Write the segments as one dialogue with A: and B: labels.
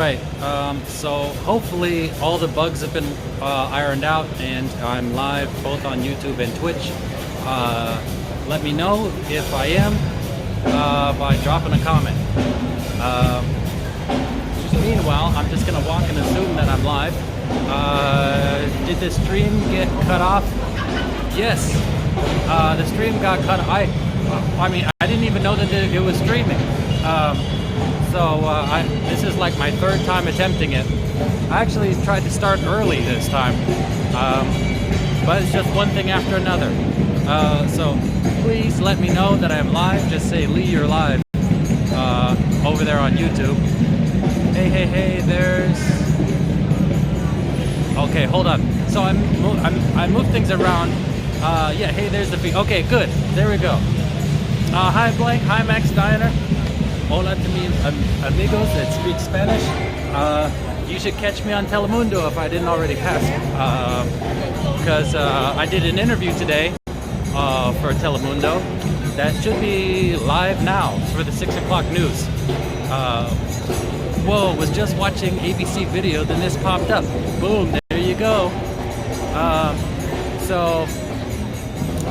A: Right, so hopefully all the bugs have been ironed out and I'm live both on YouTube and Twitch. Let me know if I am by dropping a comment. Meanwhile, I'm just gonna walk and assume that I'm live. Did the stream get cut off? Yes, the stream got cut. I mean, I didn't even know that it was streaming. This is like my third time attempting it. I actually tried to start early this time, but it's just one thing after another. So please let me know that I'm live. Just say, Lee, you're live over there on YouTube. Hey, there's... Okay, hold on. So I moved things around. Yeah, hey, there's the feed. Okay, good. There we go. Hi, Blank. Hi, Max Diner. Hola to mi amigos that speak Spanish. You should catch me on Telemundo if I didn't already pass. Because I did an interview today for Telemundo that should be live now for the 6 o'clock news. Whoa, was just watching ABC video, then this popped up. Boom, there you go. So,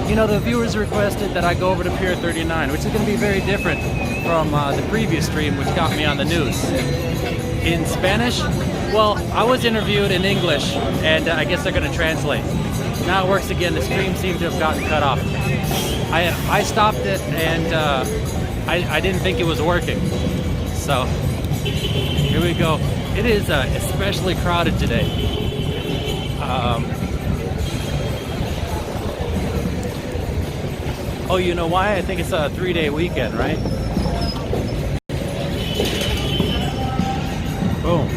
A: you know, the viewers requested that I go over to Pier 39, which is going to be very different from the previous stream, which got me on the news. In Spanish? Well, I was interviewed in English, and I guess they're going to translate. Now it works again. The stream seemed to have gotten cut off. I stopped it, and I didn't think it was working. So, here we go. It is especially crowded today. Oh, you know why? I think it's a 3-day weekend, right? Boom.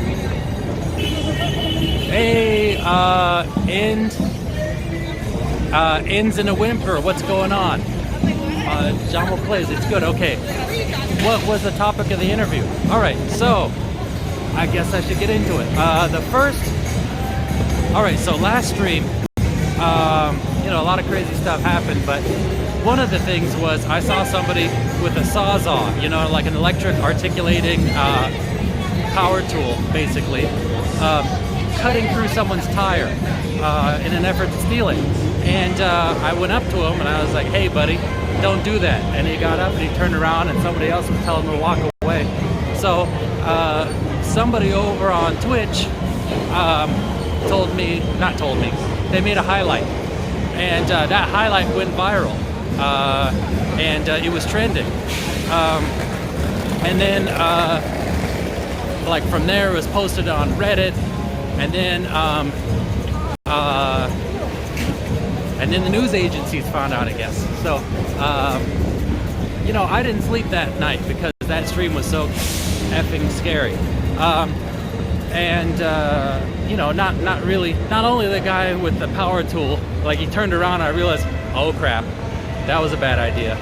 A: Hey, ends in a whimper. What's going on? Jamo plays. It's good. Okay. What was the topic of the interview? All right. So, I guess I should get into it. All right. So last stream, you know, a lot of crazy stuff happened, but one of the things was I saw somebody with a sawzall, you know, like an electric articulating power tool, basically, cutting through someone's tire in an effort to steal it. And I went up to him and I was like, hey, buddy, don't do that. And he got up and he turned around and somebody else was telling him to walk away. So somebody over on Twitch they made a highlight. And that highlight went viral. And it was trending. And then, like from there, it was posted on Reddit, and then the news agencies found out, I guess. So, you know, I didn't sleep that night because that stream was so effing scary. You know, not really. Not only the guy with the power tool, like he turned around, and I realized, oh crap. That was a bad idea,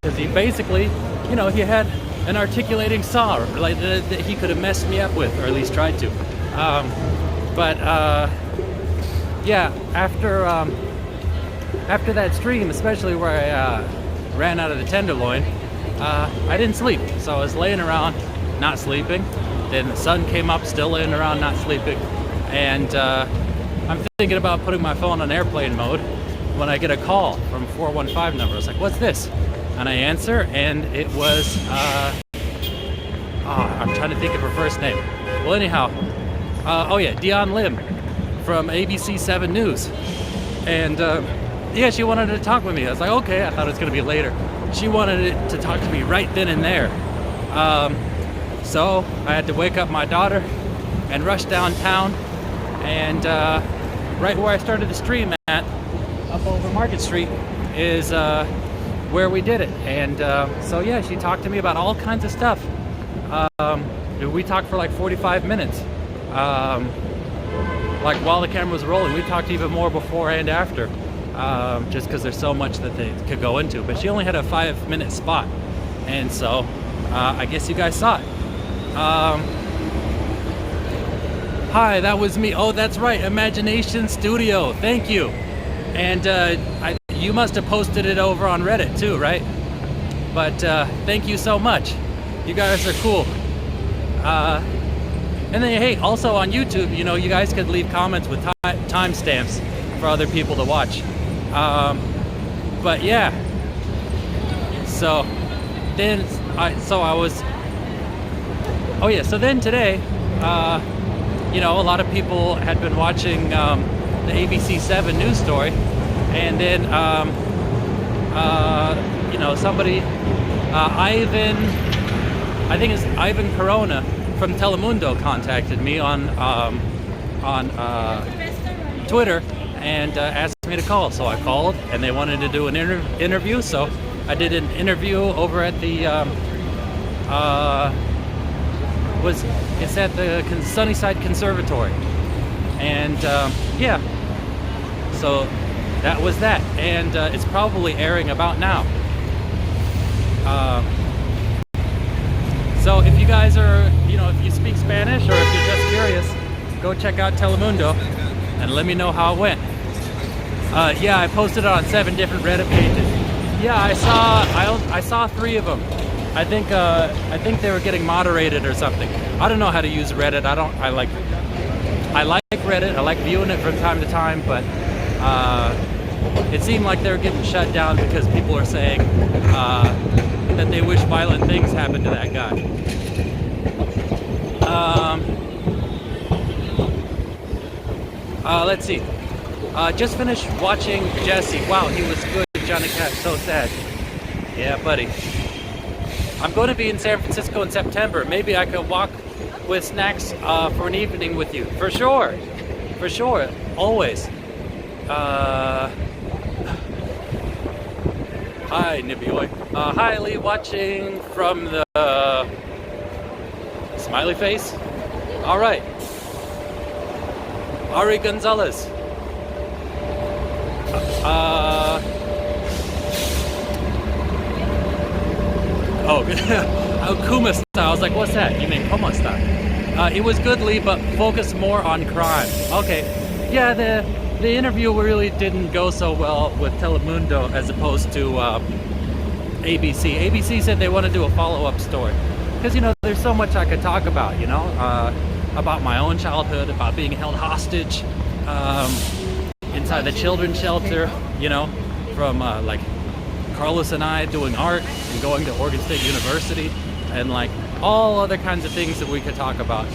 A: because he basically, you know, he had an articulating saw, like that he could have messed me up with, or at least tried to. Yeah, after that stream, especially where I ran out of the tenderloin, I didn't sleep. So I was laying around, not sleeping. Then the sun came up, still laying around, not sleeping. And I'm thinking about putting my phone on airplane mode when I get a call from 415 number. I was like, what's this? And I answer, and it was, I'm trying to think of her first name. Well, anyhow, oh yeah, Dion Lim from ABC 7 News. And yeah, she wanted to talk with me. I was like, okay, I thought it was gonna be later. She wanted to talk to me right then and there. So I had to wake up my daughter and rush downtown, and right where I started the stream at, up over Market Street, is where we did it. And so yeah, she talked to me about all kinds of stuff. We talked for like 45 minutes. Like while the camera was rolling, we talked even more before and after, just because there's so much that they could go into. But she only had a 5-minute spot, and so I guess you guys saw it. Hi, that was me. Oh, that's right, Imagination Studio. Thank you. And you must have posted it over on Reddit too, right? But thank you so much. You guys are cool. And then, hey, also on YouTube, you know, you guys could leave comments with timestamps for other people to watch. But yeah, so then so then today, you know, a lot of people had been watching the ABC 7 news story, and then you know, somebody, I think it's Ivan Corona from Telemundo, contacted me on Twitter and asked me to call. So I called, and they wanted to do an interview. So I did an interview over at the it's at the Sunnyside Conservatory, and yeah. So that was that, and it's probably airing about now. So if you guys are, you know, if you speak Spanish or if you're just curious, go check out Telemundo and let me know how it went. Yeah, I posted it on 7 different Reddit pages. Yeah, I saw 3 of them. I think they were getting moderated or something. I don't know how to use Reddit. I like Reddit. I like viewing it from time to time, but it seemed like they were getting shut down because people are saying that they wish violent things happened to that guy. Let's see. Just finished watching Jesse. Wow, he was good. Johnny Cash, so sad. Yeah, buddy. I'm going to be in San Francisco in September. Maybe I could walk with snacks for an evening with you. For sure. For sure. Always. Hi, Nibioi. Hi, Lee, watching from the smiley face. All right. Ari Gonzalez. Oh, Kuma style. I was like, what's that? You mean Kuma style? It was good, Lee, but focus more on crime. Okay. Yeah, the interview really didn't go so well with Telemundo as opposed to ABC. ABC said they want to do a follow-up story. Because, you know, there's so much I could talk about, you know, about my own childhood, about being held hostage inside the children's shelter, you know, from like Carlos and I doing art and going to Oregon State University, and like all other kinds of things that we could talk about,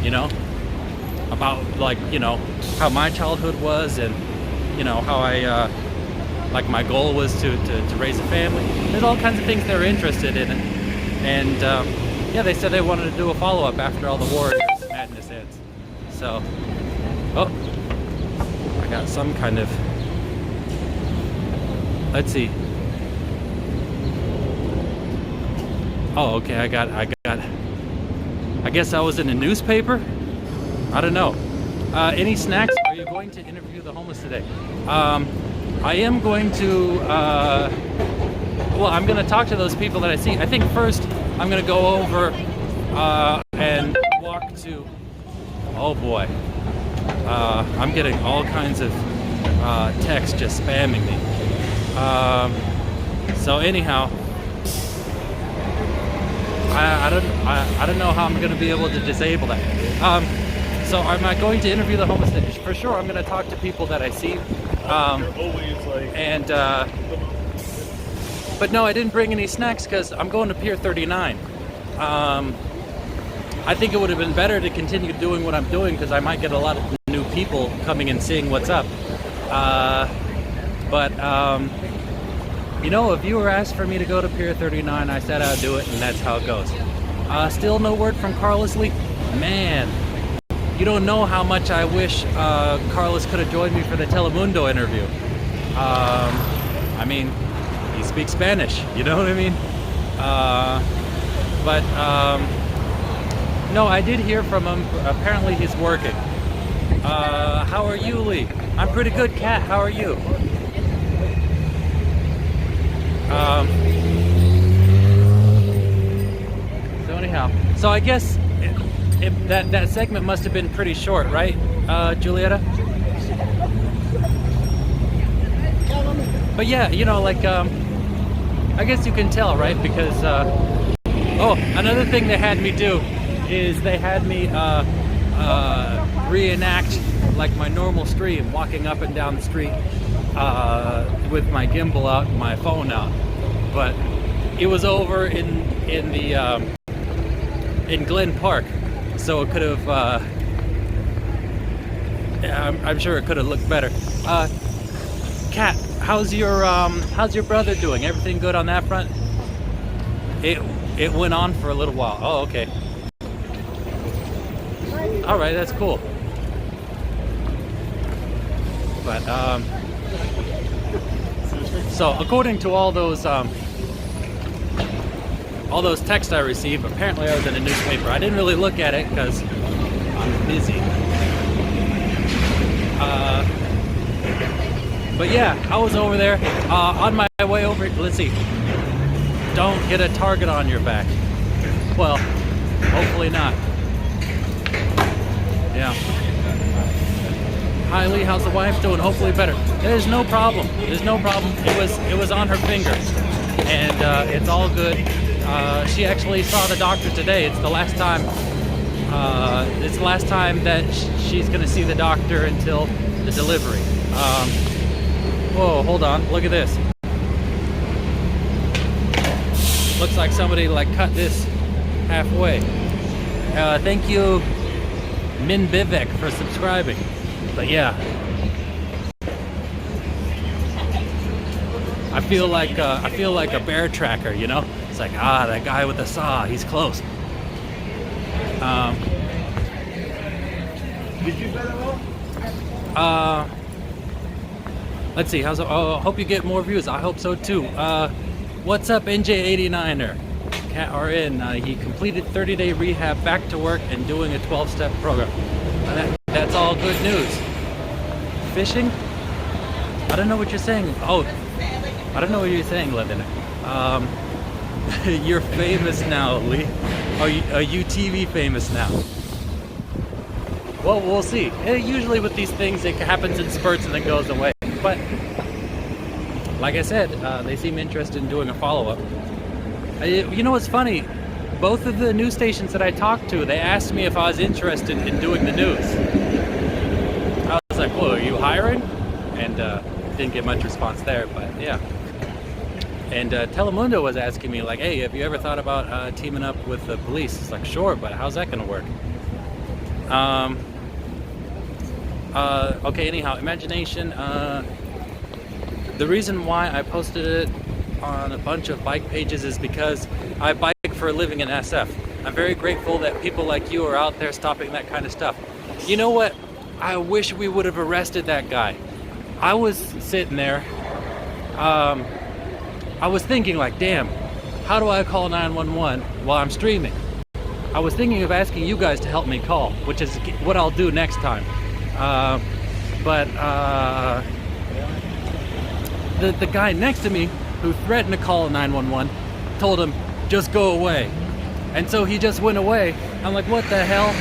A: you know, about like, you know, how my childhood was, and you know, how I like my goal was to raise a family. There's all kinds of things they're interested in, and yeah, they said they wanted to do a follow-up after all the war madness ends. So, oh, I got some kind of, let's see. Oh, okay, I guess I was in a newspaper? I don't know. Any snacks? Are you going to interview the homeless today? I am going to, well, I'm going to talk to those people that I see. I think first I'm going to go over and walk to, oh boy. I'm getting all kinds of texts just spamming me. So anyhow, I don't know how I'm going to be able to disable that. So am I going to interview the homeless? For sure, I'm going to talk to people that I see. And but no, I didn't bring any snacks because I'm going to Pier 39. I think it would have been better to continue doing what I'm doing because I might get a lot of new people coming and seeing what's up. But you know, a viewer asked for me to go to Pier 39. I said I'd do it, and that's how it goes. Still no word from Carlos Lee. Man, you don't know how much I wish Carlos could have joined me for the Telemundo interview. I mean, he speaks Spanish, you know what I mean? But no, I did hear from him. Apparently he's working. How are you, Lee? I'm pretty good, Kat. How are you? So anyhow, so I guess that segment must have been pretty short, right, Julieta? But yeah, you know, like, I guess you can tell, right? Because, oh, another thing they had me do is they had me reenact like my normal stream, walking up and down the street with my gimbal out and my phone out. But it was over in Glen Park, so it could have. I'm sure it could have looked better. Kat, how's your brother doing? Everything good on that front? It went on for a little while. Oh, okay. All right, that's cool. But so according to all those texts I received, apparently I was in a newspaper. I didn't really look at it because I'm busy. But yeah, I was over there on my way over. Let's see. Don't get a target on your back. Well, hopefully not. Yeah. Hi Lee, how's the wife doing? Hopefully better. There's no problem. There's no problem. It was on her finger, and it's all good. She actually saw the doctor today. It's the last time. It's the last time that she's gonna see the doctor until the delivery. Whoa, hold on. Look at this. Looks like somebody cut this halfway. Thank you, Min Bivek, for subscribing. But yeah, I feel like a bear tracker, you know. It's like, that guy with the saw, he's close.
B: Did you better
A: Let's see. Hope you get more views. I hope so too. What's up, NJ89er? Cat RN. He completed 30-day rehab, back to work, and doing a 12-step program. That's all good news. Fishing? I don't know what you're saying. Oh, I don't know what you're saying, Levin. You're famous now, Lee. Are you TV famous now? Well, we'll see. Usually with these things, it happens in spurts and then goes away. But like I said, they seem interested in doing a follow-up. You know what's funny? Both of the news stations that I talked to, they asked me if I was interested in doing the news. I was like, "Whoa, are you hiring?" And didn't get much response there, but yeah. And Telemundo was asking me like, "Hey, have you ever thought about teaming up with the police?" It's like, "Sure, but how's that gonna work?" Okay, anyhow, imagination. The reason why I posted it on a bunch of bike pages is because I bike for a living in SF. I'm very grateful that people like you are out there stopping that kind of stuff. You know what? I wish we would have arrested that guy. I was sitting there, I was thinking like, damn, how do I call 911 while I'm streaming? I was thinking of asking you guys to help me call, which is what I'll do next time. The guy next to me who threatened to call 911 told him, just go away. And so he just went away. I'm like, what the hell?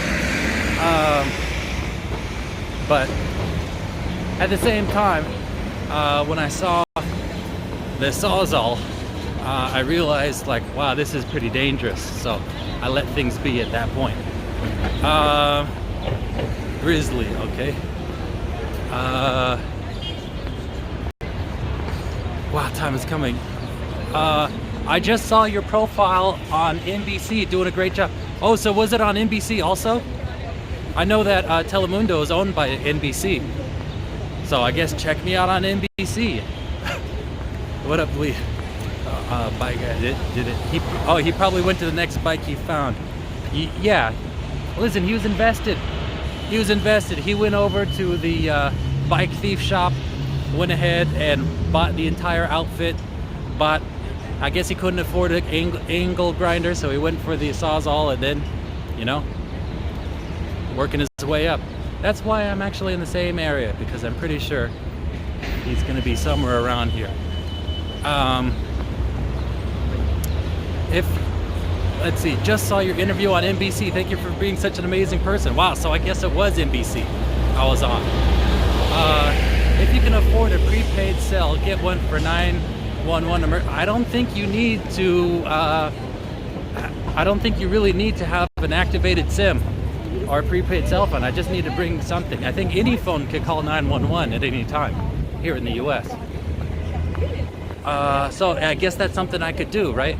A: But at the same time, when I saw the Sawzall, I realized like, wow, this is pretty dangerous. So I let things be at that point. Grizzly, okay. Wow, time is coming. I just saw your profile on NBC doing a great job. Oh, so was it on NBC also? I know that Telemundo is owned by NBC. So I guess check me out on NBC. What up, Lee? Bike guy, did it? He probably went to the next bike he found. Yeah. Listen, he was invested. He went over to the bike thief shop, went ahead and bought the entire outfit. I guess he couldn't afford an angle grinder, so he went for the Sawzall and then, you know, working his way up. That's why I'm actually in the same area, because I'm pretty sure he's gonna be somewhere around here. Let's see, just saw your interview on NBC. Thank you for being such an amazing person. Wow, so I guess it was NBC I was on. If you can afford a prepaid cell, get one for 911. I don't think you need to I don't think you really need to have an activated SIM or a prepaid cell phone. I just need to bring something. I think any phone could call 911 at any time here in the US. So I guess that's something I could do, right?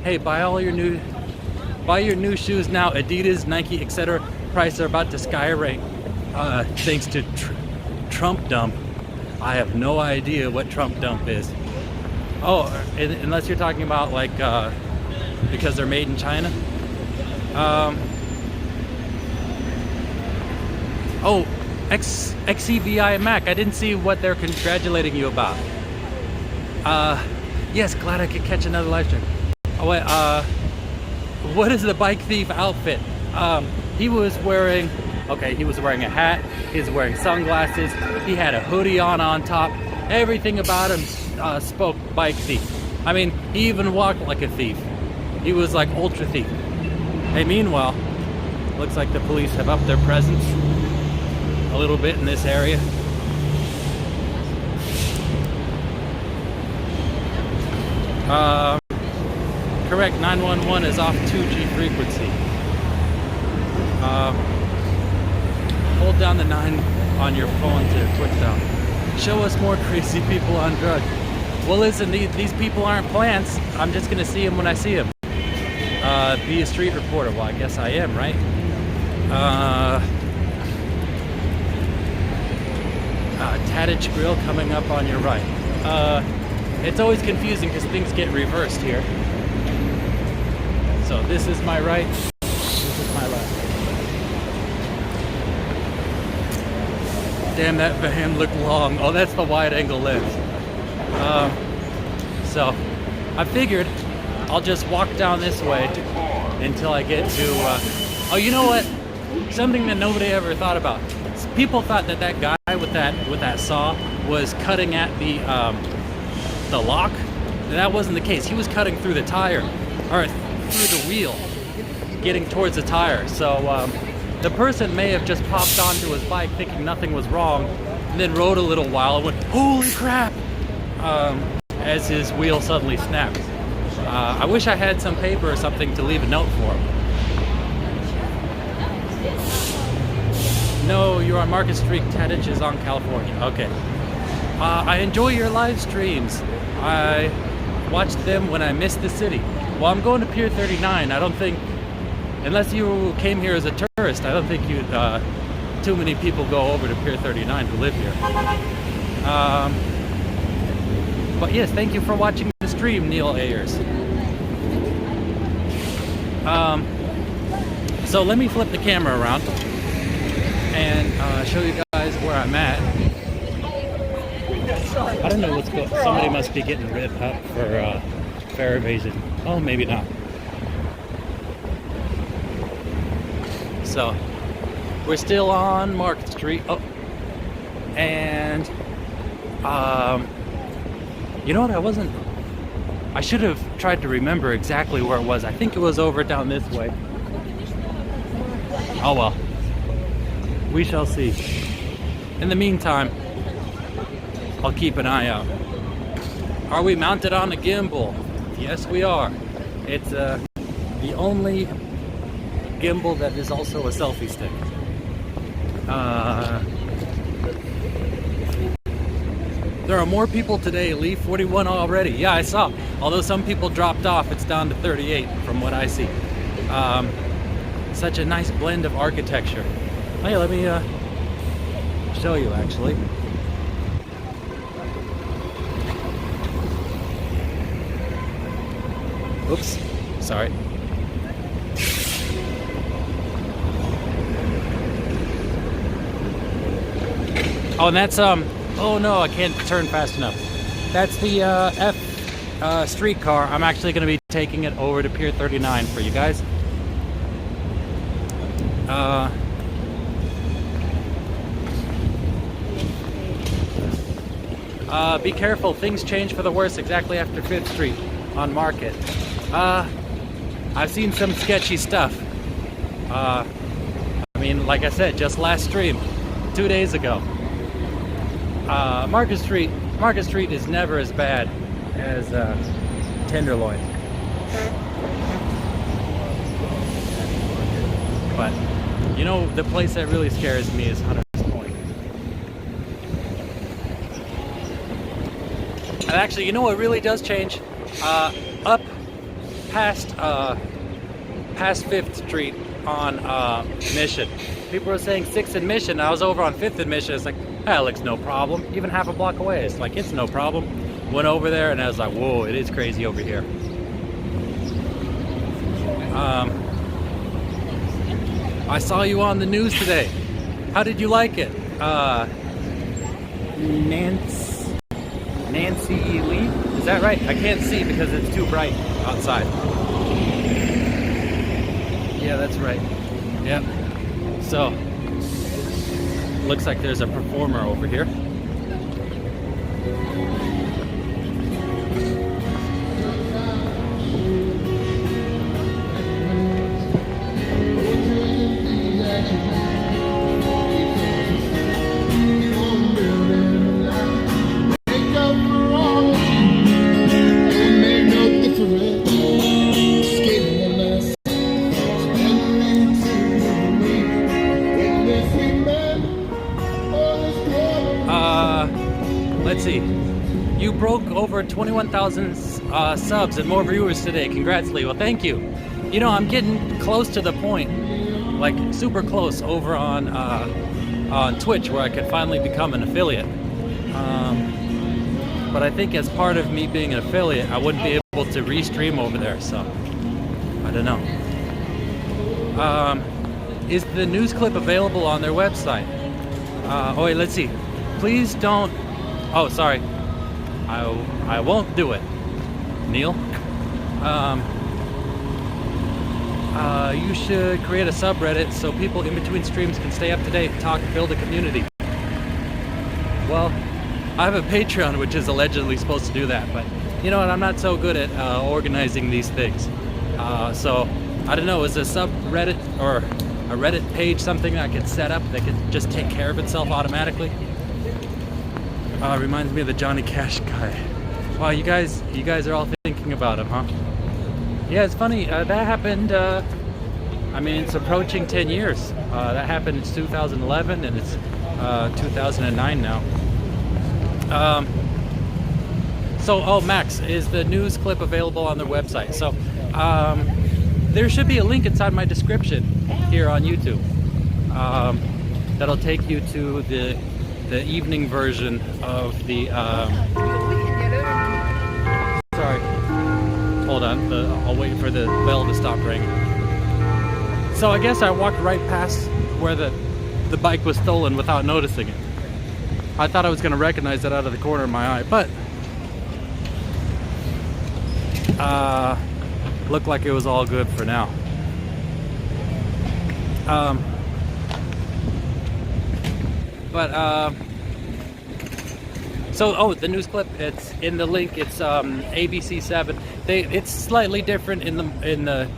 A: Hey, buy your new shoes now. Adidas, Nike, etc. Prices are about to skyrocket thanks to Trump dump. I have no idea what Trump dump is. Oh, unless you're talking about like because they're made in China. Oh, XCVI Mac. I didn't see what they're congratulating you about. Yes, glad I could catch another live stream. Oh wait, what is the bike thief outfit? He was wearing a hat, he was wearing sunglasses, he had a hoodie on top. Everything about him spoke bike thief. I mean, he even walked like a thief. He was like ultra thief. Hey, meanwhile, looks like the police have upped their presence a little bit in this area. Correct, 911 is off 2G frequency. Hold down the 9 on your phone to quick down. Show us more crazy people on drugs. Well, listen, these people aren't plants. I'm just gonna see them when I see them. Be a street reporter. Well, I guess I am, right? Taddage Grill coming up on your right. It's always confusing because things get reversed here. So this is my right, this is my left. Damn, that van looked long. Oh, that's the wide angle lens. So I figured I'll just walk down this way until I get to, oh, you know what? Something that nobody ever thought about. People thought that that guy with that saw was cutting at the lock. That wasn't the case. He was cutting through the tire, or through the wheel, getting towards the tire. So the person may have just popped onto his bike thinking nothing was wrong, and then rode a little while and went, holy crap, as his wheel suddenly snapped. I wish I had some paper or something to leave a note for him. No, you're on Market Street, Taddage is on California. Okay. I enjoy your live streams. I watch them when I miss the city. Well, I'm going to Pier 39. I don't think, unless you came here as a tourist, I don't think too many people go over to Pier 39 who live here. But yes, thank you for watching the stream, Neil Ayers. So let me flip the camera around and show you guys where I'm at. I don't know what's going on. Somebody must be getting ripped up for fare evasion. Oh, maybe not. So we're still on Market Street. Oh, and you know what? I should have tried to remember exactly where it was. I think it was over down this way. Oh well. We shall see. In the meantime, I'll keep an eye out. Are we mounted on a gimbal? Yes, we are. It's the only gimbal that is also a selfie stick. There are more people today. Leave 41 already. Yeah, I saw. Although some people dropped off, it's down to 38 from what I see. Such a nice blend of architecture. Oh yeah, let me show you actually. Oops, sorry. Oh, and that's oh no, I can't turn fast enough. That's the Streetcar. I'm actually going to be taking it over to Pier 39 for you guys. Be careful, things change for the worse exactly after 5th Street on Market. I've seen some sketchy stuff. I mean, like I said, just last stream, 2 days ago. Market Street is never as bad as Tenderloin. But you know, the place that really scares me is Hunter's Point. And actually, you know what really does change? Up past 5th Street on Mission. People were saying 6th and Mission. I was over on 5th and Mission. It's like, that looks no problem. Even half a block away. It's like, it's no problem. Went over there and I was like, whoa, it is crazy over here. I saw you on the news today. How did you like it? Nancy Lee? Is that right? I can't see because it's too bright outside. Yeah, that's right. Yep. So, looks like there's a performer over here. Let's see. You broke over 21,000 subs and more viewers today. Congrats, Lee. Well, thank you. You know, I'm getting close to the point, like super close, over on Twitch, where I could finally become an affiliate. But I think as part of me being an affiliate, I wouldn't be able to restream over there. So I don't know. Is the news clip available on their website? Oh wait, let's see. Please don't. Oh, sorry. I won't do it, Neil. You should create a subreddit so people in between streams can stay up to date, talk, build a community. Well, I have a Patreon which is allegedly supposed to do that, but you know what? I'm not so good at organizing these things. So I don't know. Is a subreddit or a Reddit page something I could set up that could just take care of itself automatically? Reminds me of the Johnny Cash guy. Wow, you guys are all thinking about him, huh? Yeah, it's funny. That happened. I mean, it's approaching 10 years. That happened in 2011, and it's 2009 now. Oh, Max, is the news clip available on their website? So, there should be a link inside my description here on YouTube. That'll take you to the evening version of the sorry, hold on, I'll wait for the bell to stop ringing. So I guess I walked right past where the bike was stolen without noticing it. I thought I was going to recognize it out of the corner of my eye, but looked like it was all good for now. The news clip, it's in the link. It's ABC7. It's slightly different in the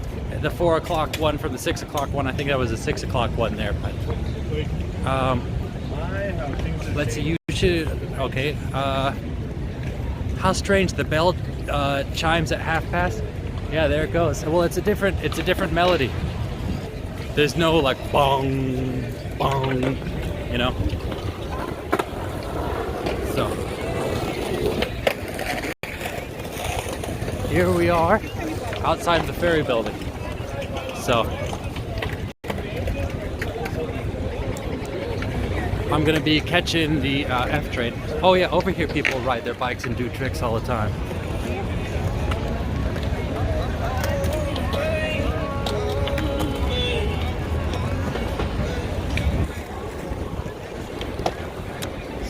A: 4 o'clock one from the 6 o'clock one. I think that was a 6 o'clock one there, but let's see. You should. Okay. How strange, the bell chimes at past. Yeah, there it goes. Well, it's a different melody. There's no like bong bong, you know. So here we are outside of the Ferry building. So I'm gonna be catching the F train. Oh yeah, over here people ride their bikes and do tricks all the time.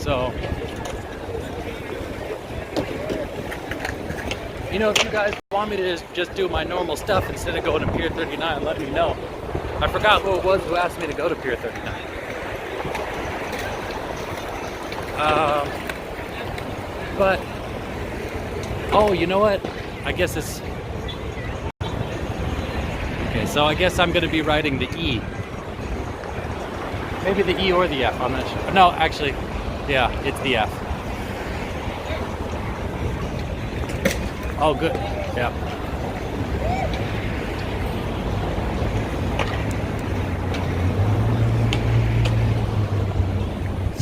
A: So, you know, if you guys want me to just do my normal stuff instead of going to Pier 39, let me know. I forgot who it was who asked me to go to Pier 39. But, oh, you know what? I guess it's... Okay, so I guess I'm going to be riding the E. Maybe the E or the F, I'm not sure. No, actually... Yeah, it's the F. Oh, good. Yeah.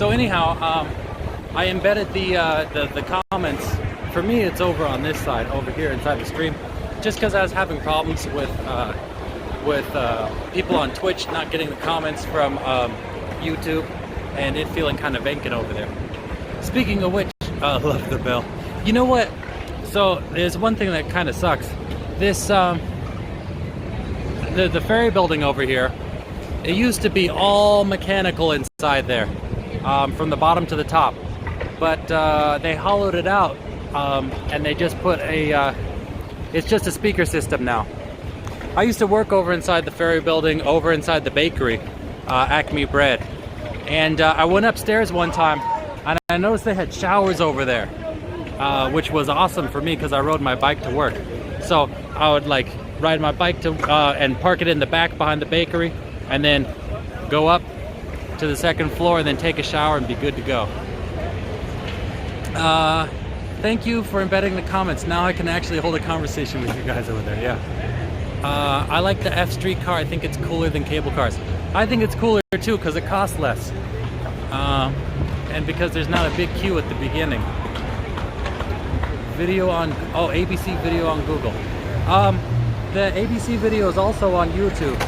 A: So anyhow, I embedded the comments. For me, it's over on this side, over here inside the stream, just because I was having problems with people on Twitch not getting the comments from YouTube, and it feeling kind of vacant over there. Speaking of which, I love the bell. You know what? So there's one thing that kind of sucks. This the ferry building over here, it used to be all mechanical inside there, from the bottom to the top, but they hollowed it out, and they just put a it's just a speaker system now. I used to work over inside the ferry building, over inside the bakery, Acme Bread, and I went upstairs one time and I noticed they had showers over there, which was awesome for me because I rode my bike to work. So I would like ride my bike to and park it in the back behind the bakery, and then go up to the second floor and then take a shower and be good to go. Thank you for embedding the comments. Now I can actually hold a conversation with you guys over there. Yeah. I like the F Streetcar. I think it's cooler than cable cars. I think it's cooler too because it costs less. And because there's not a big queue at the beginning. Video on, oh, ABC video on Google. The ABC video is also on YouTube.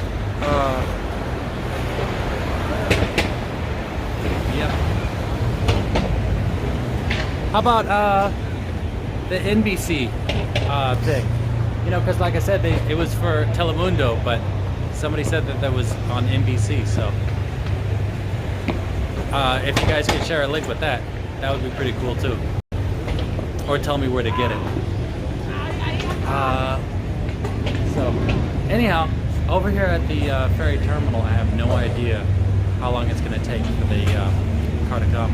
A: Yep. How about the NBC thing? You know, because like I said, it was for Telemundo, but somebody said that was on NBC, so if you guys could share a link with that, that would be pretty cool too. Or tell me where to get it. So, anyhow, over here at the ferry terminal, I have no idea how long it's going to take for the car to come.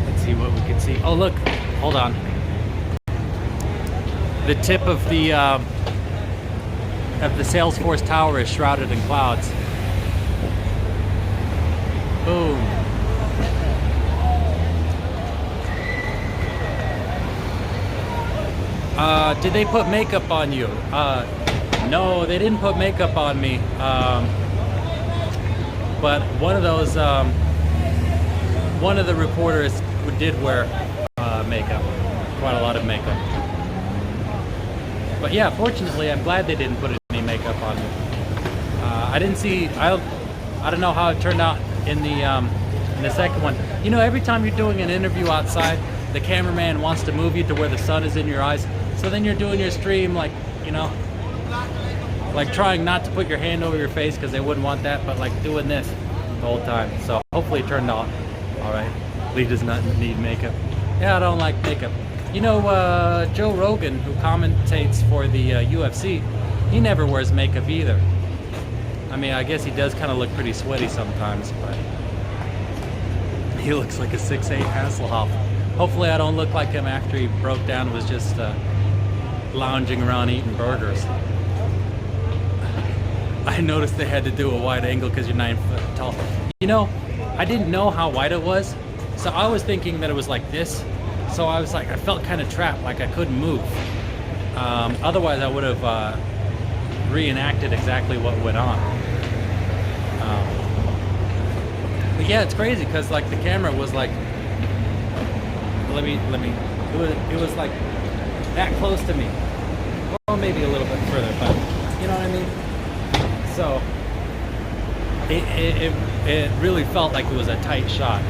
A: Let's see what we can see. Oh, look, hold on. The tip of the Salesforce Tower is shrouded in clouds. Boom. Did they put makeup on you? No, they didn't put makeup on me. But one of those, one of the reporters did wear makeup, quite a lot of makeup. But yeah, fortunately, I'm glad they didn't put any makeup on me. I didn't see. I don't know how it turned out in the second one. You know, every time you're doing an interview outside, the cameraman wants to move you to where the sun is in your eyes. So then you're doing your stream, like, you know, like trying not to put your hand over your face because they wouldn't want that, but like doing this the whole time. So hopefully it turned out all right. Lee does not need makeup. Yeah, I don't like makeup. You know, Joe Rogan, who commentates for the UFC, he never wears makeup either. I mean, I guess he does kind of look pretty sweaty sometimes, but he looks like a 6'8" Hasselhoff. Hopefully I don't look like him after he broke down and was just lounging around eating burgers. I noticed they had to do a wide angle because you're 9 foot tall. You know, I didn't know how wide it was, so I was thinking that it was like this. So I was like, I felt kind of trapped, like I couldn't move. Otherwise I would have reenacted exactly what went on. But yeah, it's crazy because like the camera was like, it was like that close to me. Well, maybe a little bit further, but you know what I mean? So it really felt like it was a tight shot.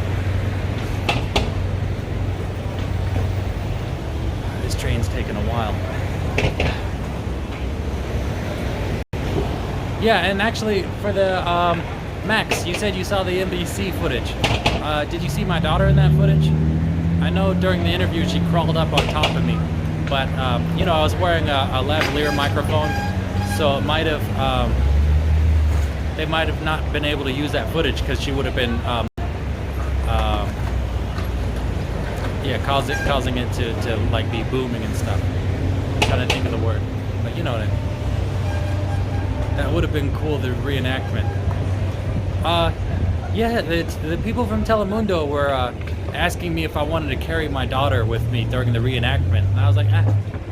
A: This train's taking a while. Yeah, and actually for the Max, you said you saw the NBC footage. Did you see my daughter in that footage? I know during the interview she crawled up on top of me, but you know, I was wearing a lavalier microphone, so it might have they might have not been able to use that footage because she would have been yeah, causing it to like be booming and stuff. I'm trying to think of the word, but you know what I mean. That would have been cool, the reenactment. Yeah, the people from Telemundo were asking me if I wanted to carry my daughter with me during the reenactment. And I was like,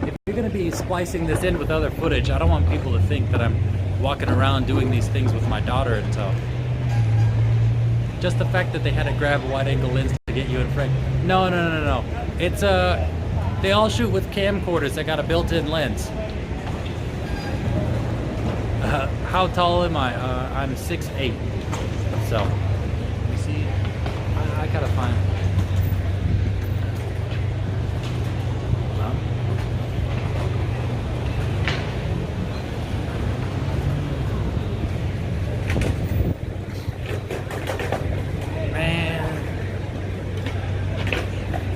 A: if you're going to be splicing this in with other footage, I don't want people to think that I'm walking around doing these things with my daughter in tow. Just the fact that they had to grab a wide-angle lens to get you in frame. No. It's they all shoot with camcorders that got a built-in lens. How tall am I? I'm 6'8". So, you see, I gotta find.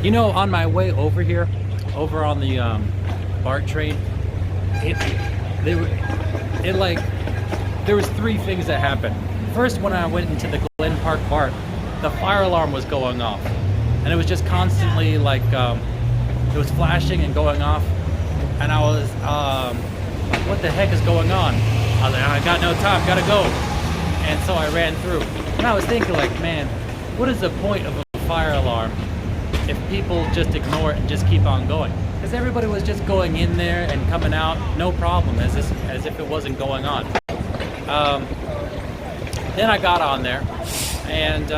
A: You know, on my way over here, over on the BART train, there was three things that happened. First, when I went into the Glen Park BART, the fire alarm was going off, and it was just constantly like it was flashing and going off, and I was like, what the heck is going on? I was like, I got no time, gotta go. And so I ran through, and I was thinking, like, man, what is the point of a fire alarm if people just ignore it and just keep on going? Because everybody was just going in there and coming out, no problem, as if it wasn't going on. Then I got on there, and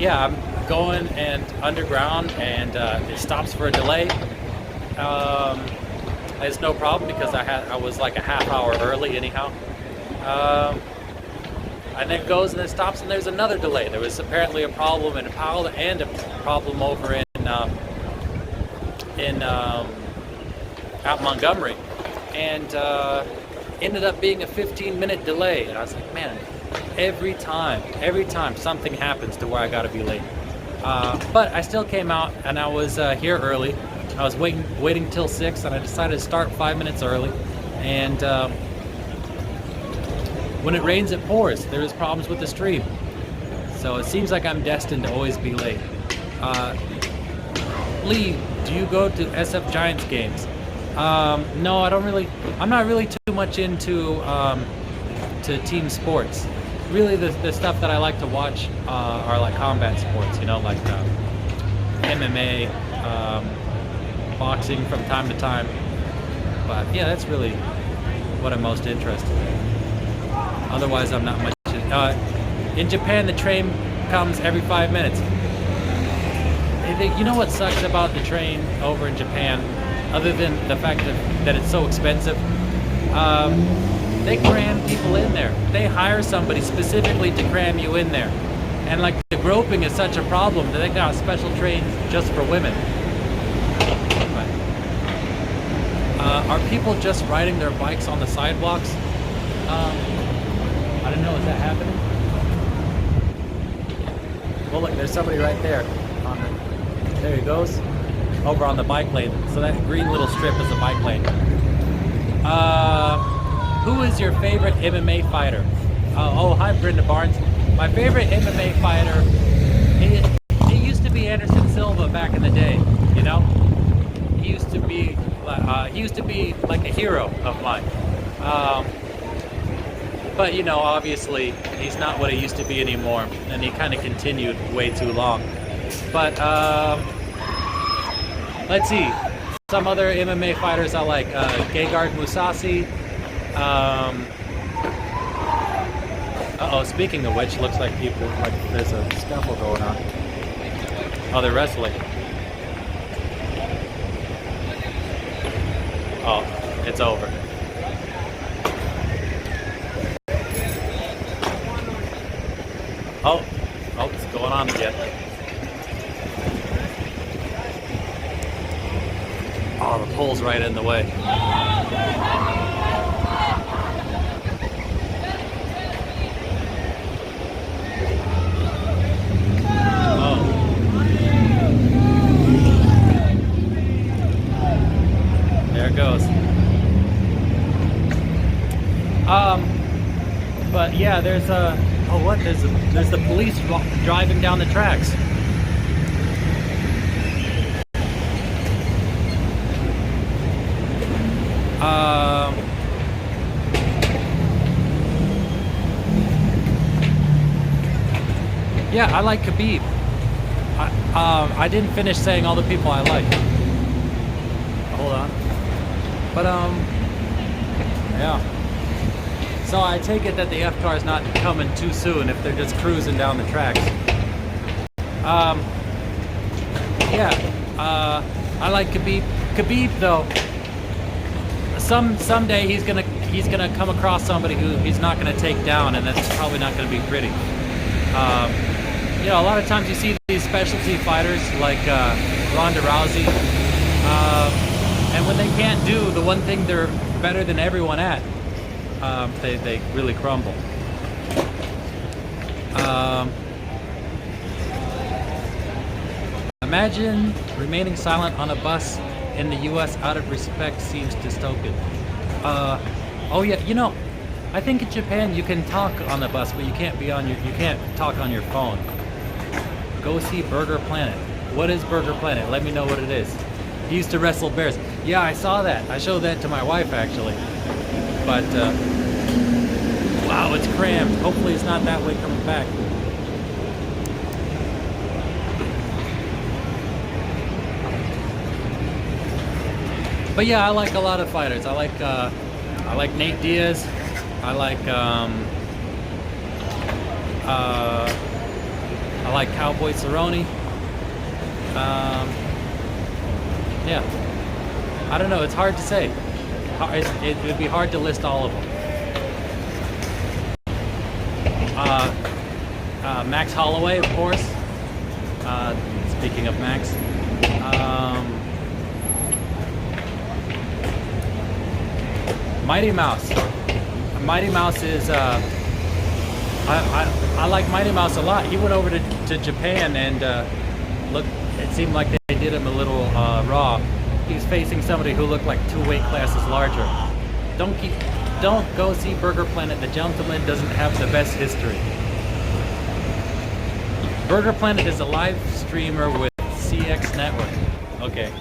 A: yeah, I'm going and underground, and it stops for a delay. It's no problem because I was like a half hour early anyhow. And then it goes and it stops, and there's another delay. There was apparently a problem in Powell and a problem over in out Montgomery, and ended up being a 15-minute delay. And I was like, man, every time something happens to where I gotta be late. But I still came out, and I was here early. I was waiting till 6, and I decided to start 5 minutes early. And when it rains, it pours. There's problems with the stream. So it seems like I'm destined to always be late. Lee, do you go to SF Giants games? No, I don't really. I'm not really too much into to team sports. Really, the stuff that I like to watch are like combat sports, you know, like MMA, boxing from time to time. But yeah, that's really what I'm most interested in. Otherwise, I'm not much. In Japan, the train comes every 5 minutes. You know what sucks about the train over in Japan, other than the fact that it's so expensive? They cram people in there. They hire somebody specifically to cram you in there. And like the groping is such a problem that they got special trains just for women. But, are people just riding their bikes on the sidewalks? I don't know, is that happening? Well, look, there's somebody right there. There he goes, over on the bike lane. So that green little strip is the bike lane. Who is your favorite MMA fighter? Oh, hi, Brenda Barnes. My favorite MMA fighter, he used to be Anderson Silva back in the day. You know, he used to be like a hero of mine. But you know, obviously, he's not what he used to be anymore, and he kind of continued way too long. But let's see, some other MMA fighters I like. Gegard Mousasi. Speaking of which, looks like there's a scuffle going on. Oh, they're wrestling. Oh, it's over. Oh, it's going on again. Oh, the pole's right in the way. Oh. There it goes. But yeah, there's a... Oh, what? There's the police driving down the tracks. Yeah, I like Khabib. I didn't finish saying all the people I like. Hold on. But yeah. So I take it that the F car is not coming too soon if they're just cruising down the tracks. Yeah. I like Khabib. Khabib though. Someday he's gonna come across somebody who he's not gonna take down, and that's probably not gonna be pretty. You know, a lot of times you see these specialty fighters like Ronda Rousey, and when they can't do the one thing they're better than everyone at, they really crumble. Imagine remaining silent on a bus in the U.S. out of respect seems dystopian. Oh yeah, you know, I think in Japan you can talk on the bus, but you can't talk on your phone. Go see Burger Planet. What is Burger Planet? Let me know what it is. He used to wrestle bears. Yeah, I saw that. I showed that to my wife actually. But wow, it's crammed. Hopefully it's not that way coming back. But yeah, I like a lot of fighters. I like Nate Diaz. I like Cowboy Cerrone. Yeah, I don't know. It's hard to say. It would be hard to list all of them. Max Holloway, of course. Speaking of Max. Mighty Mouse. Mighty Mouse is, I like Mighty Mouse a lot. He went over to Japan and look, it seemed like they did him a little raw. He's facing somebody who looked like 2 weight classes larger. Don't go see Burger Planet. The gentleman doesn't have the best history. Burger Planet is a live streamer with CX Network. Okay,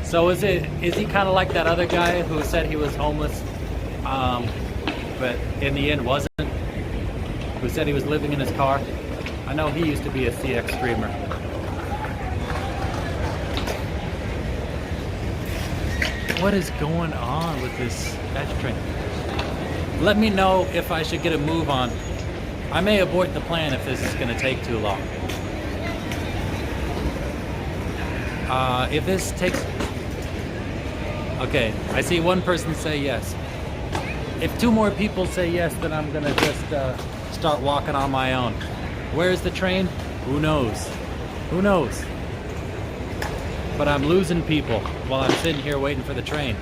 A: so is he kind of like that other guy who said he was homeless? But in the end wasn't, who said he was living in his car? I know he used to be a CX streamer. What is going on with this F train? Let me know if I should get a move on. I may abort the plan if this is going to take too long. If this takes... Okay, I see one person say yes. If 2 more people say yes, then I'm gonna just start walking on my own. Where's the train? Who knows? Who knows? But I'm losing people while I'm sitting here waiting for the train.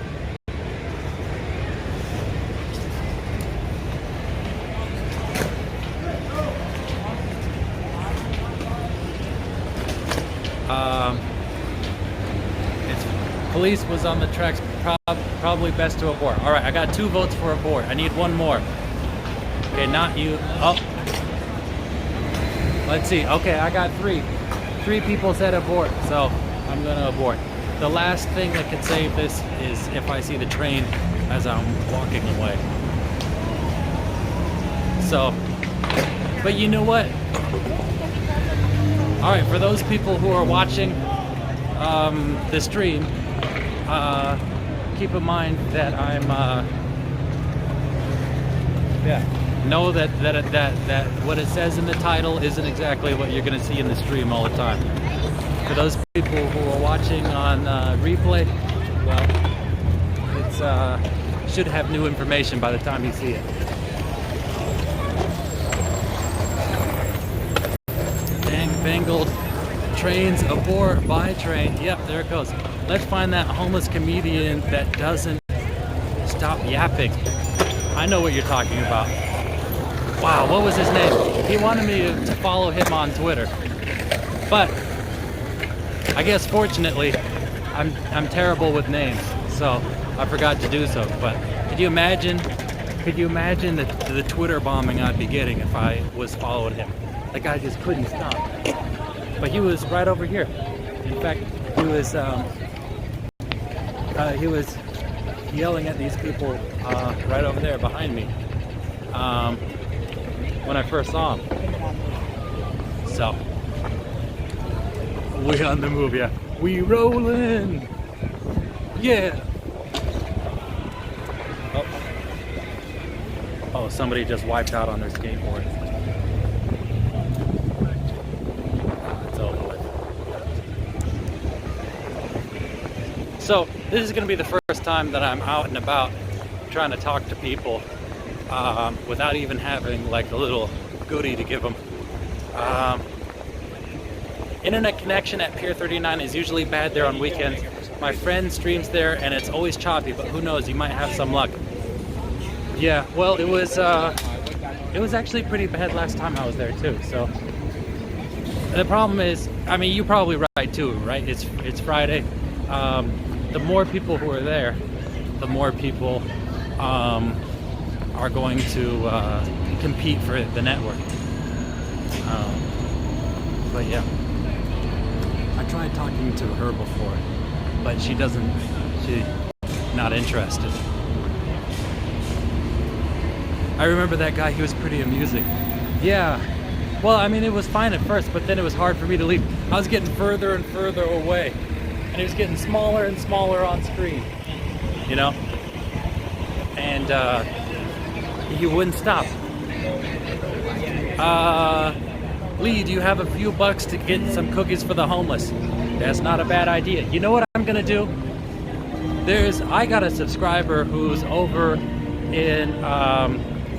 A: Police was on the tracks, probably best to abort. All right, I got 2 votes for abort. I need 1 more. Okay, not you. Oh, let's see. Okay, I got 3. 3 people said abort, so I'm gonna abort. The last thing that could save this is if I see the train as I'm walking away. So, but you know what? All right, for those people who are watching the stream, keep in mind that I'm, know that what it says in the title isn't exactly what you're going to see in the stream all the time. For those people who are watching on replay, well, it's should have new information by the time you see it. Dang, fangled trains, abort, buy train. Yep, there it goes. Let's find that homeless comedian that doesn't stop yapping. I know what you're talking about. Wow, what was his name? He wanted me to follow him on Twitter. But I guess fortunately, I'm terrible with names, so I forgot to do so. But could you imagine the Twitter bombing I'd be getting if I was following him? That guy just couldn't stop. But he was right over here. In fact, he was yelling at these people right over there behind me when I first saw him. So We on the move, yeah. We rollin'. Yeah. Oh, somebody just wiped out on their skateboard. It's over with. So this is going to be the first time that I'm out and about trying to talk to people without even having like a little goodie to give them. Internet connection at Pier 39 is usually bad there on weekends. My friend streams there and it's always choppy, but who knows, you might have some luck. Yeah, well, it was actually pretty bad last time I was there too. So the problem is, I mean, you probably right too, right? It's Friday. The more people who are there, the more people are going to compete for the network. But yeah, I tried talking to her before, but she's not interested. I remember that guy, he was pretty amusing. Yeah, well, I mean, it was fine at first, but then it was hard for me to leave. I was getting further and further away, and it was getting smaller and smaller on screen, you know? And he wouldn't stop. Lee, do you have a few bucks to get some cookies for the homeless? That's not a bad idea. You know what I'm gonna do? I got a subscriber who's over in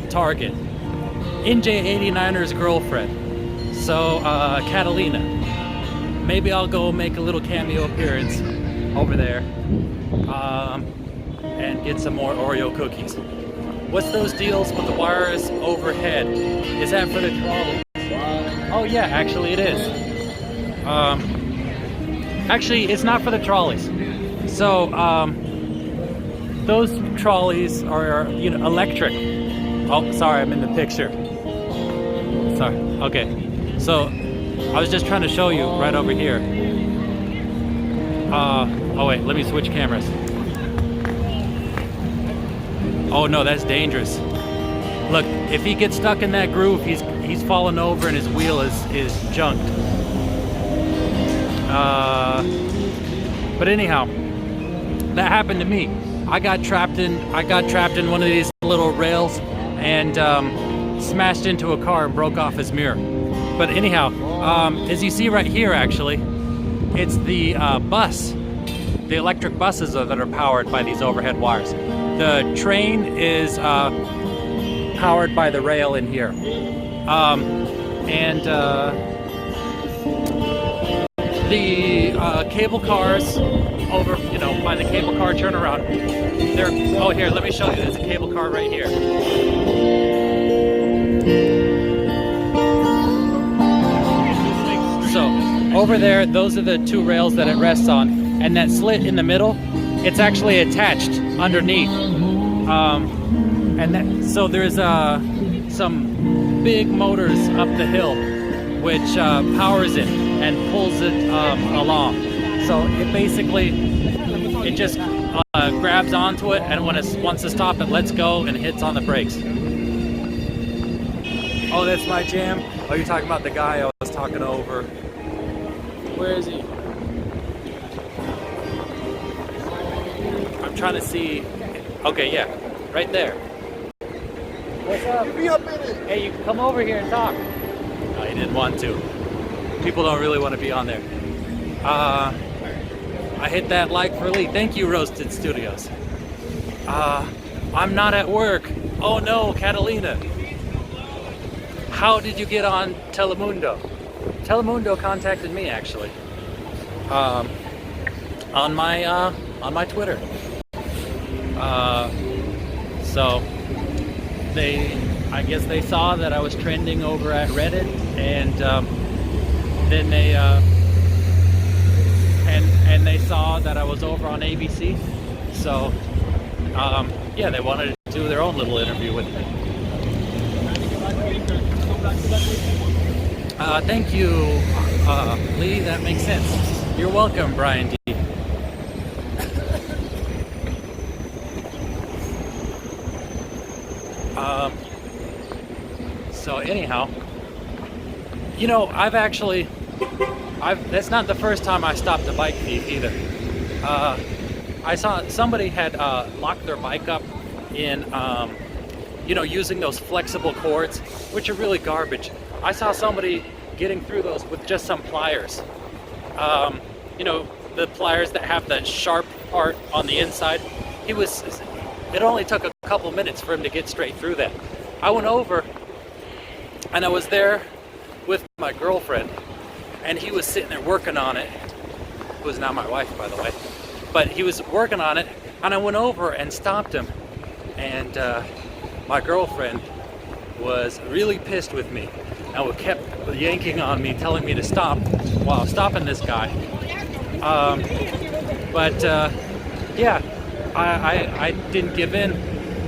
A: Target. NJ89er's girlfriend. So, Catalina. Maybe I'll go make a little cameo appearance over there and get some more Oreo cookies. What's those deals with the wires overhead? Is that for the trolley? Oh yeah, actually it is. Actually, it's not for the trolleys. So, those trolleys are, you know, electric. Oh, sorry, I'm in the picture. Sorry. Okay. So, I was just trying to show you right over here. Oh wait, let me switch cameras. Oh no, that's dangerous. Look, if he gets stuck in that groove, he's fallen over and his wheel is junked. But anyhow, that happened to me. I got trapped in one of these little rails and smashed into a car and broke off his mirror. But anyhow, as you see right here, actually, it's the the electric buses that are powered by these overhead wires. The train is powered by the rail in here. The cable cars over, you know, by the cable car turnaround, oh, here, let me show you. There's a cable car right here. So, over there, those are the two rails that it rests on. And that slit in the middle, it's actually attached underneath. So there's some big motors up the hill, which powers it and pulls it along. So it basically, it just grabs onto it, and when it wants to stop, it lets go and hits on the brakes. Oh, that's my jam? Oh, you're talking about the guy I was talking over. Where is he? I'm trying to see. Okay, yeah, right there. What's up? Be up in it. Hey, you can come over here and talk. No, he didn't want to. People don't really want to be on there. I hit that like for Lee. Thank you, Roasted Studios. I'm not at work. Oh no, Catalina. How did you get on Telemundo? Telemundo contacted me actually. On my Twitter. So I guess they saw that I was trending over at Reddit, and then they saw that I was over on ABC. So yeah, they wanted to do their own little interview with me. Thank you, Lee. That makes sense. You're welcome, Brian D. So anyhow, you know, I've actually That's not the first time I stopped a bike thief either. I saw somebody had locked their bike up in, using those flexible cords, which are really garbage. I saw somebody getting through those with just some pliers. The pliers that have the sharp part on the inside. It only took a couple minutes for him to get straight through that. I went over, and I was there with my girlfriend, and he was sitting there working on it. Who is now my wife, by the way. But he was working on it, and I went over and stopped him. And my girlfriend was really pissed with me, and kept yanking on me, telling me to stop while stopping this guy. I didn't give in.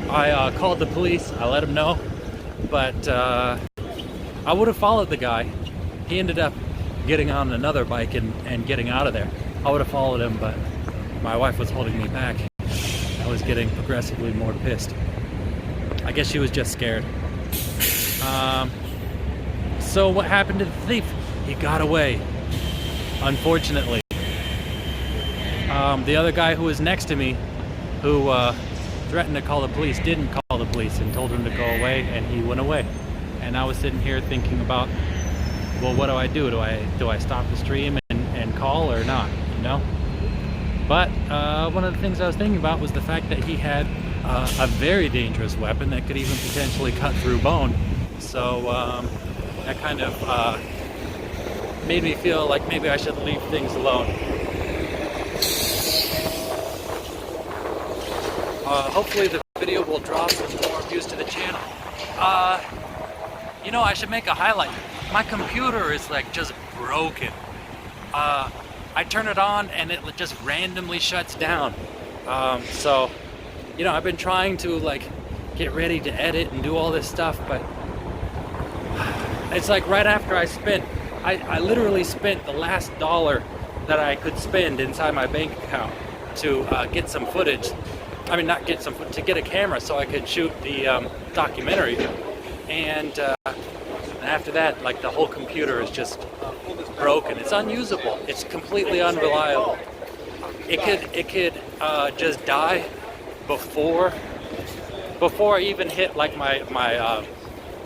A: I called the police. I let him know. But I would have followed the guy. He ended up getting on another bike and getting out of there. I would have followed him, but my wife was holding me back. I was getting progressively more pissed. I guess she was just scared. So what happened to the thief? He got away, unfortunately. The other guy who was next to me, who threatened to call the police, didn't call the police and told him to go away, and he went away. And I was sitting here thinking about, well, what do I do? Do I stop the stream and call or not? But one of the things I was thinking about was the fact that he had a very dangerous weapon that could even potentially cut through bone. So that kind of made me feel like maybe I should leave things alone. Hopefully the video will draw some more views to the channel. I should make a highlight. My computer is like just broken. I turn it on and it just randomly shuts down. I've been trying to get ready to edit and do all this stuff, but it's like right after I literally spent the last dollar that I could spend inside my bank account to get some footage. I mean, not get some, to get a camera so I could shoot the documentary. And after that, the whole computer is just broken. It's unusable. It's completely unreliable. It could just die before I even hit my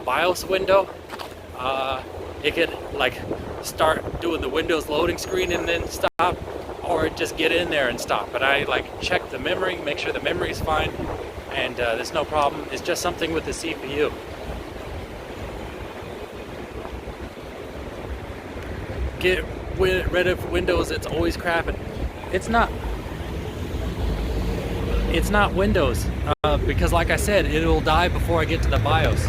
A: BIOS window. It could start doing the Windows loading screen and then stop, or just get in there and stop. But I check the memory, make sure the memory is fine, and there's no problem. It's just something with the CPU. Get rid of Windows, it's always crapping. It's not Windows, because like I said, it'll die before I get to the BIOS.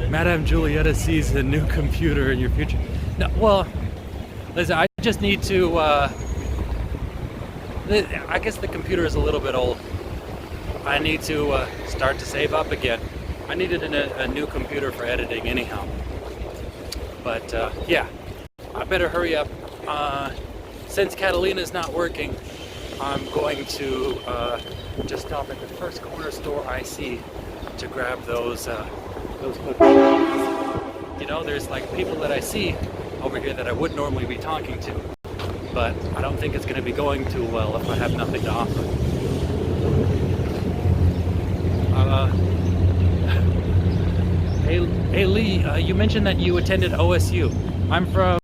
A: Madame Julietta sees a new computer in your future. No, well, listen, I just need to, I guess the computer is a little bit old. I need to start to save up again. I needed a new computer for editing anyhow. But yeah, I better hurry up. Since Catalina's not working, I'm going to just stop at the first corner store I see to grab those cookies. There's people that I see over here that I would normally be talking to, but I don't think it's going to be going too well if I have nothing to offer. Hey Lee, you mentioned that you attended OSU. I'm from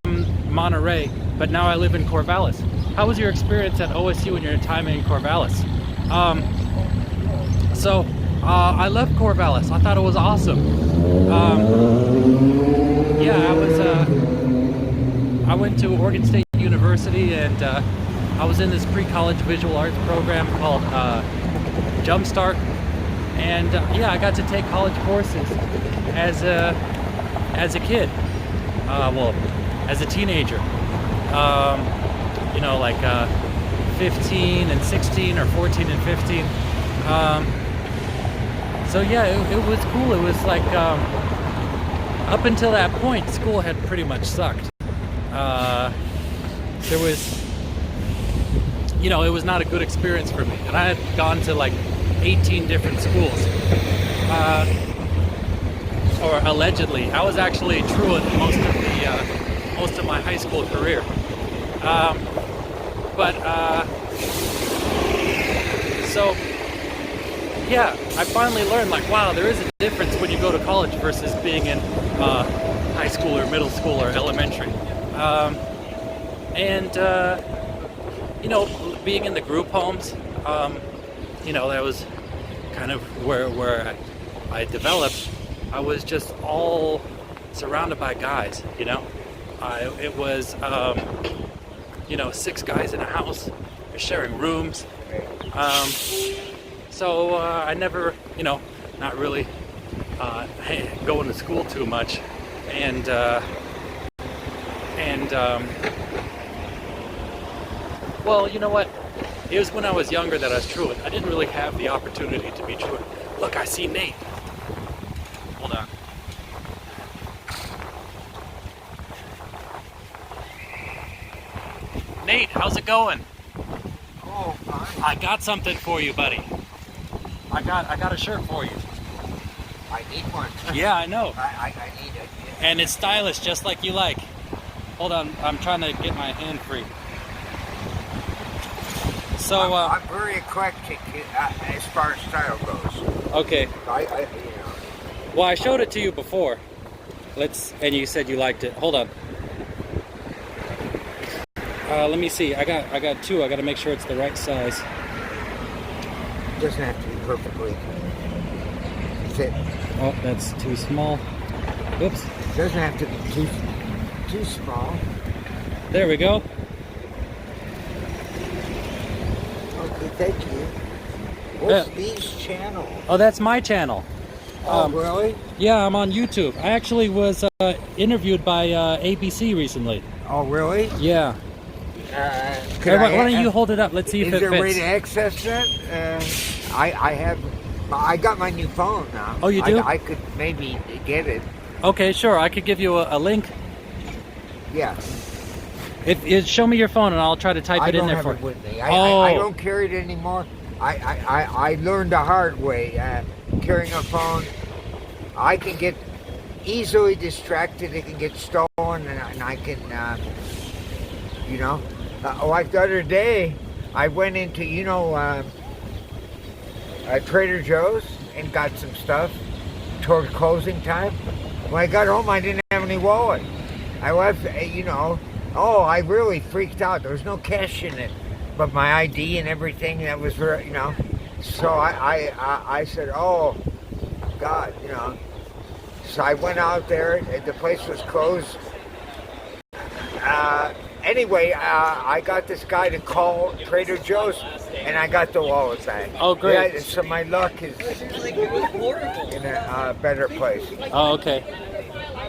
A: Monterey, but now I live in Corvallis. How was your experience at OSU in your time in Corvallis? I love Corvallis. I thought it was awesome. I went to Oregon State University, and I was in this pre-college visual arts program called Jumpstart. And I got to take college courses as a kid. As a teenager. 15 and 16 or 14 and 15. It was cool. It was up until that point, school had pretty much sucked. There was, it was not a good experience for me. And I had gone to 18 different schools. or allegedly. I was actually truant most of my high school career. So yeah, I finally learned, like, wow, there is a difference when you go to college versus being in high school or middle school or elementary. You know, being in the group homes, you know, that was kind of where I developed. I was just all surrounded by guys, you know. It was, you know, 6 guys in a house, sharing rooms. So I never, you know, not really going to school too much, well, you know what? It was when I was younger that I was truant. I didn't really have the opportunity to be truant. Look, I see Nate. Hold on. Nate, how's it going?
B: Oh, fine.
A: I got something for you, buddy. I got a shirt for you.
B: I need one.
A: Yeah, I know.
B: I need it.
A: And it's stylish, just like you like. Hold on, I'm trying to get my hand free. So,
B: I'm very eclectic as far as style goes.
A: Okay.
B: You know.
A: Well, I showed it to you before. And you said you liked it. Hold on. Let me see. I got 2. I got to make sure it's the right size.
B: It doesn't have to be perfectly fit.
A: Oh, that's too small. Oops.
B: It doesn't have to be too small.
A: There we go.
B: Okay, thank you. What's these channels?
A: Oh, that's my channel.
B: Oh, really?
A: Yeah, I'm on YouTube. I actually was interviewed by ABC recently.
B: Oh, really?
A: Yeah. Why don't you hold it up? Let's see if it fits.
B: Is there a way to access it? I got my new phone now.
A: Oh, you do?
B: I could maybe get it.
A: Okay, sure. I could give you a link.
B: Yeah.
A: Show me your phone and I'll try to type it in there for you.
B: I don't have it with me. I don't carry it anymore. I learned the hard way. Carrying a phone, I can get easily distracted. It can get stolen, and I can, you know. Like the other day, I went into, you know, Trader Joe's and got some stuff toward closing time. When I got home, I didn't have any wallet. I left, you know. Oh, I really freaked out. There was no cash in it, but my ID and everything. That was, you know. So I said, oh, God, you know. So I went out there, and the place was closed. Anyway, I got this guy to call Trader Joe's, and I got the wallet back.
A: Oh, great.
B: Yeah, so my luck is in a better place.
A: Oh, okay.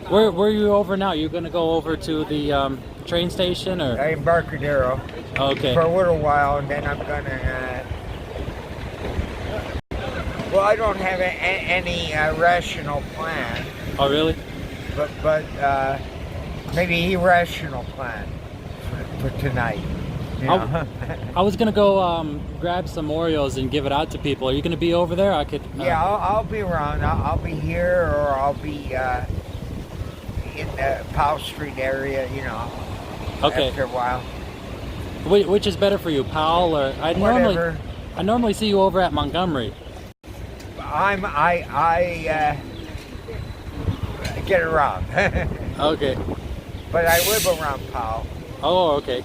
A: Where are you over now? You going to go over to the train station, or?
B: I'm Embarcadero.
A: Okay.
B: For a little while, and then I'm gonna. Well, I don't have any rational plan.
A: Oh, really?
B: But maybe irrational plan for tonight. You know?
A: I was gonna go grab some Oreos and give it out to people. Are you gonna be over there? I could.
B: Yeah, I'll be around. I'll be here, or I'll be in the Powell Street area. You know.
A: Okay.
B: After a while.
A: Which is better for you, Powell or I normally see you over at Montgomery.
B: I get around.
A: Okay.
B: But I live around Powell.
A: Oh, okay.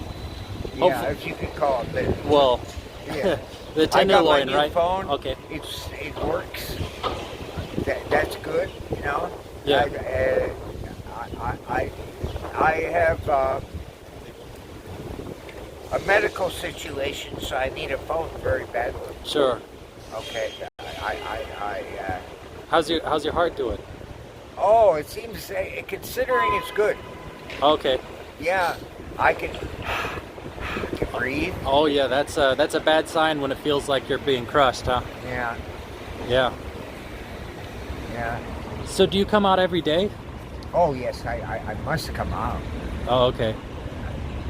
B: Yeah, if you could call it that.
A: Well,
B: yeah.
A: The Tenderloin, right?
B: Phone.
A: Okay.
B: It works. That's good, you know.
A: Yeah.
B: I have a medical situation, so I need a phone very badly.
A: Sure.
B: Okay.
A: How's your heart doing?
B: Oh, it seems, considering it's good.
A: Okay.
B: Yeah, I can breathe.
A: Oh yeah, that's a bad sign when it feels like you're being crushed, huh?
B: Yeah.
A: Yeah.
B: Yeah.
A: So do you come out every day?
B: Oh yes, I must come out.
A: Oh, okay.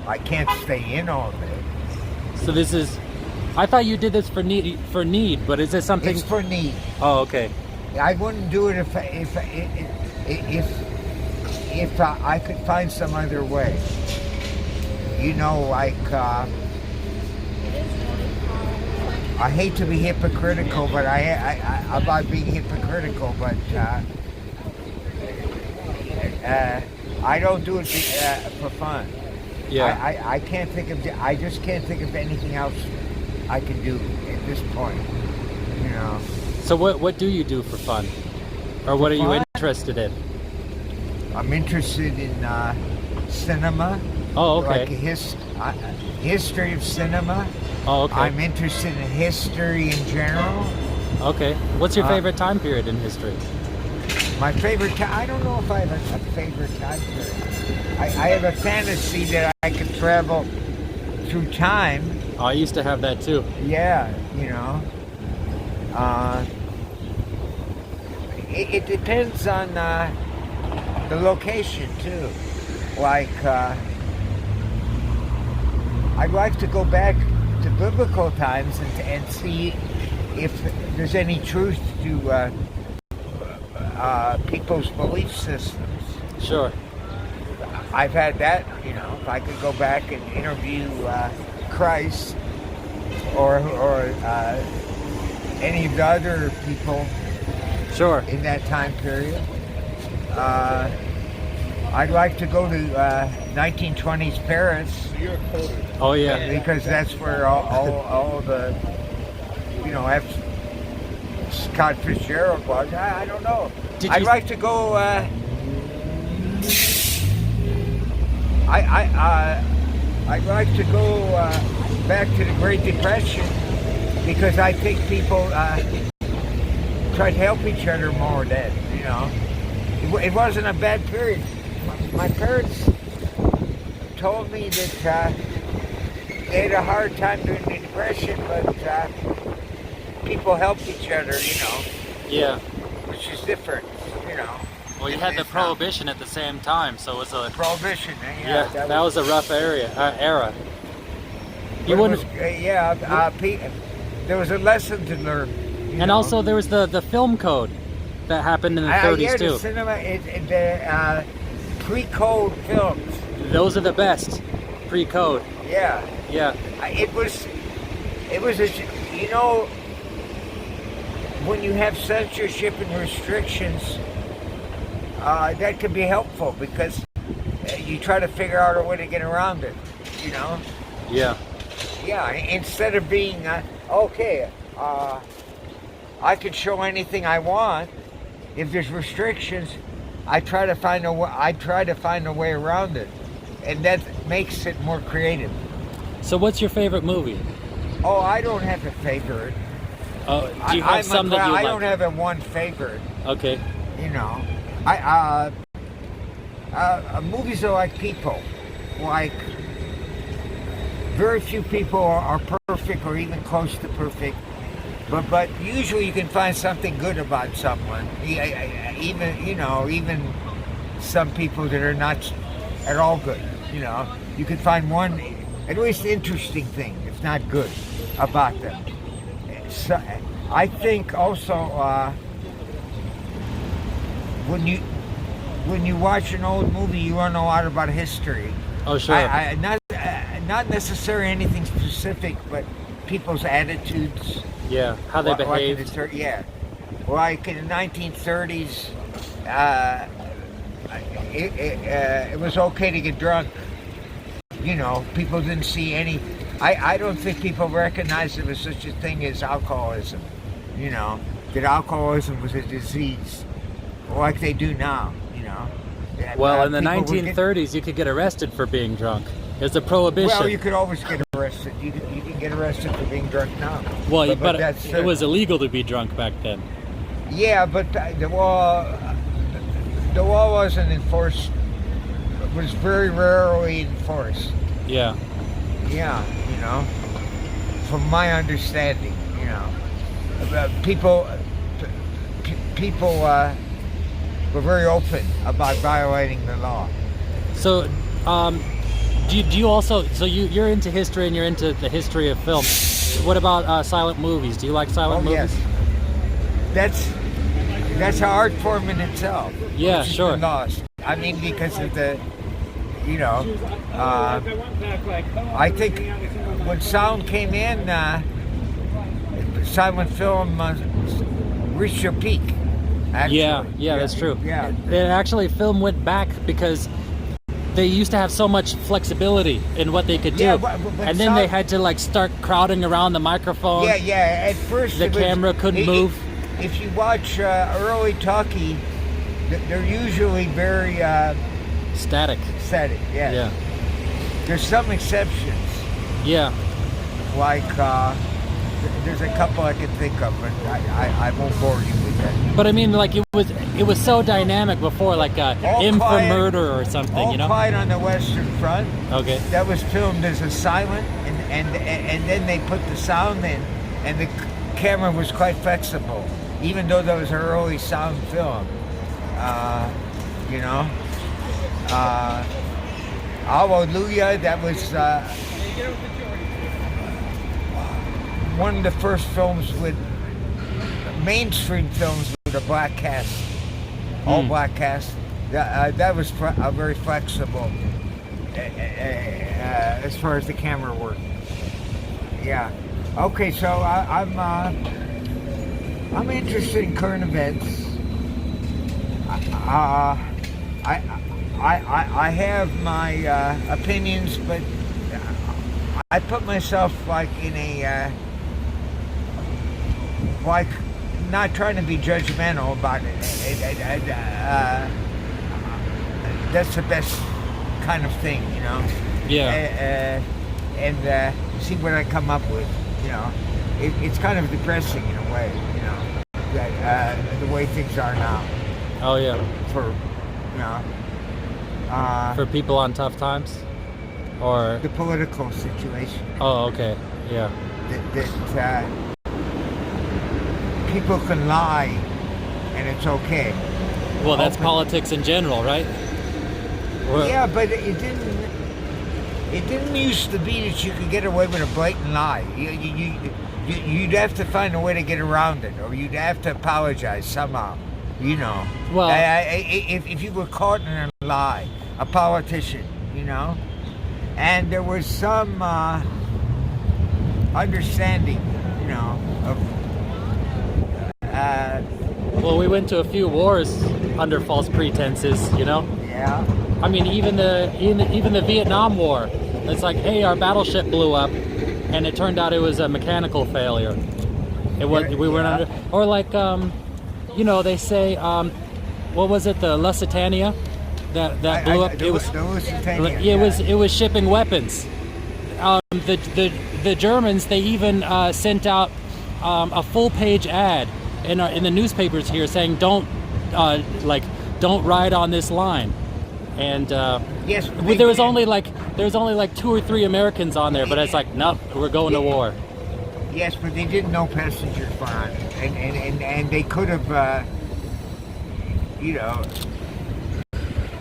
B: I can't stay in all day.
A: So this is, I thought you did this for need, but is this something?
B: It's for need.
A: Oh, okay.
B: I wouldn't do it if I could find some other way. You know, like I hate to be hypocritical, but about being hypocritical, but I don't do it for fun.
A: Yeah.
B: I can't think of. I just can't think of anything else I can do at this point. You know.
A: So what do you do for fun, or what are you interested in?
B: I'm interested in cinema.
A: Oh, okay.
B: Like history of cinema.
A: Oh, okay.
B: I'm interested in history in general.
A: Okay. What's your favorite time period in history?
B: My favorite time, I don't know if I have a favorite time period. I have a fantasy that I could travel through time.
A: Oh, I used to have that too.
B: Yeah, you know. It depends on the location too. Like, I'd like to go back to biblical times and see if there's any truth to people's belief systems.
A: Sure.
B: I've had that, you know, if I could go back and interview Christ or any of the other people
A: Sure.
B: in that time period. I'd like to go to 1920s Paris.
A: Oh yeah.
B: Because that's where all the, you know, Scott Fitzgerald was. I don't know. I'd like to go. I'd like to go back to the Great Depression because I think people tried to help each other more then. You know, it wasn't a bad period. My parents told me that they had a hard time during the Depression, but people helped each other, you know.
A: Yeah.
B: Which is different, you know.
A: Well, you had the Prohibition at the same time, so it was a...
B: Prohibition,
A: yeah. That was a rough era. You wouldn't...
B: There was a lesson to learn.
A: And also there was the film code that happened in the 30s too.
B: The cinema, the pre-code films.
A: Those are the best, pre-code.
B: Yeah.
A: Yeah.
B: It was you know, when you have censorship and restrictions, that can be helpful because you try to figure out a way to get around it, you know?
A: Yeah.
B: Yeah, instead of being, I could show anything I want. If there's restrictions, I try to find a way around it, and that makes it more creative.
A: So, what's your favorite movie?
B: Oh, I don't have a favorite.
A: Oh, do you have some that you like?
B: I don't have a one favorite.
A: Okay.
B: You know, movies are like people. Like, very few people are perfect or even close to perfect. But usually you can find something good about someone. Even some people that are not at all good. You know, you can find one, at least interesting thing, if not good, about them. So, I think also when you watch an old movie, you learn a lot about history.
A: Oh, sure.
B: Not necessarily anything specific, but people's attitudes.
A: Yeah, how they behaved.
B: Like in the 1930s, it was okay to get drunk. You know, people didn't see any. I don't think people recognized there was such a thing as alcoholism. You know, that alcoholism was a disease, like they do now. You know.
A: Well, in the 1930s, you could get arrested for being drunk. There's a prohibition.
B: Well, you could always get arrested. You can get arrested for being drunk now.
A: Well, but it was illegal to be drunk back then.
B: Yeah, but the law wasn't enforced. It was very rarely enforced.
A: Yeah.
B: Yeah, you know, from my understanding, you know, people were very open about violating the law.
A: So, do you also? So you're into history and you're into the history of film. What about silent movies? Do you like silent movies?
B: Yes. that's an art form in itself.
A: Yeah,
B: which has
A: sure.
B: been lost. I mean, because of the, you know, I think when sound came in, silent film reached your peak. Actually.
A: Yeah, that's true.
B: Yeah.
A: Actually, film went back because they used to have so much flexibility in what they could do,
B: Yeah, but
A: and then they had to like start crowding around the microphone.
B: Yeah. At first,
A: The camera couldn't move.
B: If you watch early talkie, they're usually very
A: Static.
B: static. Yeah.
A: Yeah.
B: There's some exceptions,
A: Yeah.
B: like there's a couple I can think of, but I won't bore you with that.
A: But I mean, like it was so dynamic before, like M for
B: Quiet-
A: Murder or something,
B: All
A: you know?
B: Quiet on the Western Front.
A: Okay.
B: That was filmed as a silent, and then they put the sound in, and the camera was quite flexible, even though that was an early sound film. You know. Hallelujah, that was one of the first films with mainstream films with a black cast, all black cast. That was very flexible as far as the camera worked. Yeah. Okay, so I'm interested in current events. I have my opinions, but I put myself like in a like not trying to be judgmental about it. That's the best kind of thing, you know.
A: Yeah.
B: And see what I come up with. You know, it's kind of depressing in a way, you know, that the way things are now.
A: Oh yeah.
B: For you know.
A: For people on tough times, or
B: The political situation.
A: oh, okay, yeah,
B: That people can lie and it's okay.
A: well, that's
B: Open-
A: politics in general, right? Or-
B: Yeah, but it didn't used to be that you could get away with a blatant lie. You'd have to find a way to get around it, or you'd have to apologize somehow. You know.
A: Well-
B: if you were caught in a lie, a politician, you know, and there was some understanding, you know, of.
A: Well, we went to a few wars under false pretenses, you know.
B: Yeah.
A: I mean, even the Vietnam War. It's like, hey, our battleship blew up, and it turned out it was a mechanical failure. It was we weren't
B: Yeah.
A: under, or like you know, they say what was it, the Lusitania that blew up?
B: The Lusitania,
A: It was shipping weapons. The Germans, they even sent out a full page ad in the newspapers here saying don't ride on this line. And
B: Yes,
A: there was only like 2 or 3 Americans on there, but it's like, nope, we're going to war.
B: Yes, but they didn't know passengers were on it, and they could have, you know.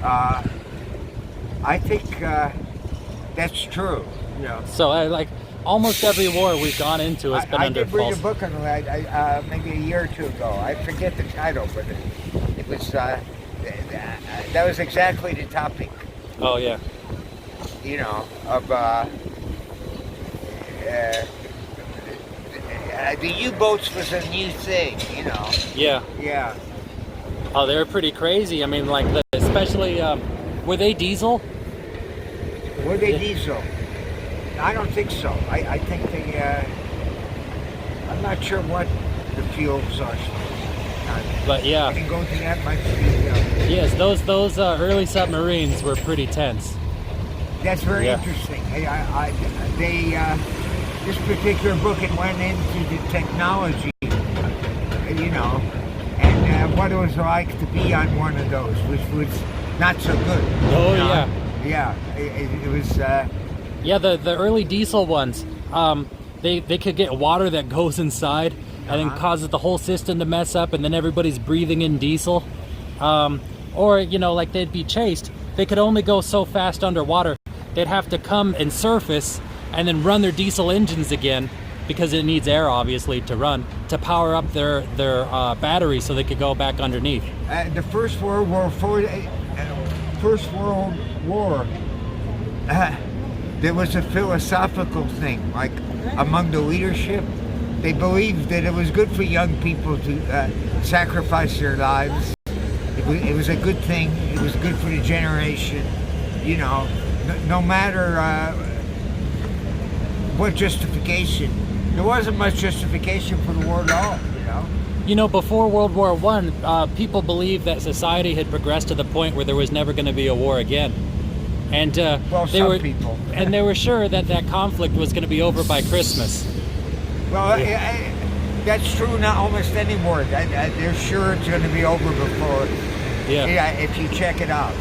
B: I think that's true. You know.
A: So like almost every war we've gone into has been
B: I
A: under
B: did read
A: false.
B: a book on it maybe a year or two ago. I forget the title, but it was that was exactly the topic.
A: Oh yeah.
B: You know, of the U-boats was a new thing. You know.
A: Yeah.
B: Yeah.
A: Oh, they were pretty crazy. I mean, like especially were they diesel?
B: Were they diesel? I don't think so. I think they. I'm not sure what the fuels are.
A: But yeah.
B: I didn't go into that much detail.
A: Yes, those early submarines were pretty tense.
B: That's very
A: Yeah.
B: interesting. This particular book, it went into the technology, you know, and what it was like to be on one of those, which was not so good.
A: Oh
B: you know?
A: yeah.
B: Yeah, it was.
A: Yeah, the early diesel ones, they could get water that goes inside and then causes the whole system to mess up, and then everybody's breathing in diesel. Or, you know, like they'd be chased. They could only go so fast underwater. They'd have to come and surface and then run their diesel engines again because it needs air, obviously, to run, to power up their battery so they could go back underneath.
B: The First World War, there was a philosophical thing, like among the leadership. They believed that it was good for young people to sacrifice their lives. It was a good thing. It was good for the generation. You know, no matter what justification. There wasn't much justification for the war at all, you know.
A: You know, before World War I, people believed that society had progressed to the point where there was never going to be a war again. And
B: well, some people.
A: And they were sure that that conflict was going to be over by Christmas.
B: Well, that's true not almost any war. They're sure it's going to be over before. Yeah, if you check it out.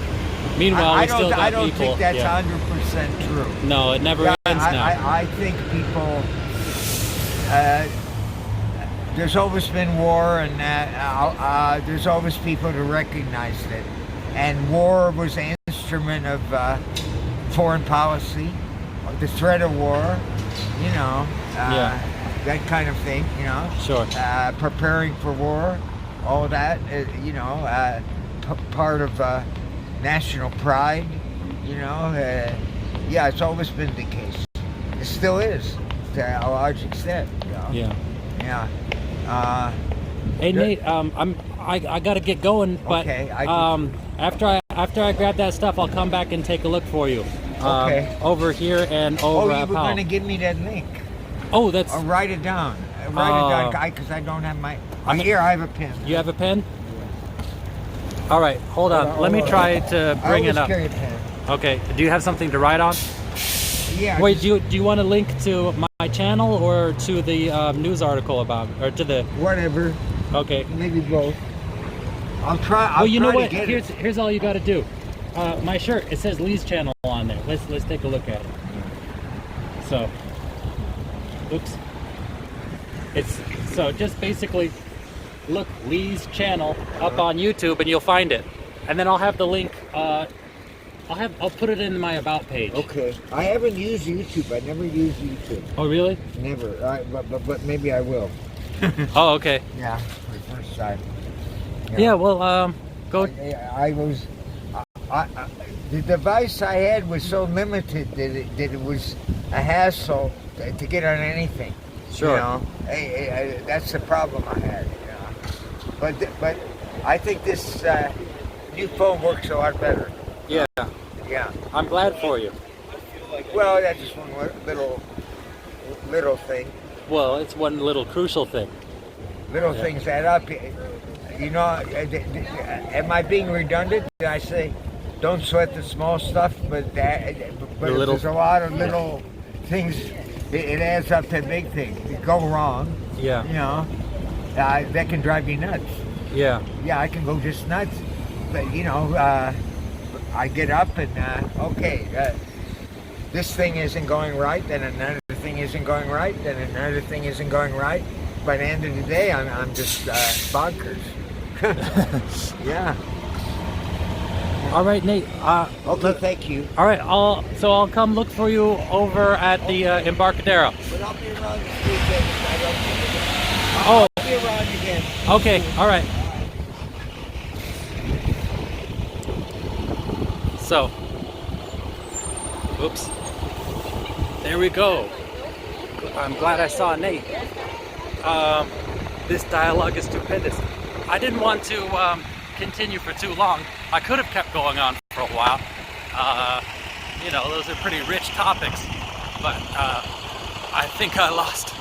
A: Meanwhile,
B: I
A: people,
B: don't think that's 100% true.
A: No, it never ends now.
B: I think people... there's always been war, and there's always people to recognize it. And war was an instrument of foreign policy, the threat of war, you know, that kind of thing, you know.
A: Sure.
B: Preparing for war, all that, you know, part of national pride, you know. Yeah, it's always been the case. It still is, to a large extent. You know?
A: Yeah.
B: Yeah.
A: Hey Nate, I gotta get going, but
B: okay,
A: after I grab that stuff, I'll come back and take a look for you.
B: Okay.
A: Over here and over.
B: Oh, you were gonna give me that link.
A: Oh, that's.
B: I'll write it down. Write it down, because I don't have my. Here, I have a pen.
A: You have a pen? All right, hold on. Let me try to bring it up.
B: I always carry a pen.
A: Okay. Do you have something to write on?
B: Yeah.
A: Wait, do you want to link to my channel or to the news article about, or to the?
B: Whatever.
A: Okay.
B: Maybe both. I'll try.
A: Well, you know what? Here's all you got to do. My shirt, it says Lee's channel on there. Let's take a look at it. So, oops. So just basically look Lee's channel up on YouTube and you'll find it. And then I'll have the link. I'll put it in my about page.
B: Okay. I haven't used YouTube. I never used YouTube.
A: Oh really?
B: Never. But maybe I will.
A: Oh okay.
B: Yeah. For the first time.
A: Yeah. Well, go.
B: I was. The device I had was so limited that it was a hassle to get on anything.
A: Sure.
B: You know, that's the problem I had. You know? But I think this new phone works a lot better.
A: Yeah.
B: Yeah.
A: I'm glad for you.
B: Well, that's just one little thing.
A: Well, it's one little crucial thing.
B: Little things add up. You know, am I being redundant? Did I say don't sweat the small stuff, but there's a lot of little things. It adds up to big things. It go wrong.
A: Yeah.
B: You know, that can drive you nuts.
A: Yeah.
B: Yeah, I can go just nuts. But you know, I get up and this thing isn't going right, then another thing isn't going right, then another thing isn't going right. By the end of the day, I'm just bonkers. Yeah.
A: All right, Nate.
B: Okay, thank you.
A: All right, I'll come look for you over at the Embarcadero.
B: But I'll be around this weekend.
A: I'll
B: be around again.
A: Okay, all right. So, oops. There we go. I'm glad I saw Nate. This dialogue is stupendous. I didn't want to continue for too long. I could have kept going on for a while. You know, those are pretty rich topics, but I think I lost.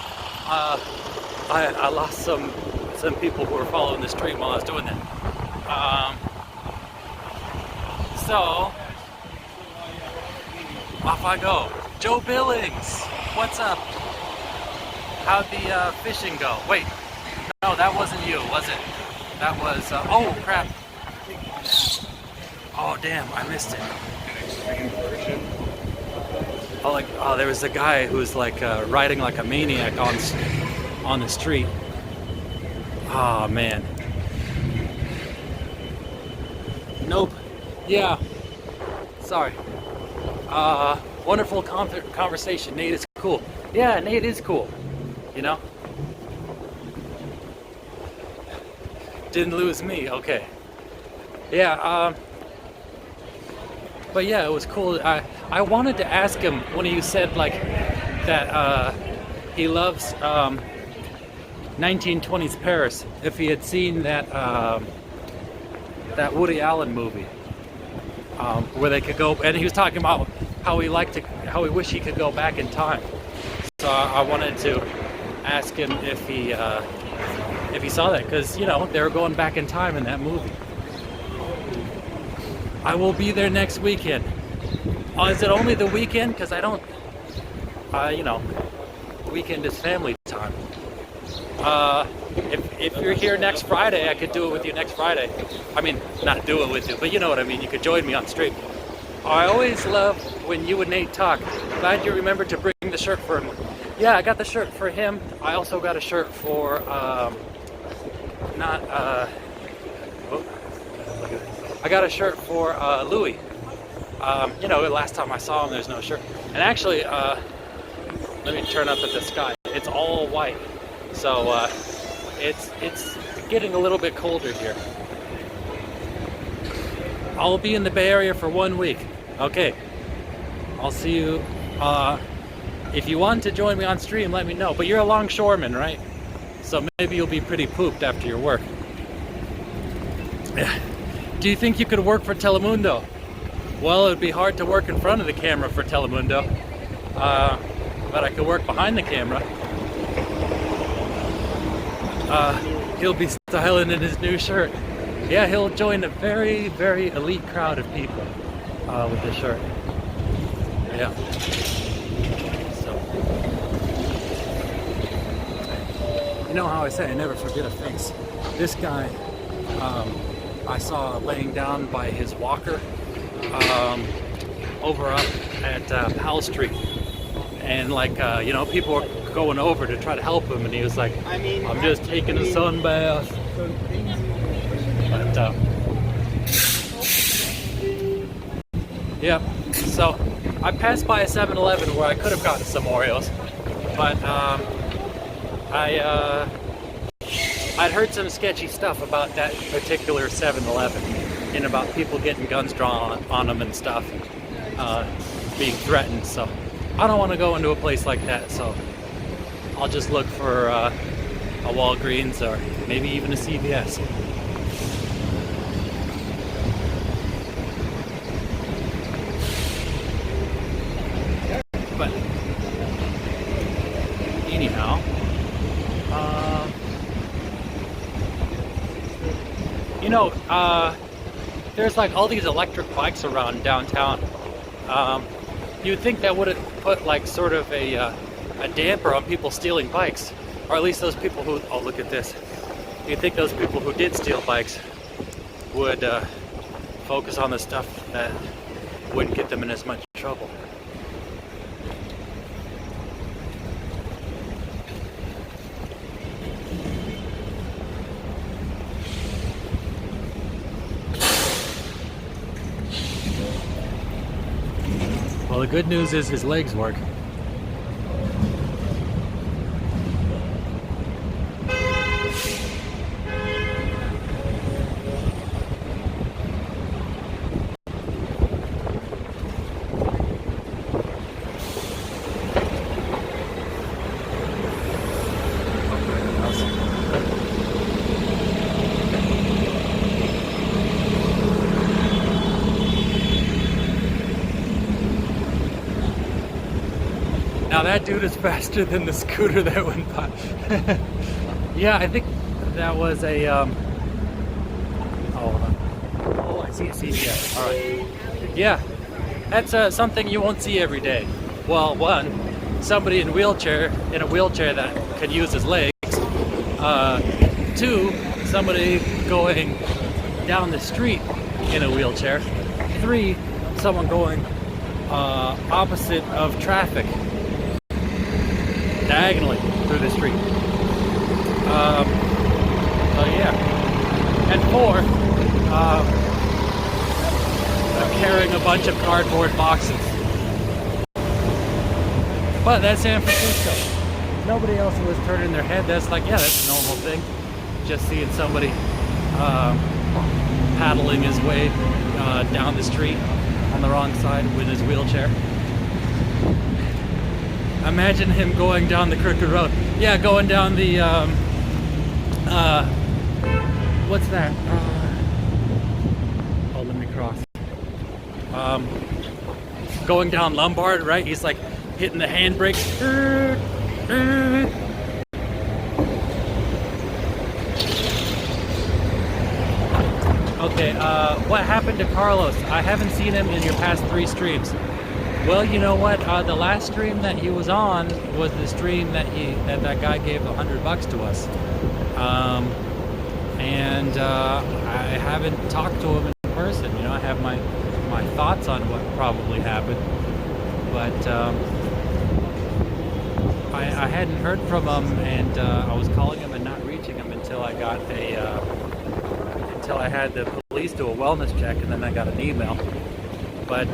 A: I lost some people who were following the stream while I was doing that. So off I go. Joe Billings, what's up? How'd the fishing go? Wait, no, that wasn't you, was it? That was, oh crap. Oh damn, I missed it. Oh, there was a guy who was like riding like a maniac on the street. Oh man. Nope. Yeah. Sorry. Wonderful conversation. Nate is cool. Yeah, Nate is cool. you know? Didn't lose me, okay. Yeah, but yeah, it was cool. I wanted to ask him when you said like that he loves 1920s Paris, if he had seen that that Woody Allen movie where they could go, and he was talking about how he wished he could go back in time. So I wanted to ask him if he saw that, because you know they were going back in time in that movie. I will be there next weekend. Is it only the weekend? Because I don't, you know, weekend is family time. If you're here next Friday, I could do it with you next Friday. I mean, not do it with you, but you know what I mean. You could join me on stream. I always love when you and Nate talk. Glad you remembered to bring the shirt for him. Yeah, I got the shirt for him. I also got a shirt for, I got a shirt for Louis. You know, last time I saw him, there's no shirt. And actually, let me turn up at the sky. It's all white, so it's getting a little bit colder here. I'll be in the Bay Area for 1 week. Okay, I'll see you. If you want to join me on stream, let me know. But you're a longshoreman, right? So maybe you'll be pretty pooped after your work. Yeah. Do you think you could work for Telemundo? Well, it would be hard to work in front of the camera for Telemundo, but I could work behind the camera. He'll be styling in his new shirt. Yeah, he'll join a very, very elite crowd of people with this shirt. Yeah. So, you know how I say I never forget a face. This guy, I saw laying down by his walker over up at Powell Street, and like you know, people were going over to try to help him, and he was like, I'm just taking a sun bath. But yeah, so I passed by a 7-Eleven where I could have gotten some Oreos, but I'd heard some sketchy stuff about that particular 7-Eleven, and about people getting guns drawn on them and stuff, being threatened. So I don't want to go into a place like that. So I'll just look for a Walgreens or maybe even a CVS. But anyhow, you know, there's like all these electric bikes around downtown. You'd think that would have put like sort of a damper on people stealing bikes, or at least those people who, oh look at this. You'd think those people who did steal bikes would focus on the stuff that wouldn't get them in as much trouble. Well, the good news is his legs work. Now that dude is faster than the scooter that went by. Yeah, I think that was a, oh, hold on. Oh, I see a CVS. All right. Yeah, that's something you won't see every day. Well, one, somebody in a wheelchair that could use his legs. Two, somebody going down the street in a wheelchair. Three, someone going opposite of traffic, diagonally through the street. So yeah. And four, carrying a bunch of cardboard boxes. But that's San Francisco. nobody else was turning their head. That's like, yeah, that's a normal thing. Just seeing somebody paddling his way down the street on the wrong side with his wheelchair. Imagine him going down the crooked road. Yeah, going down the what's that? Oh, let me cross. Going down Lombard, right? He's like hitting the handbrake. Okay, what happened to Carlos? I haven't seen him in your past 3 streams. Well, you know what? The last stream that he was on was the stream that that guy gave $100 to us, and I haven't talked to him in person. You know, I have my thoughts on what probably happened, but I hadn't heard from him, and I was calling him and not reaching him until I got until I had the police do a wellness check, and then I got an email. But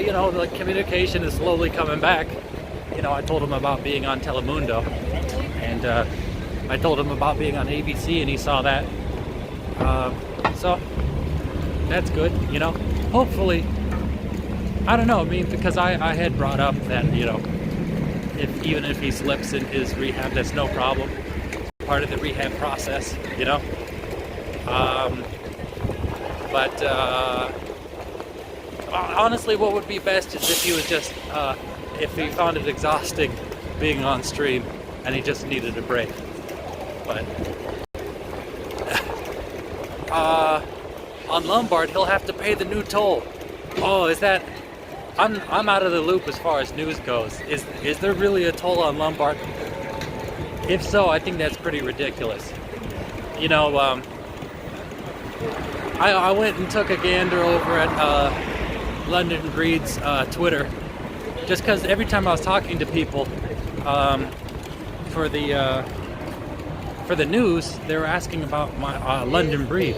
A: you know, the communication is slowly coming back. You know, I told him about being on Telemundo, and I told him about being on ABC, and he saw that. So that's good, you know. Hopefully, I don't know. I mean, because I had brought up that, you know, even if he slips in his rehab, that's no problem. Part of the rehab process, you know. But honestly, what would be best is if he was just, if he found it exhausting being on stream and he just needed a break. But on Lombard, he'll have to pay the new toll. Oh, is that? I'm out of the loop as far as news goes. Is there really a toll on Lombard? If so, I think that's pretty ridiculous. You know, I went and took a gander over at London Breed's Twitter, just because every time I was talking to people for the news, they were asking about my London Breed.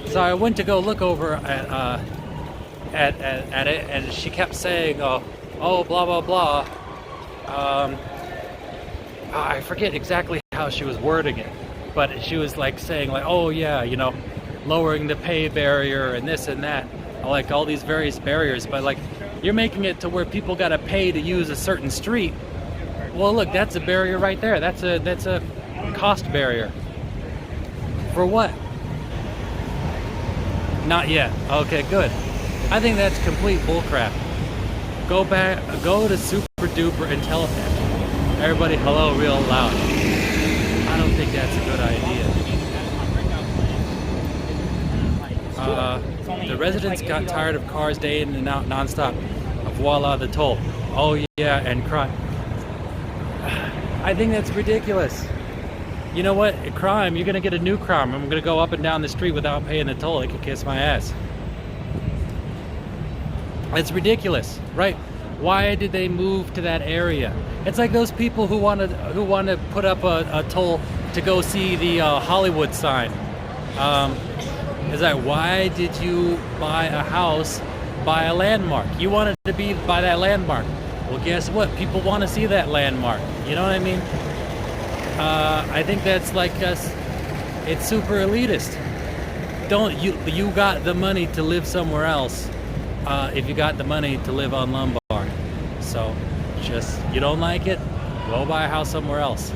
A: So I went to go look over at it, and she kept saying, "Oh, blah blah blah." I forget exactly how she was wording it, but she was like saying like, "Oh yeah, you know, lowering the pay barrier and this and that, like all these various barriers." But like, you're making it to where people gotta pay to use a certain street. Well, look, that's a barrier right there. That's a cost barrier. For what? Not yet. Okay, good. I think that's complete bullcrap. Go to Super Duper and tell everybody hello real loud. I don't think that's a good idea. The residents got tired of cars day in and out nonstop. Voila, the toll. Oh yeah, and crime. I think that's ridiculous. You know what? Crime, you're gonna get a new crime. I'm gonna go up and down the street without paying the toll. They can kiss my ass. It's ridiculous, right? Why did they move to that area? It's like those people who want to put up a toll to go see the Hollywood sign. Is that why did you buy a house by a landmark? You wanted to be by that landmark. Well, guess what? People want to see that landmark. You know what I mean? I think that's like us. It's super elitist. You got the money to live somewhere else. If you got the money to live on Lombard. So just, you don't like it, go buy a house somewhere else.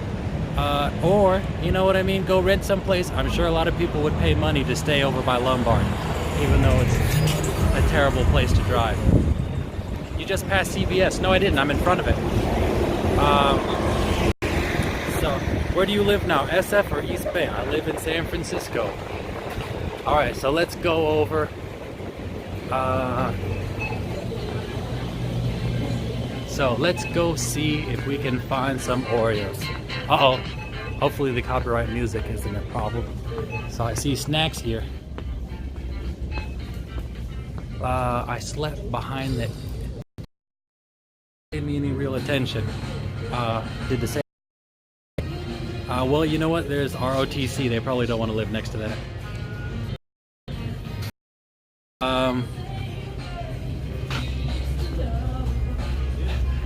A: Or, you know what I mean, go rent someplace. I'm sure a lot of people would pay money to stay over by Lombard, even though it's a terrible place to drive. You just passed CVS. No, I didn't. I'm in front of it. So, where do you live now? SF or East Bay? I live in San Francisco. Alright, so let's go over so let's go see if we can find some Oreos. Uh-oh. Hopefully the copyright music isn't a problem. So I see snacks here. I slept behind the... Didn't pay me any real attention. Did the same... well, you know what? There's ROTC. They probably don't want to live next to that.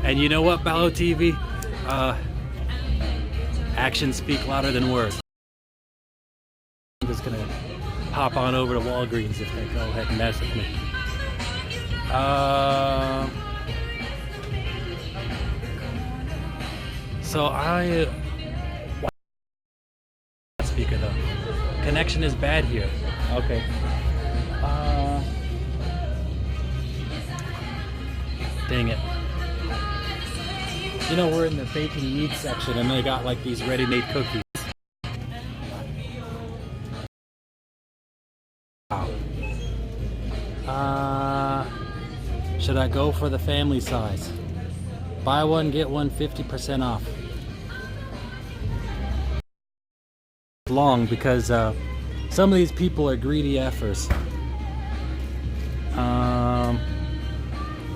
A: And you know what, Ballo TV? Actions speak louder than words. I'm just gonna hop on over to Walgreens if they go ahead and mess with me. So speaker though. Connection is bad here. Okay. Dang it. You know, we're in the baking needs section and they got like these ready-made cookies. Wow. Should I go for the family size? Buy one, get one 50% off. Long because some of these people are greedy effers.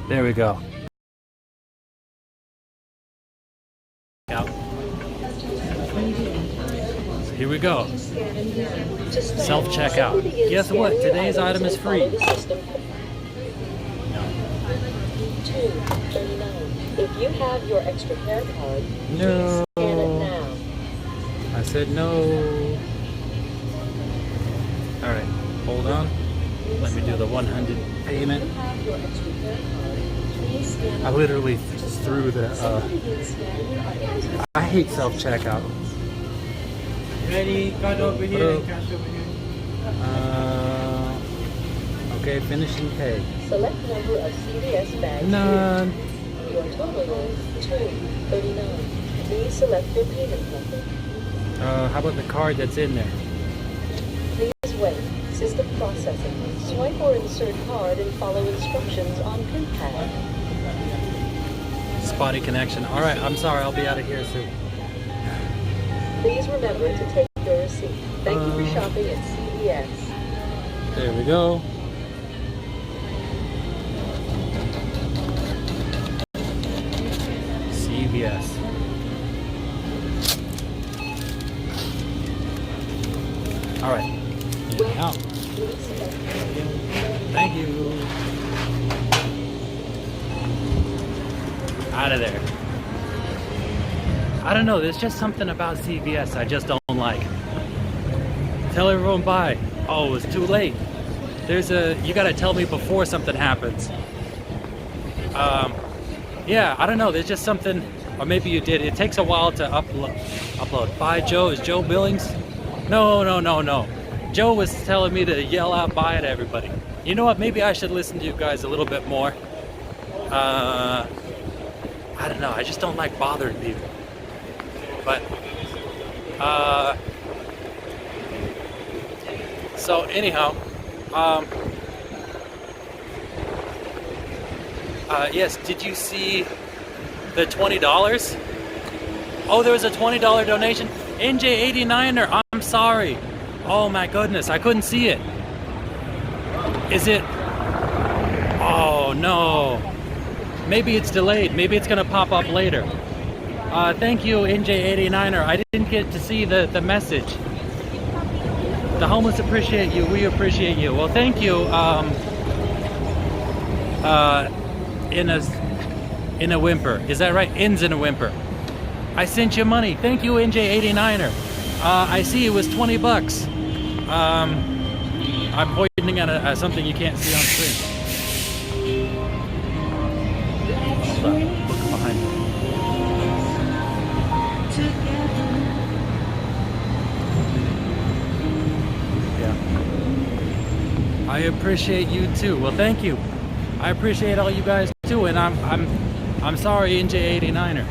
A: There we go. Out. So here we go. Self-checkout. Guess what? Today's item is free.
C: If you have your extra hair card,
A: No.
C: please scan it now.
A: I said no. Alright, hold on. Let me do the 100 payment. I literally threw the, I hate self-checkout.
D: Ready, card over here and cash over here.
A: Okay, finish and pay.
C: Select number of CVS bags.
A: None.
C: Your total is $2.39. Please select your payment method.
A: How about the card that's in there?
C: Please wait. System processing. Swipe or insert card and follow instructions on print pad.
A: Spotty connection. Alright, I'm sorry, I'll be out of here soon.
C: Please remember to take your receipt. Thank you for shopping at CVS.
A: There we go. CVS. Alright. In out. Thank you. Out of there. I don't know, there's just something about CVS I just don't like. Tell everyone bye. Oh, it's too late. You gotta tell me before something happens. Yeah, I don't know, there's just something, or maybe you did. It takes a while to upload. Bye, Joe. Is Joe Billings? No. Joe was telling me to yell out bye to everybody. You know what, maybe I should listen to you guys a little bit more. I don't know, I just don't like bothering people. But, so anyhow, yes, did you see the $20? Oh, there was a $20 donation? NJ89er, I'm sorry. Oh my goodness, I couldn't see it. Is it? Oh no. Maybe it's delayed. Maybe it's gonna pop up later. Thank you, NJ89er. I didn't get to see the message. The homeless appreciate you. We appreciate you. Well, thank you. In a whimper. Is that right? Ends in a whimper. I sent you money. Thank you, NJ89er. I see it was 20 bucks. I'm pointing at something you can't see on screen. Hold on, looking behind me. Yeah. I appreciate you too. Well, thank you. I appreciate all you guys too, and I'm sorry, NJ89er.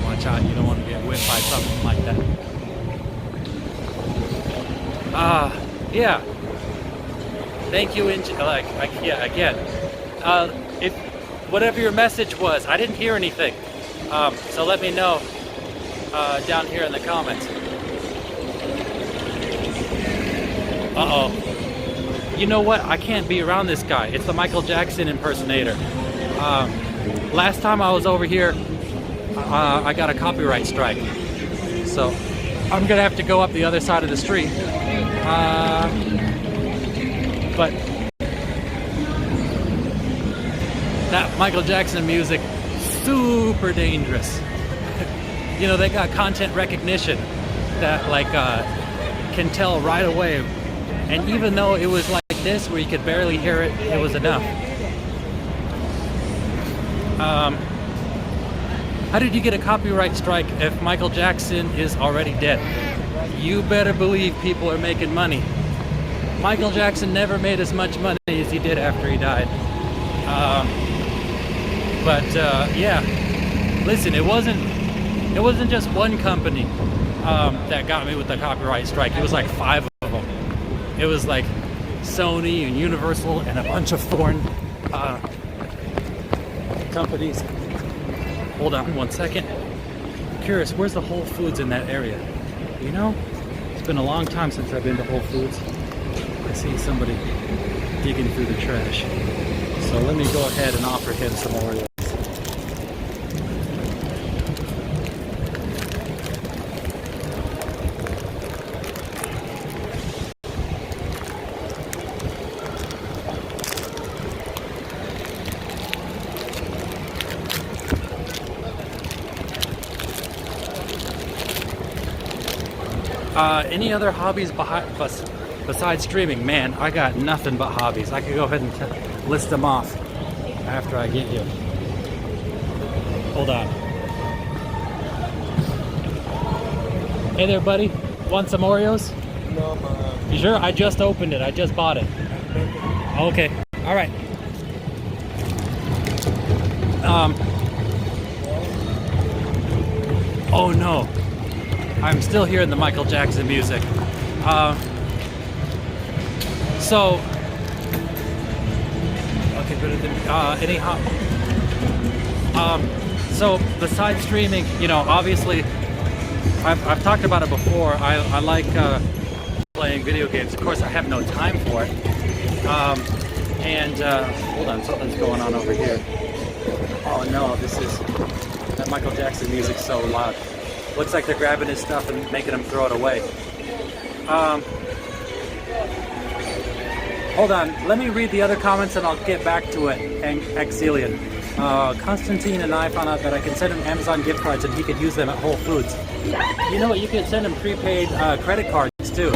A: Watch out, you don't want to get whipped by something like that. Yeah. Thank you, yeah, again. If whatever your message was, I didn't hear anything. So let me know down here in the comments. Uh-oh. You know what? I can't be around this guy. It's the Michael Jackson impersonator. Last time I was over here, I got a copyright strike. So I'm gonna have to go up the other side of the street. But that Michael Jackson music, super dangerous. You know, they got content recognition that like can tell right away. And even though it was like this, where you could barely hear it, it was enough. How did you get a copyright strike if Michael Jackson is already dead? You better believe people are making money. Michael Jackson never made as much money as he did after he died. Yeah, listen, it wasn't just one company that got me with the copyright strike. It was like 5 of them. It was like Sony and Universal and a bunch of foreign companies. Hold on one second. I'm curious, where's the Whole Foods in that area? You know, it's been a long time since I've been to Whole Foods. I see somebody digging through the trash. So let me go ahead and offer him some Oreos. Any other hobbies besides streaming? Man, I got nothing but hobbies. I could go ahead and list them off after I get you. Hold on. Hey there, buddy. Want some Oreos?
D: No, man.
A: You sure? I just opened it. I just bought it. Okay. All right. Oh no. I'm still hearing the Michael Jackson music. So besides streaming, you know, obviously, I've talked about it before. I like playing video games. Of course, I have no time for it. Hold on, something's going on over here. Oh no, that Michael Jackson music's so loud. Looks like they're grabbing his stuff and making him throw it away. Hold on, let me read the other comments and I'll get back to it. Exilian. Constantine and I found out that I can send him Amazon gift cards and he could use them at Whole Foods. You know what, you could send him prepaid credit cards too.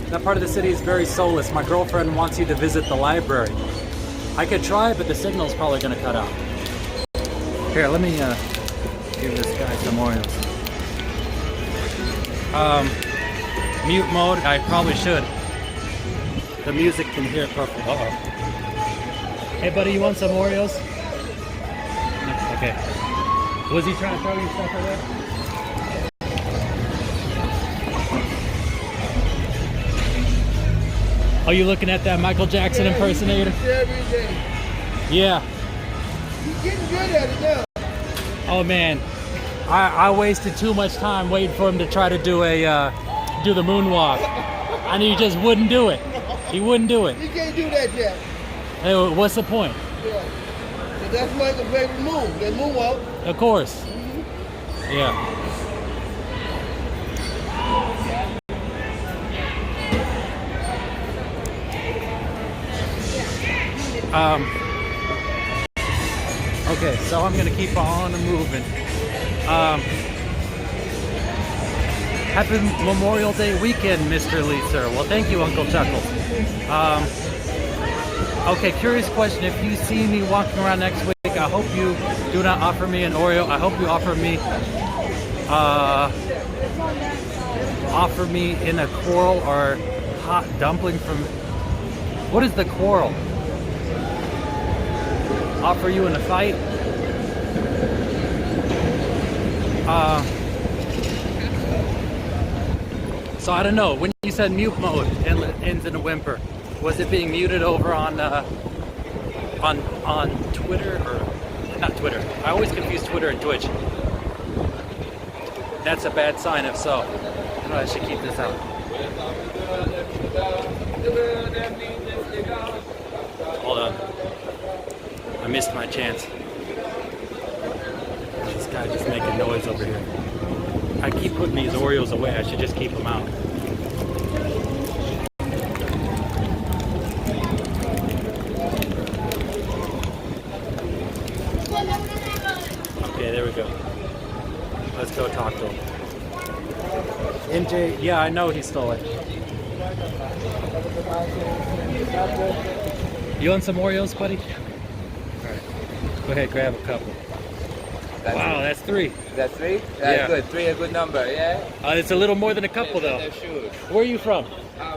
A: That part of the city is very soulless. My girlfriend wants you to visit the library. I could try, but the signal's probably gonna cut out. Here, let me give this guy some Oreos. Mute mode, I probably should. The music can hear it perfectly. Uh-oh. Hey buddy, you want some Oreos? Okay. Was he trying to throw you stuff away? Are you looking at that Michael Jackson impersonator?
D: Every day.
A: Yeah.
D: You're getting good at it now.
A: Oh man, I wasted too much time waiting for him to try to do the moonwalk, and he just wouldn't do it. He wouldn't do it.
D: You can't do that yet.
A: Hey, what's the point?
D: Yeah. But that's Michael's favorite move. That moonwalk.
A: Of course. Yeah. Okay, so I'm gonna keep on moving. Happy Memorial Day weekend, Mr. Lee, sir. Well, thank you, Uncle Chuckles. Okay, curious question. If you see me walking around next week, I hope you do not offer me an Oreo. I hope you offer me in a quarrel or hot dumpling from... What is the quarrel? Offer you in a fight? So I don't know, when you said mute mode and it ends in a whimper, was it being muted over on Twitter or not Twitter? I always confuse Twitter and Twitch. That's a bad sign if so. I should keep this out. Hold on. I missed my chance. This guy just making noise over here. I keep putting these Oreos away. I should just keep them out. MJ, yeah, I know he stole it. You want some Oreos, buddy? Alright. Go ahead, grab a couple. Wow, that's 3.
E: That's 3?
A: Yeah.
E: Good. 3 a good number, yeah?
A: It's a little more than a couple, though.
E: Sure.
A: Where are you from?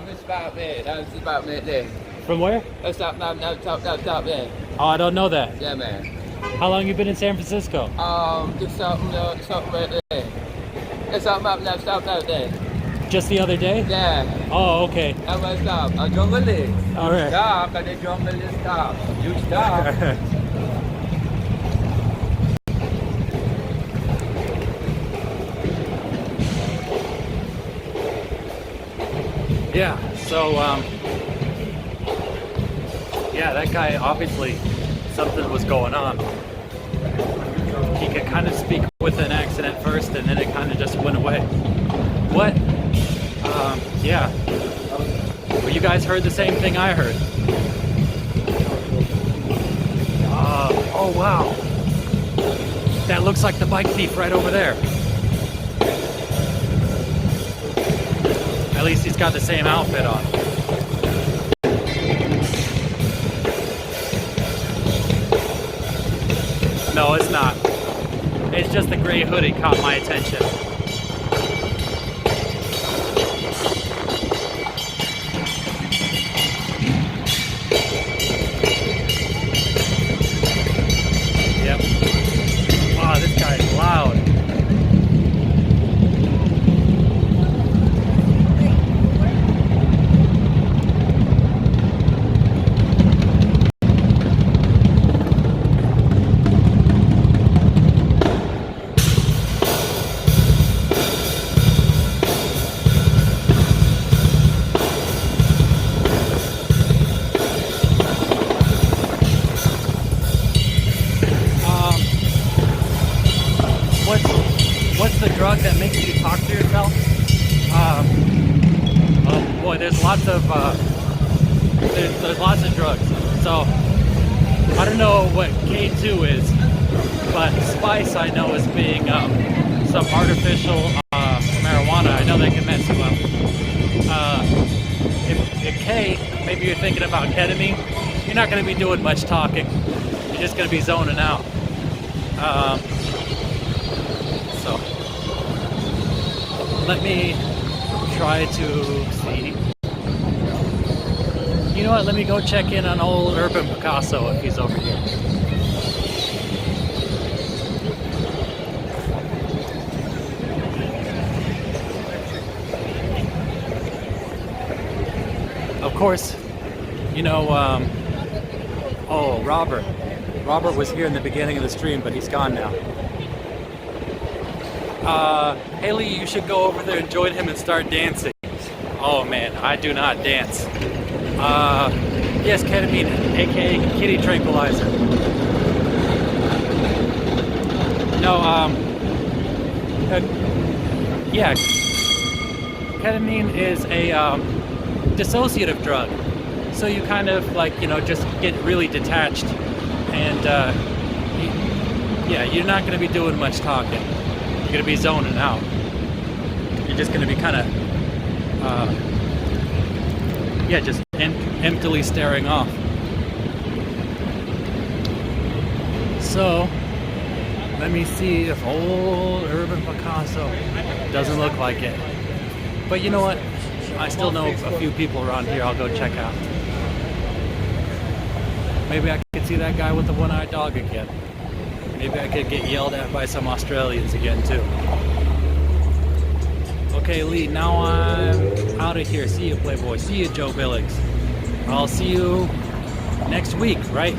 E: It's about there. That's about there.
A: From where?
E: That's top there.
A: Oh, I don't know that.
E: Yeah, man.
A: How long you been in San Francisco?
E: Just something right there. There's something up there, stop out there.
A: Just the other day?
E: Yeah.
A: Oh, okay.
E: That was stop. A jungle is.
A: All right.
E: Stop, and the jungle is stop. You stop.
A: Yeah, so, yeah, that guy, obviously, something was going on. He could kind of speak with an accent at first, and then it kind of just went away. What? Yeah. Well, you guys heard the same thing I heard. Oh, wow. That looks like the bike thief right over there. At least he's got the same outfit on. No, it's not. It's just the gray hoodie caught my attention. Yep. Wow, this guy's loud. What's the drug that makes you talk to yourself? Oh boy, there's lots of drugs. So I don't know what K2 is, but spice I know is being some artificial marijuana. I know that can mess you up. If K, maybe you're thinking about ketamine. You're not going to be doing much talking. You're just going to be zoning out. So let me try to see. You know what? Let me go check in on old Urban Picasso if he's over here. Of course, you know, oh, Robert. Robert was here in the beginning of the stream, but he's gone now. Haley, you should go over there and join him and start dancing. Oh man, I do not dance. Yes, ketamine, aka kitty tranquilizer. No, yeah, ketamine is a dissociative drug. So you kind of like, you know, just get really detached and yeah, you're not going to be doing much talking. You're going to be zoning out. You're just going to be kind of, yeah, just emptily staring off. So, let me see if old Urban Picasso doesn't look like it. But you know what? I still know a few people around here I'll go check out. Maybe I could see that guy with the one-eyed dog again. Maybe I could get yelled at by some Australians again too. Okay, Lee, now I'm out of here. See you, Playboy. See you, Joe Billings. I'll see you next week, right?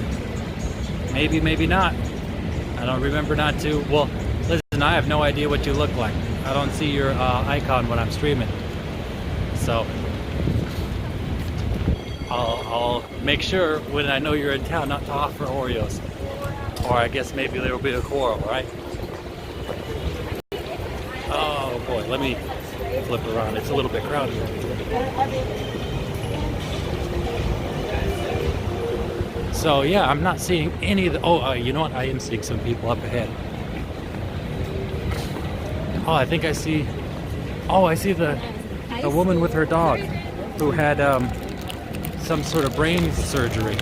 A: Maybe, maybe not. I don't remember not to. Well, listen, I have no idea what you look like. I don't see your icon when I'm streaming. So, I'll make sure when I know you're in town not to offer Oreos. Or I guess maybe there will be a quarrel, right? Oh boy, let me flip around. It's a little bit crowded. So yeah, I'm not seeing any of the... Oh, you know what? I am seeing some people up ahead. Oh, I think I see Oh, I see the woman with her dog who had some sort of brain surgery.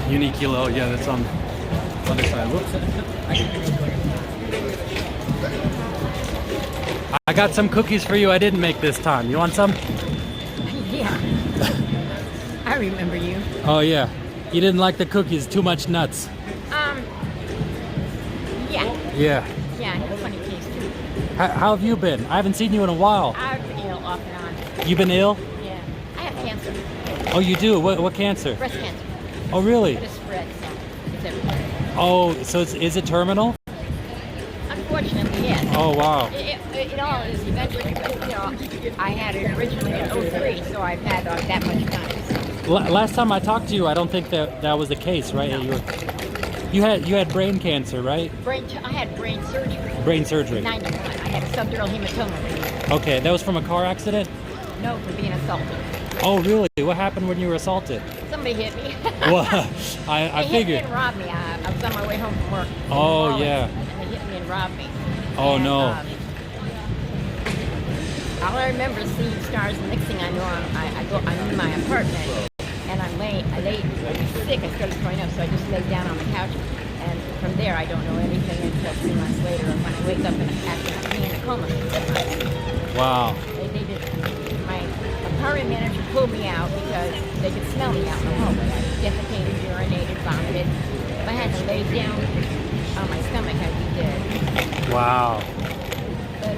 A: Uniqlo, yeah, that's on the other side. Whoops. I got some cookies for you I didn't make this time. You want some?
F: Yeah. I remember you.
A: Oh, yeah. You didn't like the cookies, too much nuts.
F: Yeah.
A: Yeah.
F: Yeah, I have a funny taste too.
A: How have you been? I haven't seen you in a while.
F: I've been ill off and on.
A: You been ill?
F: Yeah. I have cancer.
A: Oh, you do? What cancer?
F: Breast cancer.
A: Oh, really?
F: But it's spread, so it's everywhere.
A: Oh, so is it terminal?
F: Unfortunately, yes.
A: Oh, wow.
F: It all is eventually, but you know, I had it originally in '03, so I've had that much time. So.
A: Last time I talked to you, I don't think that was the case, right?
F: No.
A: You had brain cancer, right?
F: I had brain surgery.
A: Brain surgery.
F: In '91. I had a subdural hematoma.
A: Okay, that was from a car accident?
F: No, from being assaulted.
A: Oh, really? What happened when you were assaulted?
F: Somebody hit me.
A: Well, I
F: They hit me
A: figured.
F: and robbed me. I was on my way home from work.
A: Oh, yeah.
F: And they hit me and robbed me.
A: Oh,
F: And,
A: no.
F: All I remember is seeing stars. The next thing I know, I'm in my apartment, and I was sick. I started throwing up, so I just laid down on the couch. And from there, I don't know anything until 3 months later, when I wake up and after being in a coma.
A: Wow.
F: They did. My apartment manager pulled me out because they could smell me out in the hallway. I defecated, urinated, vomited. If I had to lay down on my stomach, I'd be dead.
A: Wow.
F: But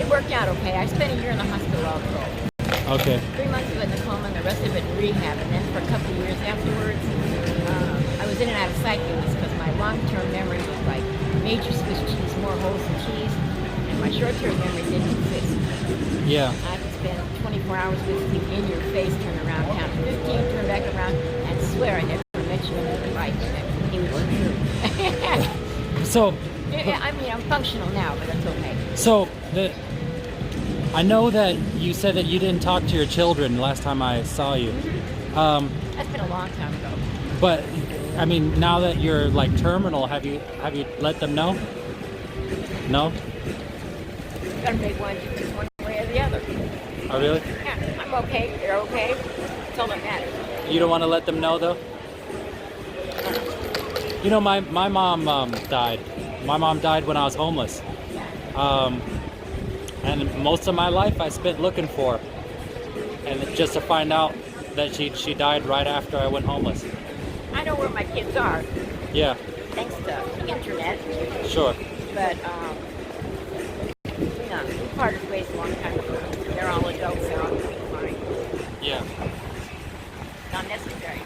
F: it worked out okay. I spent a year in the hospital all told.
A: Okay.
F: 3 months of it in a coma and the rest of it in rehab. And then for a couple of years afterwards, I was in and out of psych units because my long-term memory was like major Swiss cheese, more holes than cheese. And my short-term memory didn't exist.
A: Yeah.
F: I could spend 24 hours with you in your face, turn around, count to 15, turn back around, and swear I never mentioned another right. It was true.
A: So.
F: I mean, I'm functional now, but that's okay.
A: So I know that you said that you didn't talk to your children last time I saw you.
F: That's been a long time ago.
A: But I mean, now that you're like terminal, have you let them know? No.
F: Gotta make one choose one way or the other.
A: Oh, really?
F: Yeah, I'm okay. They're okay. That's all that matters.
A: You don't want to let them know, though? You know, my mom died. My mom died when I was homeless. And most of my life I spent looking for her. And just to find out that she died right after I went homeless.
F: I know where my kids are,
A: Yeah,
F: thanks to the internet.
A: sure.
F: But, we parted ways a long time ago. They're all adults. They're all doing fine.
A: Yeah.
F: Not necessary.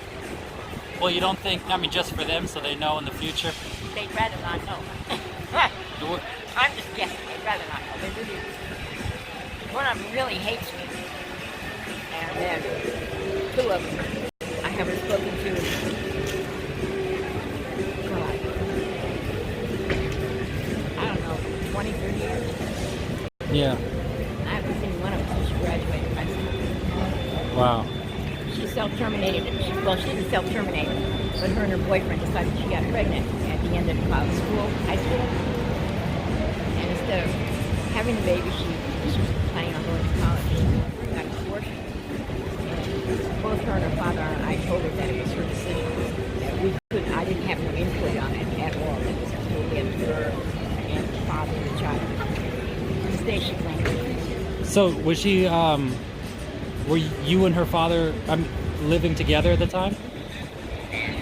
A: Well, you don't think, I mean, just for them so they know in the future?
F: They'd rather not know. I'm just guessing. They'd rather not know. They really, one of them really hates me. And then two of them I haven't spoken to. God, I don't know, 20, 30 years.
A: Yeah.
F: I haven't seen one of them since she graduated high school.
A: Wow.
F: She self-terminated. She didn't self-terminate, but her and her boyfriend decided she got pregnant at the end of high school. And instead of having a baby, she was planning on going to college. She got an abortion. And both her and her father, I told her that it was her decision. That I didn't have no input on it at all. It was totally up to her and the father of the child. To this day, she blamed me.
A: So was she, were you and her father living together at the time?
F: Yeah,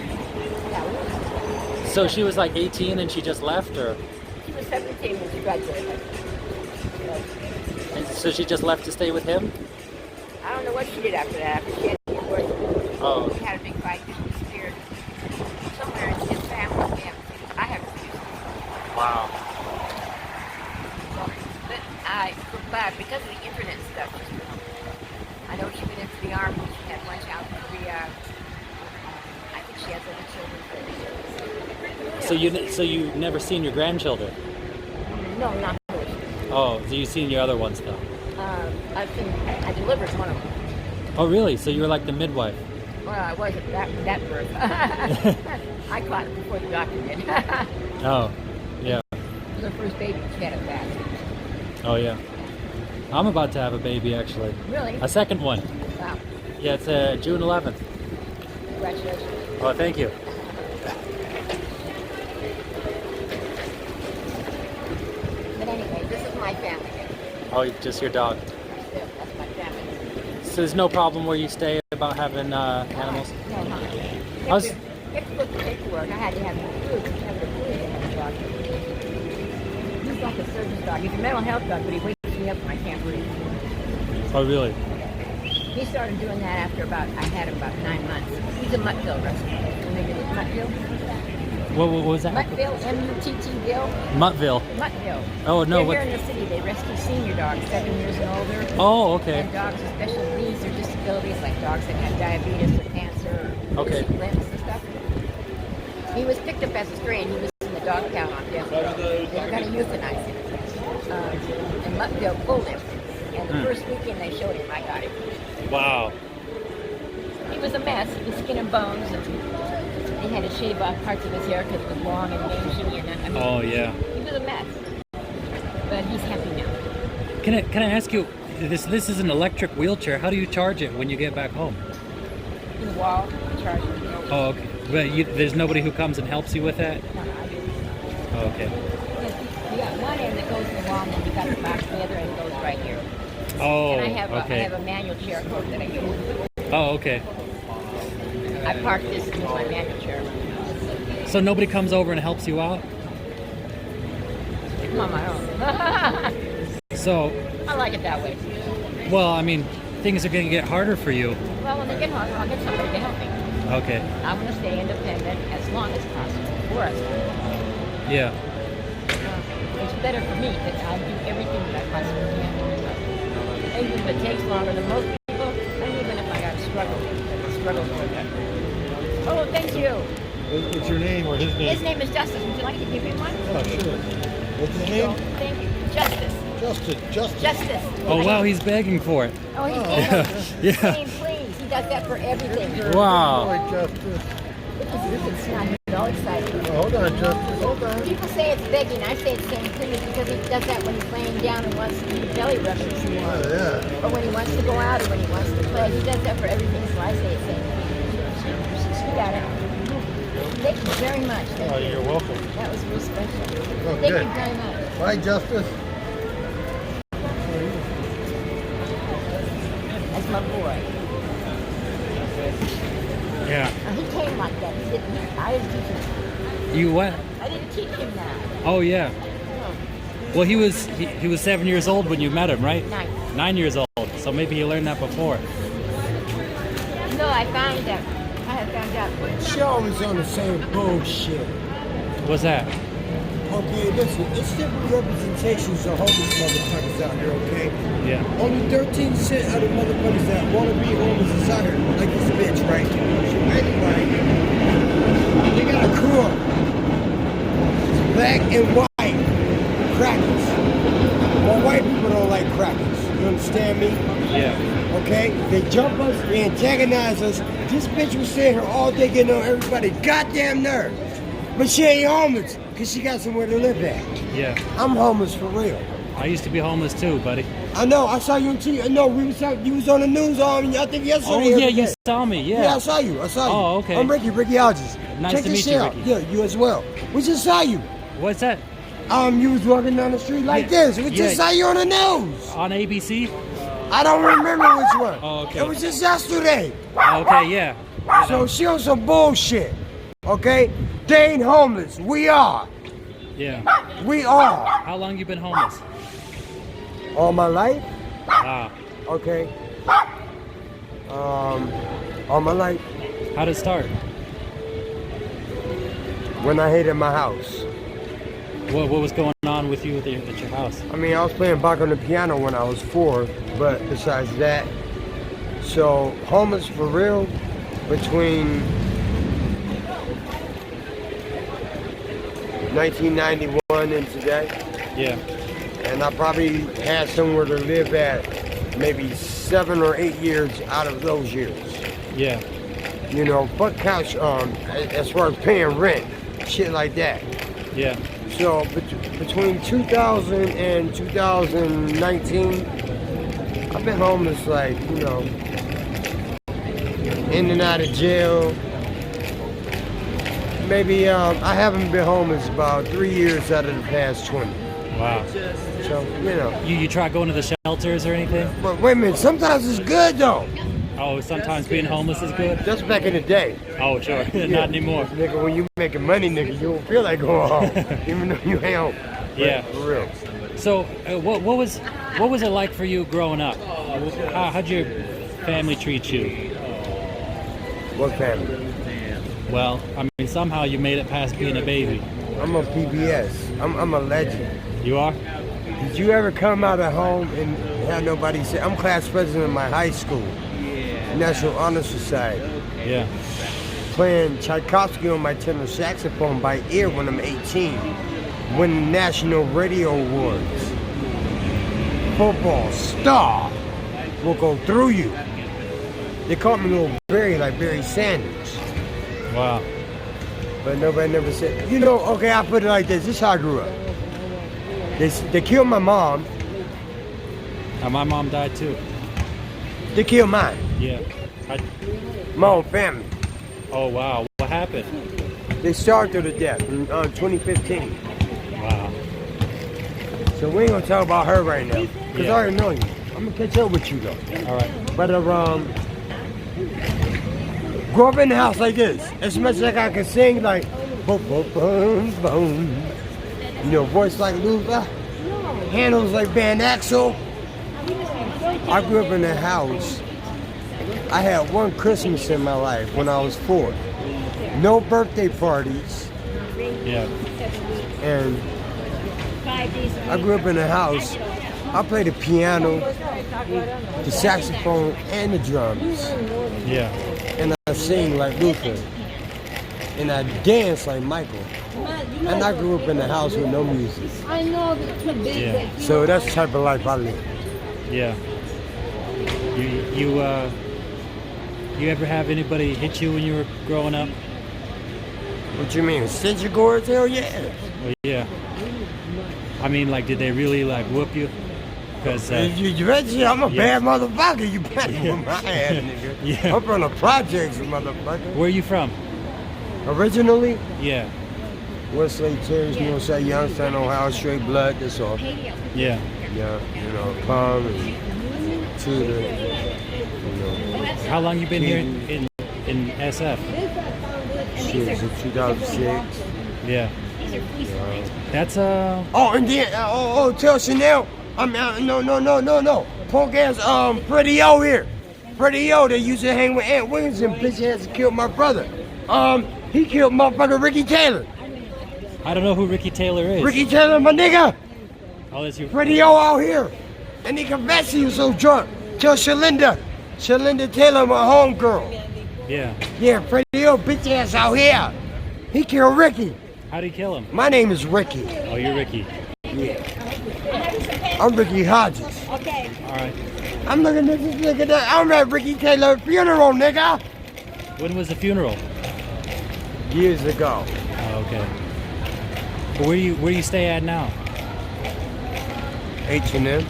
A: So she was like 18 and she just left, or?
F: she was 17 when she graduated.
A: And so she just left to stay with him?
F: I don't know what she did after that. After she had the abortion,
A: Oh.
F: she had a big fight. She disappeared somewhere in his family. I haven't seen her.
A: Wow.
F: But because of the internet stuff, I know she went into the army. She had one child in Korea. I think she has other children.
A: So you never seen your grandchildren?
F: No, not hers.
A: Oh, so you've seen your other ones though.
F: I delivered one of them.
A: Oh, really? So you were like the midwife?
F: Well, I wasn't that birth. I caught it before the doctor did.
A: Oh, yeah.
F: It was her first baby. She had it fast.
A: Oh, yeah. I'm about to have a baby, actually.
F: Really?
A: A second one.
F: Wow.
A: Yeah, it's June 11th.
F: Congratulations.
A: Oh, thank you.
F: But anyway, this is my family.
A: Oh, just your dog.
F: That's my family.
A: So there's no problem where you stay about having animals?
F: No, huh?
A: I was-
F: You have to look at paperwork. I had to have food. I had to food to have a dog. He's like a surgeon's dog. He's a mental health dog, but he wakes me up when I can't breathe.
A: Oh, really?
F: He started doing that after I had him about 9 months. He's a Muttville rescue. Maybe it was Muttville?
A: What was that?
F: Muttville, M-U-T-T-ville.
A: Muttville.
F: Muttville.
A: Oh, no.
F: They're
A: What?
F: here in the city. They rescue senior dogs, 7 years and older.
A: Oh, okay.
F: And dogs with special needs or disabilities, like dogs that have diabetes or cancer or
A: Okay.
F: limbs and stuff. He was picked up as a stray and he was in the dog pound on death row. They were going to euthanize him. And Muttville pulled him. And the first weekend they showed him, I got him.
A: Wow.
F: He was a mess. He was skin and bones. And they had to shave off parts of his hair because it was long and mangy. And I mean,
A: Oh, yeah.
F: he was a mess. But he's happy now.
A: Can I ask you, this is an electric wheelchair. How do you charge it when you get back home?
F: In the wall, charged him.
A: Oh, okay. But there's nobody who comes and helps you with that?
F: No, I do.
A: Oh, okay.
F: You got one end that goes in the wall, and then you got the box. The other end goes right here.
A: Oh,
F: And I have
A: okay.
F: a manual chair cord that I use.
A: Oh, okay.
F: I park this in my manual chair.
A: So nobody comes over and helps you out?
F: I'm on my own.
A: So,
F: I like it that way.
A: well, I mean, things are going to get harder for you.
F: Well, when they get home, I'll get somebody to help me.
A: Okay.
F: I want to stay independent as long as possible for us.
A: Yeah.
F: It's better for me that I do everything that I possibly can. Even if it takes longer than most people, and even if I got to struggle for that. Oh, thank you.
G: What's your name or his name?
F: His name is Justice. Would you like to give me one?
G: Oh, sure. What's his name?
F: Thank you. Justice.
G: Justice.
F: Justice.
A: Oh, wow, he's begging for it.
F: Oh, he's
A: Yeah.
F: saying please. He does that for everything.
A: Wow.
G: Boy, Justice.
F: It's not all excited.
G: Oh, hold on, Justice. Hold on.
F: People say it's begging. I say it's saying please because he does that when he's laying down and wants to eat belly rubs.
G: Oh, yeah.
F: Or when he wants to go out or when he wants to play. He does that for everything. So I say it's saying please. You got it. Thank you very much. Thank
G: Oh,
F: you.
G: you're welcome.
F: That was real special.
G: Oh,
F: Thank
G: good.
F: you very much.
G: Bye, Justice.
F: That's my boy.
A: Yeah.
F: He came like that. He didn't. I didn't teach him.
A: You what?
F: I didn't teach him that.
A: Oh, yeah. Well, he was 7 years old when you met him, right?
F: 9.
A: 9 years old. So maybe he learned that before.
F: No, I found out. I had found out.
H: She always on the same bullshit.
A: What's that?
H: Okay, listen, it's different representations of homeless motherfuckers out here, okay?
A: Yeah.
H: Only 13% of the motherfuckers that want to be homeless is out here, like this bitch, right? So anyway, they got a crew of them. Black and white crackers. Well, white people don't like crackers. You understand me?
A: Yeah.
H: Okay? They jump us, they antagonize us. This bitch was sitting here all day getting on everybody's goddamn nerve. But she ain't homeless, because she got somewhere to live at.
A: Yeah.
H: I'm homeless for real.
A: I used to be homeless too, buddy.
H: I know, I saw you on TV. No, you was on the news I think yesterday.
A: Oh,
H: or
A: yeah,
H: the
A: you
H: day.
A: saw me,
H: Yeah,
A: yeah.
H: I saw you.
A: Oh, okay.
H: I'm Ricky Alges.
A: Nice
H: Check
A: to
H: this
A: meet
H: shit
A: you,
H: out.
A: Ricky.
H: Yeah, you as well. We just saw you.
A: What's that?
H: You was walking down the street like
A: Yeah.
H: this. We
A: Yeah.
H: just saw you on the news.
A: On ABC?
H: I don't remember which one.
A: Oh, okay.
H: It was just yesterday.
A: Okay, yeah.
H: So she on some bullshit. Okay? They ain't homeless. We are.
A: Yeah.
H: We are.
A: How long you been homeless?
H: All my life?
A: Ah.
H: Okay. All my life.
A: How did it start?
H: When I hated my house.
A: What was going on with you at your house?
H: I mean, I was playing back on the piano when I was 4, but besides that, so homeless for real between 1991 and today.
A: Yeah.
H: and I probably had somewhere to live at maybe 7 or 8 years out of those years.
A: Yeah.
H: You know, but couch as far as paying rent, shit like that.
A: Yeah.
H: So between 2000 and 2019, I've been homeless, like, you know, in and out of jail. Maybe I haven't been homeless about 3 years out of the past 20.
A: Wow.
H: So, you know.
A: You try going to the shelters or anything?
H: But wait a minute, sometimes it's good though.
A: Oh, sometimes being homeless is good?
H: That's back in the day.
A: Oh, sure.
H: Yeah.
A: Not anymore.
H: Nigga, when you making money, nigga, you don't feel like going home, even though you ain't home.
A: Yeah.
H: For real.
A: So, what was it like for you growing up? How'd your family treat you?
H: What family?
A: Well, I mean, somehow you made it past being a baby.
H: I'm on PBS. I'm a legend.
A: You are?
H: Did you ever come out of home and have nobody say, I'm class president of my high school, National Honor Society,
A: Yeah.
H: playing Tchaikovsky on my tenor saxophone by ear when I'm 18, winning National Radio Awards. Football star will go through you. They called me Little Barry, like Barry Sanders.
A: Wow.
H: But nobody never said, you know, okay, I'll put it like this. This is how I grew up. They killed my mom.
A: My mom died too.
H: They killed mine.
A: Yeah.
H: My own family.
A: Oh, wow. What happened?
H: They starved her to death in 2015.
A: Wow.
H: So we ain't gonna talk about her right now. Because
A: Yeah.
H: I already know you. I'm gonna catch up with you though.
A: All right.
H: But grew up in the house like this. As much as I can sing like boom, boom, boom, boom. You know, voice like Luther, handles like Van Axel. I grew up in a house. I had one Christmas in my life when I was 4. No birthday parties.
A: Yeah.
H: And I grew up in a house. I played the piano, the saxophone, and the drums.
A: Yeah.
H: And I sing like Luther. And I dance like Michael. And I grew up in a house with no music.
A: Yeah.
H: So that's the type of life I live.
A: Yeah. You ever have anybody hit you when you were growing up?
H: What you mean, stitcher gourds? Hell yeah.
A: Well, yeah. I mean, like, did they really like whoop you? Because
H: You ready? I'm a
A: Yeah.
H: bad motherfucker. You better with my ass, nigga.
A: Yeah.
H: I'm from the projects, motherfucker.
A: where are you from?
H: Originally,
A: Yeah.
H: Westlake Terrace, you know, say Youngstown, Ohio, straight blood, that's all.
A: Yeah.
H: Yeah, you know, Palm and Tudor, you know.
A: How long you been here in SF?
H: Shit, since 2006.
A: Yeah. That's
H: Oh, and then, tell Chanel, no. Punk ass, Freddie O here. Freddie O, they used to hang with Ant Williams and bitch ass killed my brother. He killed motherfucker Ricky Taylor.
A: I don't know who Ricky Taylor is.
H: Ricky Taylor, my nigga.
A: Oh, that's your.
H: Freddie O out here. And he confessed he was so drunk. Tell Shalinda Taylor, my homegirl.
A: Yeah.
H: Yeah, Freddie O, bitch ass out here. He killed Ricky.
A: How'd he kill him?
H: My name is Ricky.
A: Oh, you're Ricky.
H: Yeah. I'm Ricky Hodges.
A: All right.
H: I'm looking at this nigga that I'm at Ricky Taylor's funeral, nigga.
A: When was the funeral?
H: Years ago.
A: Oh, okay. Well, where do you stay at now?
H: H&M.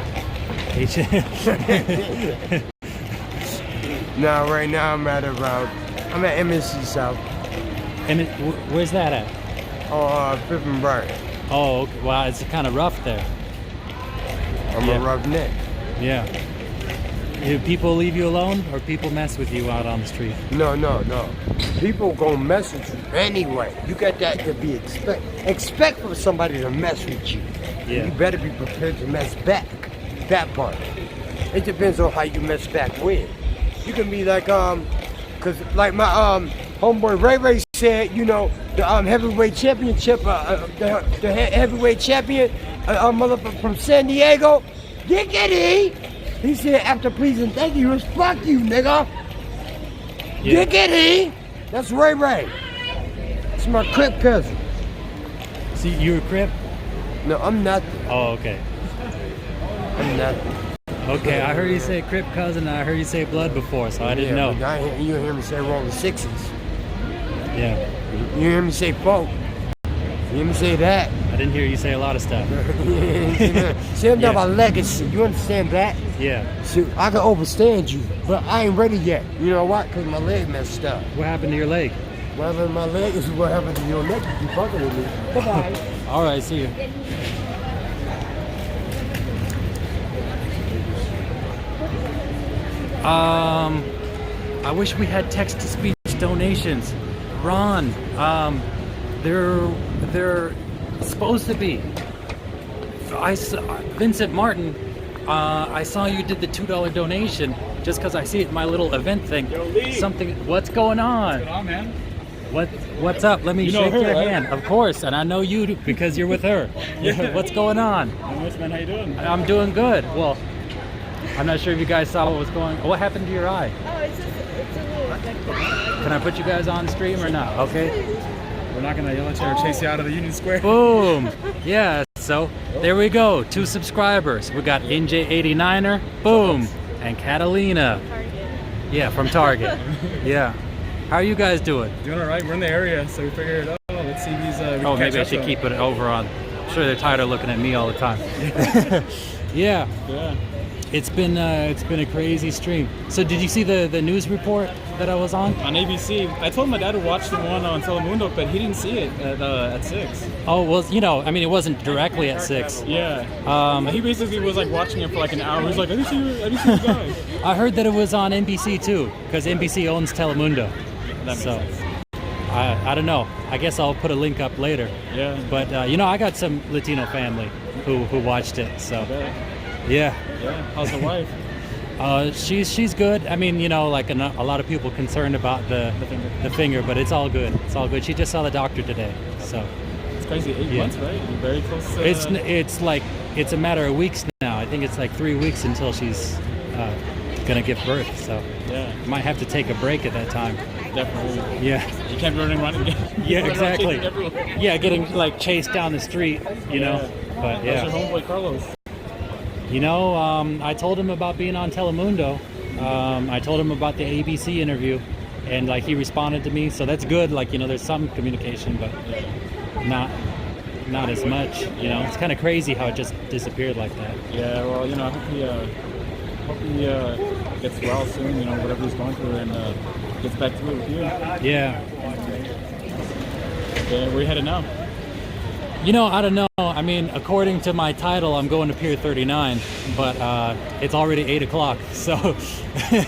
A: H.
H: No, right now I'm at MSC South.
A: And where's that at?
H: Oh, Fifth and Bright.
A: Oh, okay. Wow, it's kind of rough there.
H: I'm a roughneck.
A: Yeah. Do people leave you alone, or people mess with you out on the street?
H: No. People gonna mess with you anyway. You got that to be expect for somebody to mess with you.
A: Yeah.
H: You better be prepared to mess back. That part. It depends on how you mess back with. You can be like cause like my homeboy Ray said, you know, the heavyweight championship, the heavyweight champion, motherfucker from San Diego, Dickety. He said after pleasing thank you, was fuck you, nigga.
A: Yeah.
H: Dickety. That's Ray. It's my Crip cousin.
A: See, you a Crip?
H: No, I'm not.
A: Oh, okay.
H: I'm not.
I: Okay, I heard you say Crip cousin, and I heard you say blood before, so I didn't know.
H: But you hear me say rolling sixes.
I: Yeah,
H: You hear me say folk. You hear me say that.
I: I didn't hear you say a lot of stuff.
H: See, I'm talking
I: Yeah.
H: about legacy. You understand that?
I: Yeah.
H: See, I can overstand you, but I ain't ready yet. You know why? Because my leg messed up.
I: What happened to your leg?
H: What happened to my leg is what happened to your neck if you fucking with me. Bye-bye.
I: All right, see you. I wish we had text-to-speech donations. Ron, they're supposed to be. Vincent Martin, I saw you did the $2 donation just because I see it in my little event thing.
J: Yo, Lee.
I: Something. What's going on?
J: What's going on, man?
I: What's up? Let me
J: You know
I: shake
J: her,
I: your
J: right?
I: hand. Of course, and I know you because you're with her.
J: Yeah.
I: What's going on?
J: Not much, man. How you doing?
I: I'm doing good. Well, I'm not sure if you guys saw what was going. What happened to your eye?
C: Oh, it's a little.
I: Can I put you guys on stream or not? Okay.
J: We're not gonna yell at you or chase you out of the Union Square.
I: Boom. Yeah. So there we go. 2 subscribers. We got NJ89er. Boom. And Catalina. Yeah, from Target. Yeah. How are you guys doing?
J: Doing all right. We're in the area, so we figured, let's see these.
I: Oh, maybe I should keep it over on. I'm sure they're tired of looking at me all the time. Yeah.
J: Yeah.
I: It's been a crazy stream. So did you see the news report that I was on?
J: On ABC. I told my dad to watch the one on Telemundo, but he didn't see it at 6.
I: Oh well, I mean, it wasn't directly at 6.
J: Yeah. He basically was like watching it for like an hour. He was like, I didn't see you guys.
I: I heard that it was on NBC too, because NBC owns Telemundo.
J: That makes
I: So
J: sense.
I: I don't know. I guess I'll put a link up later.
J: Yeah.
I: But I got some Latino family who watched it. So
J: Yeah.
I: yeah.
J: Yeah. How's the wife?
I: She's good. I mean, like a lot of people concerned about the finger, but it's all good. It's all good. She just saw the doctor today. So
J: It's crazy. 8
I: Yeah.
J: months, right? You're very close to.
I: it's like it's a matter of weeks now. I think it's like 3 weeks until she's gonna give birth. So
J: Yeah.
I: might have to take a break at that time.
J: Definitely.
I: Yeah.
J: You can't be running around again.
I: Yeah, exactly.
J: Everywhere.
I: Yeah, getting like chased down the street, know. But
J: How's
I: yeah.
J: your homeboy Carlos?
I: I told him about being on Telemundo. I told him about the ABC interview, and like he responded to me. So that's good. Like there's some communication, but not as much. It's kind of crazy how it just disappeared like that.
J: Yeah, well, I hope he gets well soon, whatever he's going through, and gets back to it with you.
I: Yeah.
J: Yeah, where you headed now?
I: I don't know. I mean, according to my title, I'm going to Pier 39, but it's already 8 o'clock, so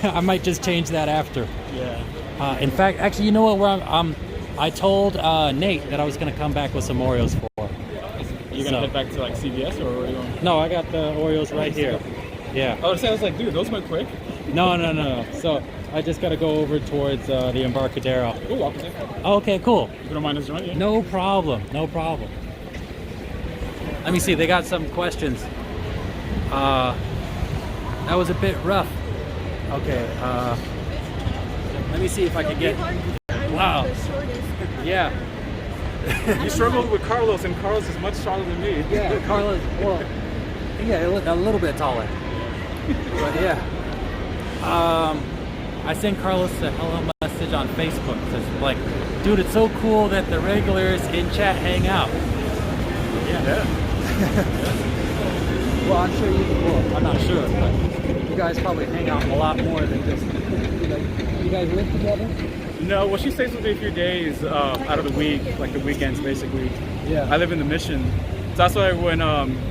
I: I might just change that after.
J: Yeah.
I: In fact, actually, you know what? I told Nate that I was going to come back with some Oreos for.
J: You gonna head back to like CVS or where are you going?
I: No, I got the Oreos right here. Yeah.
J: Oh, I was like, dude, those went quick.
I: No. So I just got to go over towards the Embarcadero.
J: We'll walk with it.
I: Okay, cool.
J: You don't mind us joining you?
I: No problem. Let me see. They got some questions. That was a bit rough. Okay. Let me see if I can get. Wow. Yeah.
J: You struggled with Carlos, and Carlos is much taller than me.
I: Yeah, Carlos. Well, yeah, a little bit taller. But yeah. I sent Carlos a hello message on Facebook. It's like, dude, it's so cool that the regulars in chat hang out. Yeah. Well, I'm sure I'm not sure, but you guys probably hang out a lot more than just, you guys live together?
J: No, well, she stays with me a few days out of the week, like the weekends, basically.
I: Yeah.
J: I live in the Mission. So that's why when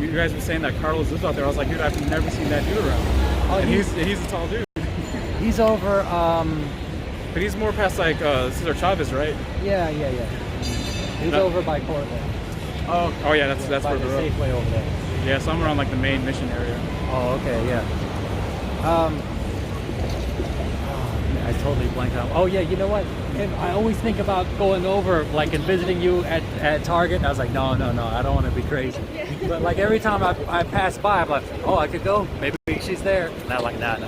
J: you guys were saying that Carlos lives out there, I was like, dude, I've never seen that dude around.
I: Oh,
J: and he's a tall dude.
I: He's over,
J: But he's more past like Cesar Chavez, right?
I: Yeah. He's over by Corvette.
J: Oh yeah, that's
I: by
J: where
I: the
J: we're at.
I: Safeway over there.
J: Yeah, so I'm around like the main Mission area.
I: Oh, okay, yeah. I totally blanked out. Oh yeah, you know what? I always think about going over, like, and visiting you at Target. And I was like, no, I don't want to be crazy. But like every time I pass by, I'm like, oh, I could go. Maybe she's there. And I'm like, nah.
K: The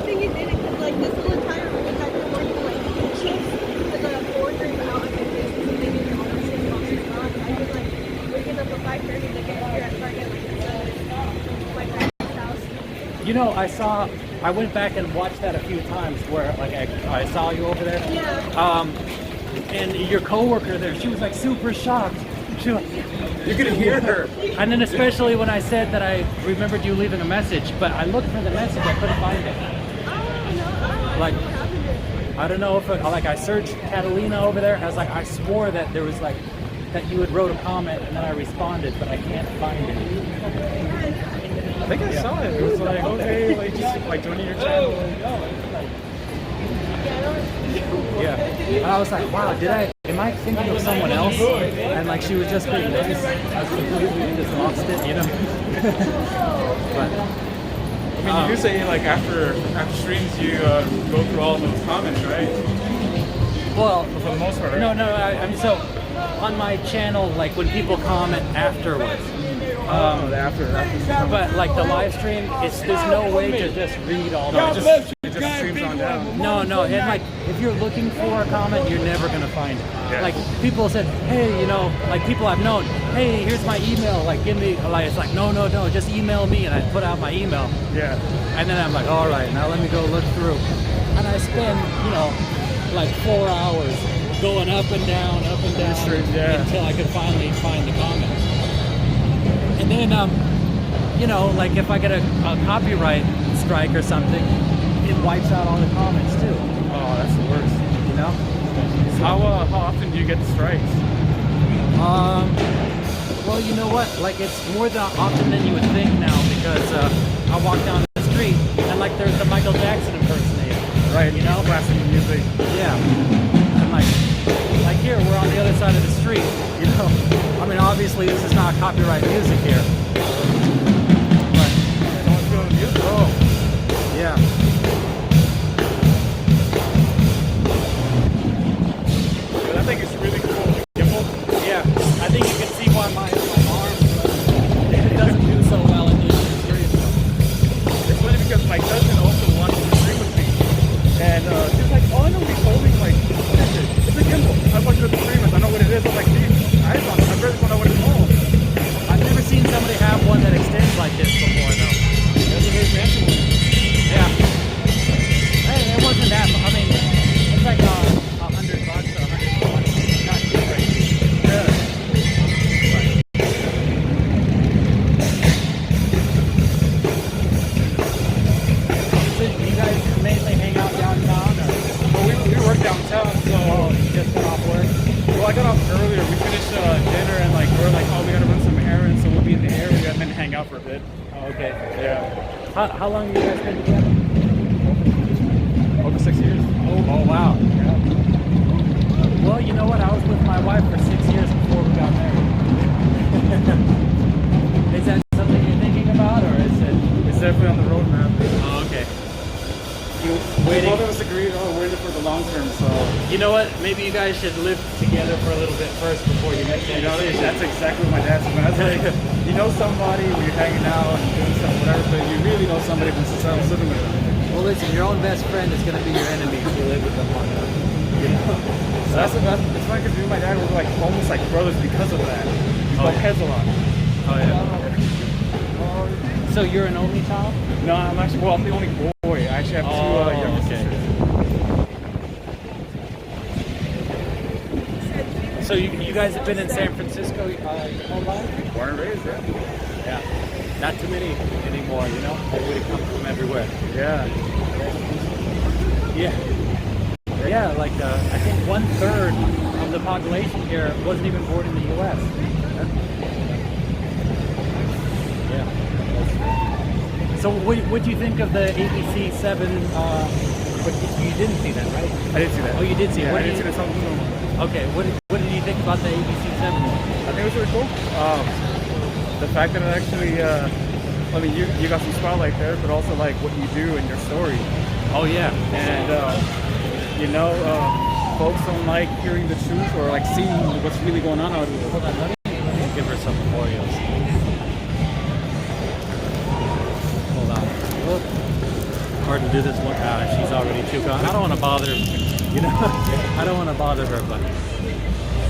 K: thing you did it, like this whole entire week, I feel like shifts the boardroom out of the business and maybe all the same boxes gone. I was like waking up at 5:30 to get here at Target like
I: You know, I went back and watched that a few times where like I saw you over there.
K: Yeah.
I: And your coworker there, she was like super shocked. She was,
J: You could hear her.
I: and then especially when I said that I remembered you leaving a message, but I looked for the message, I couldn't find it. Like, I don't know if I searched Catalina over there. I was like, I swore that there was like that you had wrote a comment and then I responded, but I can't find it.
J: I think I saw it. It was like, okay, like just like joining your channel.
I: Yeah. And I was like, wow, am I thinking of someone else? And like she was just being nice. I was completely just lost it, you know. But
J: I mean, you do say like after streams you go through all those comments, right?
I: well,
J: For the most part, right?
I: no, I mean, so on my channel, like when people comment afterwards.
J: After.
I: But like the live stream, there's no way to just read all that.
J: It just streams on down.
I: No, and like if you're looking for a comment, you're never gonna find it.
J: Yeah.
I: Like people said, hey, you know, like people I've known, hey, here's my email, like give me, like it's like no, just email me, and I put out my email,
J: Yeah.
I: and then I'm like, all right, now let me go look through, and I spend, you know, like 4 hours going up and down
J: Yeah.
I: until I could finally find the comment. And then, you know, like if I get a copyright strike or something, it wipes out all the comments too.
J: Oh, that's the worst.
I: You know?
J: How often do you get the strikes?
I: Well, you know what? Like it's more often than you would think now because I walk down the street and like there's the Michael Jackson impersonator.
J: Right.
I: You know?
J: Blasting music.
I: Yeah. And like here, we're on the other side of the street. You know? I mean, obviously this is not copyright music here. But
J: No one's feeling music.
I: oh, yeah.
J: I think it's really cool. Gimbal.
I: Yeah, I think you can see why my arm it doesn't do so well in the street.
J: It's funny because my cousin also wanted to stream with me. And she was like, oh no, he told me like, what is it? It's a gimbal. I want you to stream it. I know what it is. I'm like, geez, I really don't know what it's called.
I: I've never seen somebody have one that extends like this before, though.
J: That's a very fancy one.
I: Yeah. Hey, it wasn't that. I mean, it's like $100 or $120. Not too crazy.
J: Yeah.
I: So you guys mainly hang out downtown, or
J: Well, we work downtown, so
I: you just got off work?
J: well, I got off earlier. We finished dinner and like we're like, oh, we gotta run some errands, so we'll be in the area and then hang out for a bit.
I: Oh, okay.
J: Yeah.
I: How long have you guys been together?
J: Over 6 years.
I: Oh wow.
J: Yeah.
I: Well, you know what? I was with my wife for 6 years before we got married. Is that something you're thinking about, or is it?
J: It's definitely on the roadmap.
I: Oh, okay. You
J: Both of
I: waiting?
J: us agreed, oh, we're in it for the long term, so
I: You know what? Maybe you guys should live together for a little bit first before you make that
J: you know,
I: decision.
J: that's exactly what my dad said. That's like, you know somebody when you're hanging out and doing stuff, whatever, but you really know somebody when you're living with them.
I: Well, listen, your own best friend is going to be your enemy if you live with them long enough. You know?
J: So that's it's funny because me and my dad were like almost like brothers because of that. We bump heads a lot.
I: Oh yeah. So you're an only child?
J: No, I'm the only boy. I actually have two younger sisters.
I: So you guys have been in San Francisco your whole life?
J: Born and raised, yeah.
I: Yeah. Not too many anymore, you know? Everybody comes from everywhere.
J: Yeah.
I: Yeah. Yeah, like I think 1/3 of the population here wasn't even born in the U.S. Yeah. So what do you think of the ABC 7? But you didn't see that, right?
J: I didn't see that.
I: Oh, you did see it.
J: Yeah,
I: What
J: I
I: did
J: didn't see
I: you-
J: the song.
I: Okay, what did you think about the ABC 7 one?
J: I think it was really cool. The fact that it actually, I mean, you got some spotlight there, but also like what you do in your story.
I: Oh yeah.
J: And you know, folks don't like hearing the truth or like seeing what's really going on out here.
I: Hold on, let me give her some Oreos. Hold on. Look. Hard to do this one. She's already too gone. I don't want to bother her. You know, I don't want to bother her, but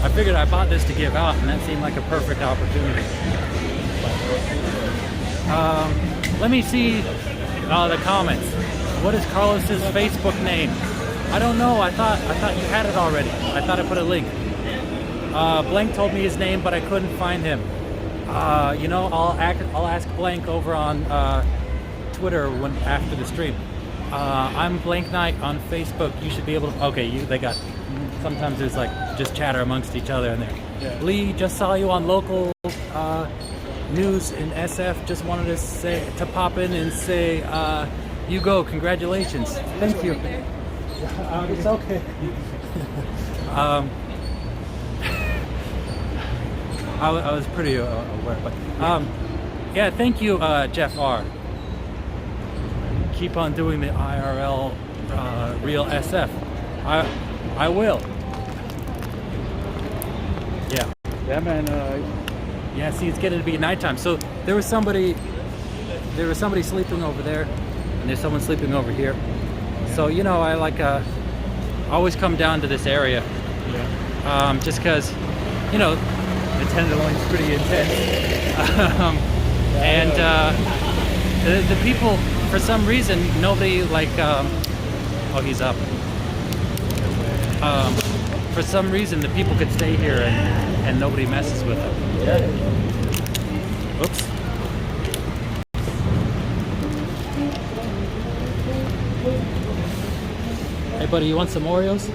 I: I figured I bought this to give out, and that seemed like a perfect opportunity. Let me see
A: the comments. What is Carlos's Facebook name? I don't know. I thought you had it already. I thought I put a link. Blank told me his name, but I couldn't find him. You know, I'll ask Blank over on Twitter after the stream. I'm Blank Knight on Facebook. You should be able to. Okay, they got. Sometimes there's like just chatter amongst each other in there. Yeah. Lee, just saw you on local news in SF. Just wanted to pop in and say, you go. Congratulations. Thank you. It's okay. I was pretty aware, but yeah, thank you, Jeff R. Keep on doing the IRL real SF. I will. Yeah.
J: Yeah, man.
A: Yeah. See, it's getting to be nighttime. So there was somebody sleeping over there, and there's someone sleeping over here. So you know, I always come down to this area. Yeah. Just because, you know, the tenderloin's pretty intense. And the people, for some reason, nobody oh, he's up. For some reason, the people could stay here and nobody messes with them. Yeah. Oops. Hey, buddy, you want some Oreos?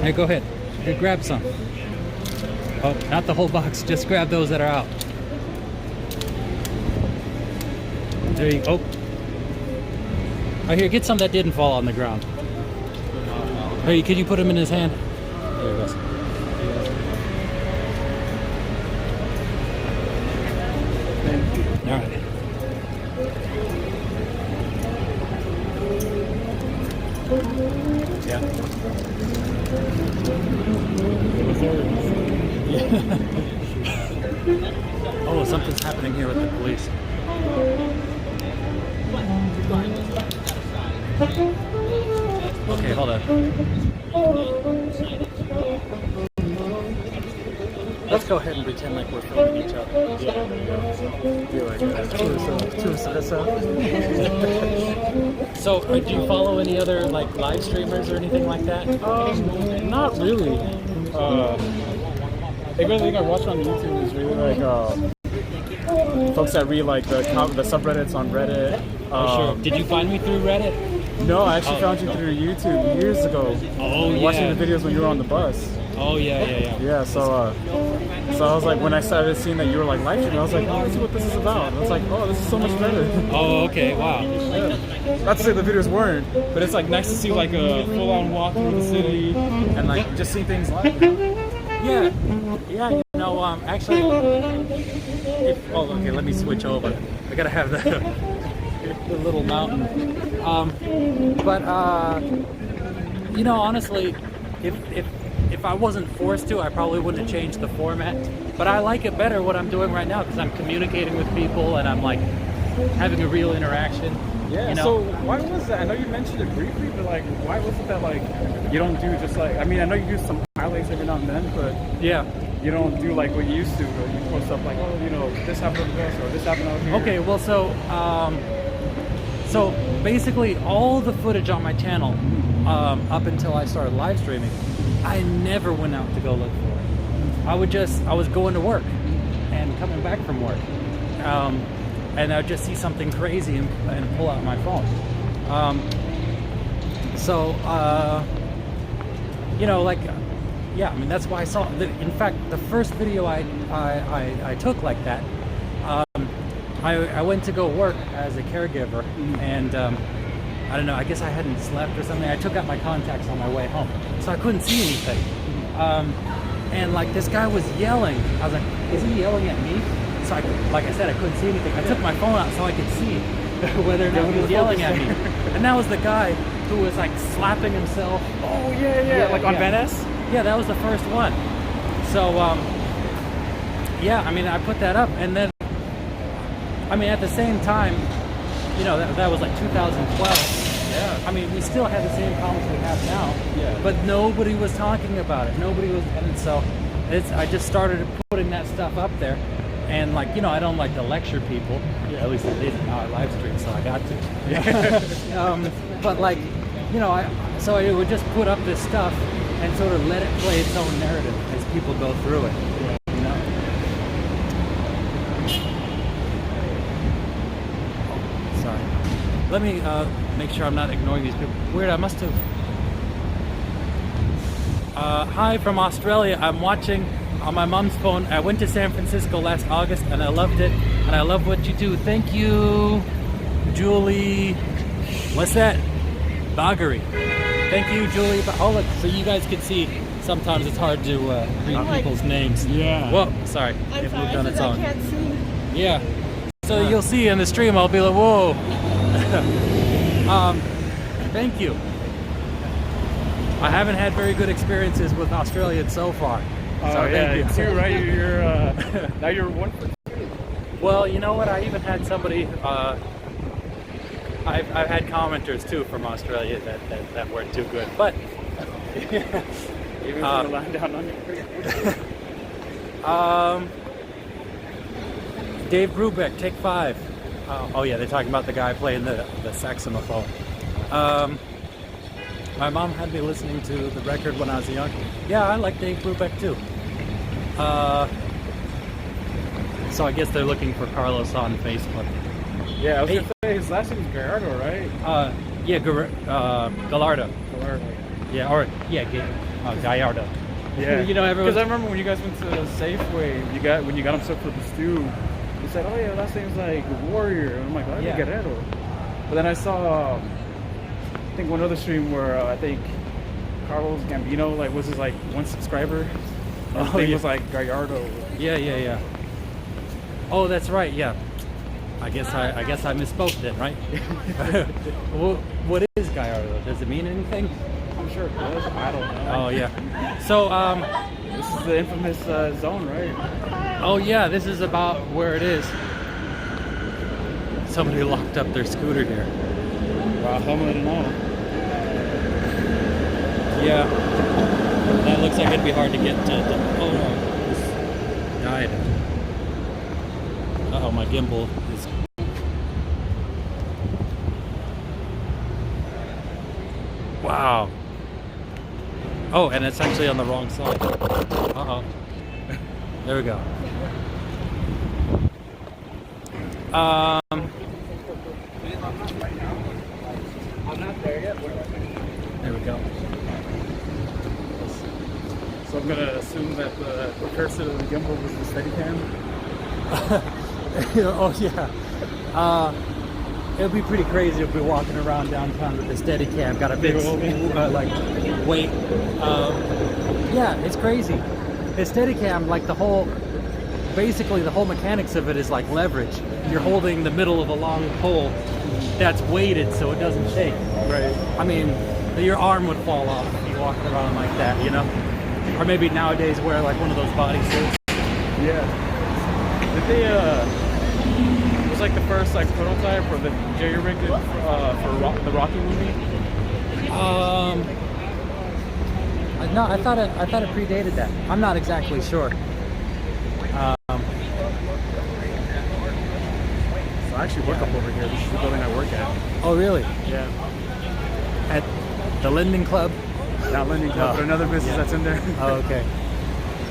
A: Hey, go ahead. Here, grab some. Oh, not the whole box. Just grab those that are out. There you go. Oh, here, get some that didn't fall on the ground. Hey, could you put him in his hand? There he goes. All right. Yeah. Oh, something's happening here with the police. Okay, hold on. Let's go ahead and pretend like we're filming each other. Yeah. So, do you follow any other like live streamers or anything like that?
J: Not really. The only thing I watch on YouTube is really like folks that read like the subreddits on Reddit.
A: Sure. Did you find me through Reddit?
J: No, I actually found you through YouTube years ago.
A: Oh, yeah.
J: Watching the videos when you were on the bus.
A: Oh, yeah.
J: Yeah, so I was like, when I started seeing that you were like live streaming, I was like, oh, let's see what this is about. And I was like, oh, this is so much better.
A: Oh, okay, wow.
J: Yeah. Not to say the videos weren't, but it's like nice to see like a full-on walk through the city and like just see things live.
A: Yeah, you know, actually, okay, let me switch over. I gotta have the little mountain. You know, honestly, if I wasn't forced to, I probably wouldn't have changed the format. But I like it better what I'm doing right now because I'm communicating with people and I'm like having a real interaction.
J: Yeah,
A: you know?
J: So why was that? I know you mentioned it briefly, but like, why was it that like you don't do just like, I mean, I know you do some highlights every now and then, but
A: yeah,
J: you don't do like what you used to, or you post up like, oh, you know, this happened over this or this happened over here.
A: Okay, well, so basically all the footage on my channel up until I started live streaming, I never went out to go look for it. I was going to work and coming back from work. And I would just see something crazy and pull out my phone. You know, like, yeah, I mean, that's why I saw, in fact, the first video I took like that, I went to go work as a caregiver, and I don't know, I guess I hadn't slept or something. I took out my contacts on my way home, so I couldn't see anything. And like, this guy was yelling. I was like, is he yelling at me? So like I said, I couldn't see anything. I took my phone out so I could see whether or not he was yelling at me. And that was the guy who was like slapping himself.
J: Oh, yeah. Like on Van Ness?
A: Yeah, that was the first one. So, yeah, I mean, I put that up. And then, I mean, at the same time, you know, that was like 2012. Yeah. I mean, we still had the same problems we have now. Yeah. But nobody was talking about it. Nobody was, and so I just started putting that stuff up there.
I: And like, I don't like to lecture people. Yeah, at least I did. Now I live stream, so I got to. But like, so I would just put up this stuff and sort of let it play its own narrative as people go through it. Sorry. Let me make sure I'm not ignoring these people. Weird, I must have. Hi from Australia. I'm watching on my mom's phone. I went to San Francisco last August and I loved it. And I love what you do. Thank you, Julie. What's that? Baggery. Thank you, Julie. Oh, look, so you guys can see sometimes it's hard to read people's names.
J: Yeah.
I: Whoa, sorry.
K: I'm
I: It
K: sorry,
I: moved on its own.
K: I can't see.
I: Yeah. So you'll see in the stream, I'll be like, whoa. Thank you. I haven't had very good experiences with Australians so far. So
J: yeah,
I: thank you.
J: too, right? You're now you're 1 for 2.
I: Well, you know what? I even had somebody. I've had commenters too from Australia that weren't too good, but
J: Even from the line down under.
I: Dave Brubeck, take 5. Oh yeah, they're talking about the guy playing the saxophone. My mom had me listening to the record when I was young. Yeah, I like Dave Brubeck too. So I guess they're looking for Carlos on Facebook.
J: Yeah, I was gonna say his last name is Gallardo, right?
I: Yeah, Gallardo.
J: Gallardo.
I: Yeah, or yeah, Gallardo.
J: Yeah,
I: everyone.
J: Because I remember when you guys went to Safeway, when you got him stuff for the stew, you said, "Oh yeah, last name's like Warrior." And I'm like, "Oh, yeah. Guerrero." But then I saw, I think one other stream where I think Carlos Gambino was his like 1 subscriber. And his name was like Gallardo.
I: Yeah. Oh, that's right. Yeah. I guess I misspoke then, right? Well, what is Gallardo? Does it mean anything?
J: I'm sure it does. I don't know.
I: Oh yeah. So
J: this is the infamous zone, right?
I: Oh yeah, this is about where it is. Somebody locked up their scooter here.
J: Wow, helmet and all.
I: Yeah. That looks like it'd be hard to get to. Oh no, this died. Uh oh, my gimbal is. Wow. Oh, and it's actually on the wrong side. Uh-oh. There we go.
J: I'm not there yet.
I: There we go.
J: So I'm gonna assume that the cursor of the gimbal was the Steadicam.
I: Oh yeah. It would be pretty crazy if we were walking around downtown with a Steadicam. Got a big weight. Yeah, it's crazy. The Steadicam, basically the whole mechanics of it is like leverage. You're holding the middle of a long pole that's weighted so it doesn't shake.
J: Right.
I: I mean, your arm would fall off if you walked around like that, Or maybe nowadays wear like one of those bodysuits.
J: Yeah. Did they it was like the first prototype or the jerry-rigged for the Rocky movie?
I: No, I thought it predated that. I'm not exactly sure.
J: So I actually work up over here. This is the building I work at.
I: Oh really?
J: Yeah.
I: At the Linden Club?
J: Not Linden Club, but another business that's in there.
I: Oh, okay.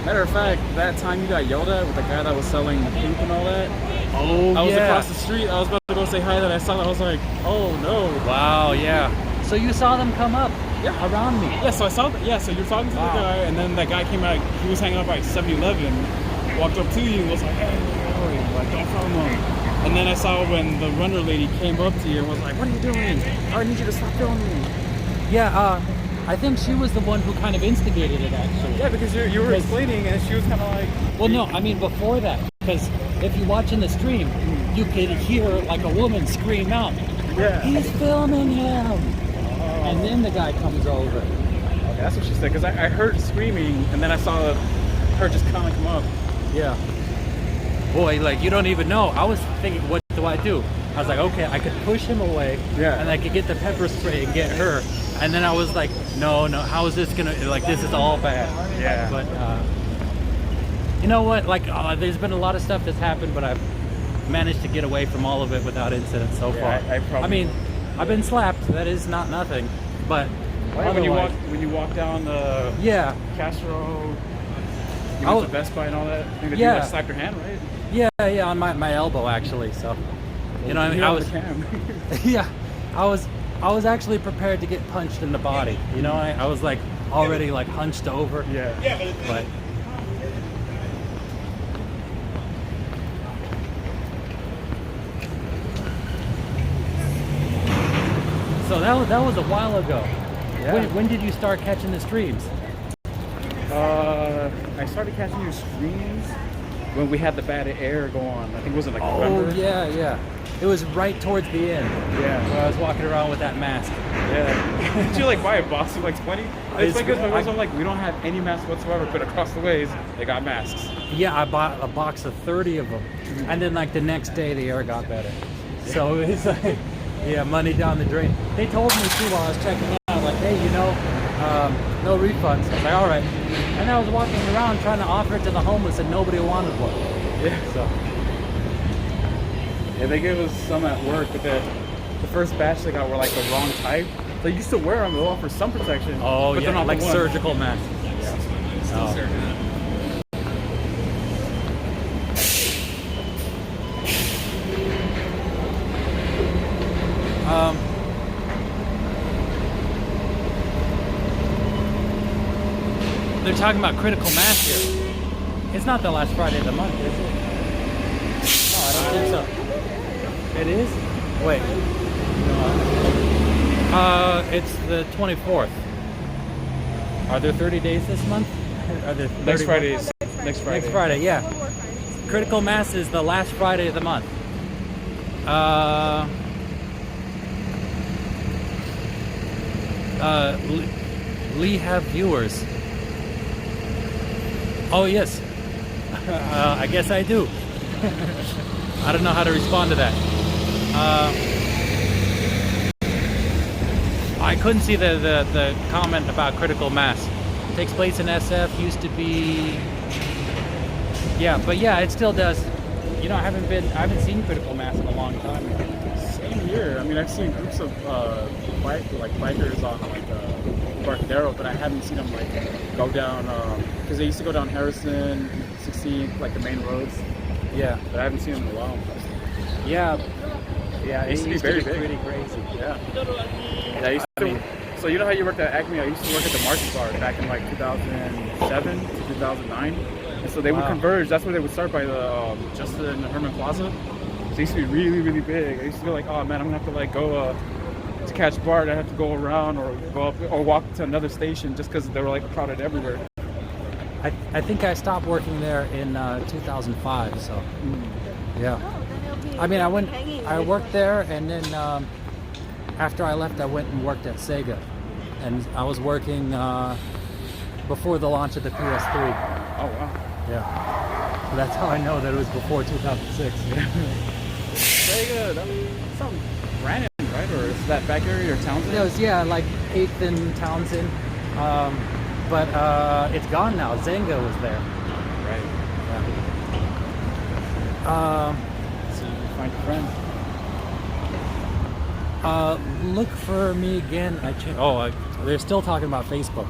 J: Matter of fact, that time you got yelled at with the guy that was selling the poop and all that.
I: Oh,
J: I was across the street. I was about to go say hi. That I saw that. I was like, oh no.
I: Wow. Yeah. So you saw them come up?
J: Yeah.
I: Around me.
J: Yeah. So I saw that. Yeah. So you're talking to the guy, and then that guy came out. He was hanging out by 7-Eleven. Walked up to you and was like, hey, don't film him. And then I saw when the runner lady came up to you and was like, what are you doing? I need you to stop filming me.
I: Yeah. I think she was the one who kind of instigated it, actually.
J: Yeah, because you were explaining, and she was kind of like...
I: Well, no, I mean before that, because if you watch in the stream, you could hear like a woman scream out,
J: yeah,
I: he's filming him! And then the guy comes over.
J: Okay, that's what she said, because I heard screaming, and then I saw her just kind of come up.
I: Yeah. Boy, you don't even know. I was thinking, what do I do? I was like, okay, I could push him away, and I could get the pepper spray and get her. And then I was like, no, how is this gonna, this is all bad.
J: Yeah.
I: But,
A: You know what? Like, there's been a lot of stuff that's happened, but I've managed to get away from all of it without incident so far. I mean, I've been slapped. That is not nothing. But
J: when you walk down the Castro, you went to Best Buy and all that. I think you like slapped your hand, right?
A: Yeah, on my elbow actually. So, you know, what I mean, I was I was actually prepared to get punched in the body. You know, I was like already like hunched over. But. So that was a while ago. Yeah. When did you start catching the streams?
J: I started catching your streams when we had the bad air go on. I think it was in like November.
A: Oh yeah. It was right towards the end.
J: Yeah.
A: Where I was walking around with that mask.
J: Yeah. Did you like buy a box of like 20? It's like I'm like, we don't have any masks whatsoever, but across the ways they got masks.
A: Yeah, I bought a box of 30 of them, and then like the next day the air got better. So it's like. Yeah, money down the drain. They told me too while I was checking out, like, hey, you know, no refunds. I was like, all right. And I was walking around trying to offer it to the homeless, and nobody wanted one.
J: Yeah.
A: So.
J: Yeah, they gave us some at work, but the first batch they got were like the wrong type. They used to wear them, they'll offer some protection.
A: Oh,
J: but
A: yeah,
J: they're not
A: like surgical masks.
J: Yeah. Still surgical.
A: They're talking about critical mass here. It's not the last Friday of the month, is it? No, I don't think so. It is? Wait. It's the 24th. Are there 30 days this month? Are there
J: Next Friday is next Friday.
A: Next Friday, yeah. Critical mass is the last Friday of the month. Lee have viewers. Oh yes. I guess I do. I don't know how to respond to that. I couldn't see the comment about critical mass. It takes place in SF. Used to be. Yeah, but yeah, it still does. You know, I haven't seen critical mass in a long time.
J: Same here. I mean, I've seen groups of bikers on like Embarcadero, but I haven't seen them like go down because they used to go down Harrison, 16th, like the main roads.
A: Yeah,
J: but I haven't seen them in a while.
A: Yeah,
J: it used to be very big.
A: Pretty crazy.
J: Yeah. So you know how you worked at Acme? I used to work at the Market Bar back in like 2007 to 2009. And so they would converge. That's where they would start by the Justin Herman Plaza. So it used to be really, really big. I used to be like, oh man, I'm gonna have to like go to catch BART. I have to go around or go up or walk to another station just because they were like crowded everywhere.
A: I think I stopped working there in 2005. So yeah. I mean, I worked there, and then after I left, I went and worked at Sega, and I was working before the launch of the PS3.
J: Oh wow.
A: Yeah. So that's how I know that it was before 2006.
J: Sega, that's on Brandon, right? Or is that back area or Townsend?
A: It was, like 8th and Townsend. But it's gone now. Zynga was there.
J: Right.
A: Yeah.
J: So you find your friend.
A: Look for me again. They're still talking about Facebook.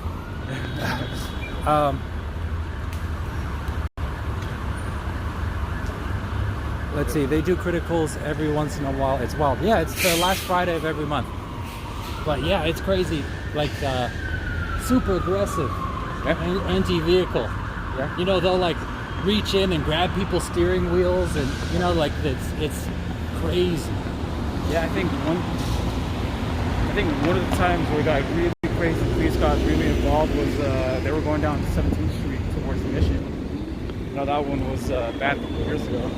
A: Let's see. They do criticals every once in a while. It's wild. Yeah, it's the last Friday of every month. But yeah, it's crazy. Like super aggressive, anti-vehicle.
J: Yeah.
A: You know, they'll like reach in and grab people's steering wheels, and you know, like it's crazy.
J: Yeah, I think one of the times where it got really crazy, the police got really involved was they were going down 17th Street towards the Mission. You know, that one was bad a couple years ago.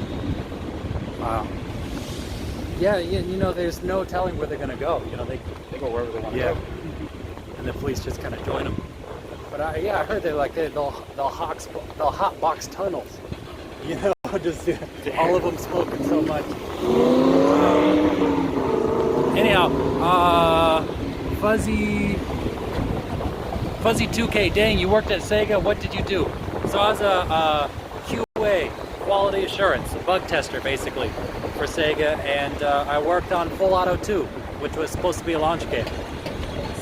A: Wow. Yeah, you know, there's no telling where they're gonna go. You know, they
J: go wherever they want to go.
A: And the police just kind of join them. But I heard they'll hot box tunnels. You know, just all of them smoking so much. Anyhow, Fuzzy 2K, dang, you worked at Sega. What did you do? So I was a
I: QA, quality assurance, a bug tester basically for Sega, and I worked on Full Auto 2, which was supposed to be a launch game.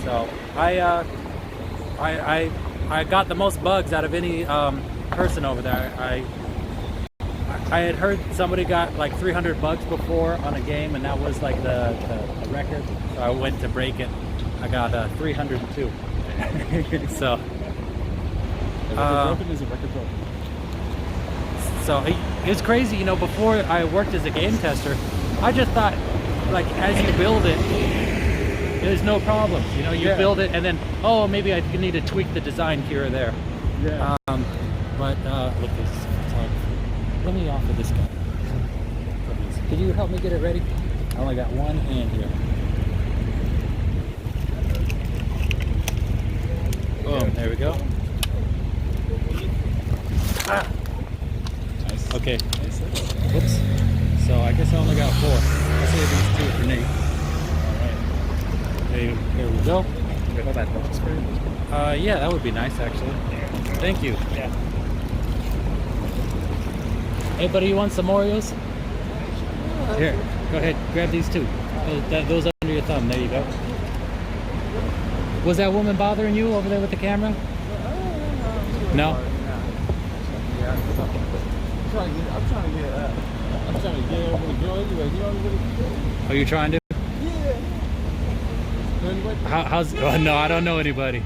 I: So I got the most bugs out of any person over there. I had heard somebody got like 300 bugs before on a game, and that was like the record. So I went to break it. I got 302. So. So it's crazy, you know. Before I worked as a game tester, I just thought, like, as you build it, there's no problems. You know, you build it, and then maybe I need to tweak the design here or there.
J: Yeah.
I: But look, this is photography. Let me offer this guy. Could you help me get it ready? I only got one hand here. Boom. There we go. Ah. Nice. Okay. Whoops. So I guess I only got 4. I'll save these 2 for Nate. Alright. Here we go. Yeah, that would be nice actually. Thank you. Yeah. Hey buddy, you want some Oreos? Here, go ahead, grab these 2. Those under your thumb, there you go. Was that woman bothering you over there with the camera? No?
J: I'm trying to get over the girl anyway. You know what?
I: Are you trying to?
J: Yeah.
I: How's? Oh, no, I don't know anybody.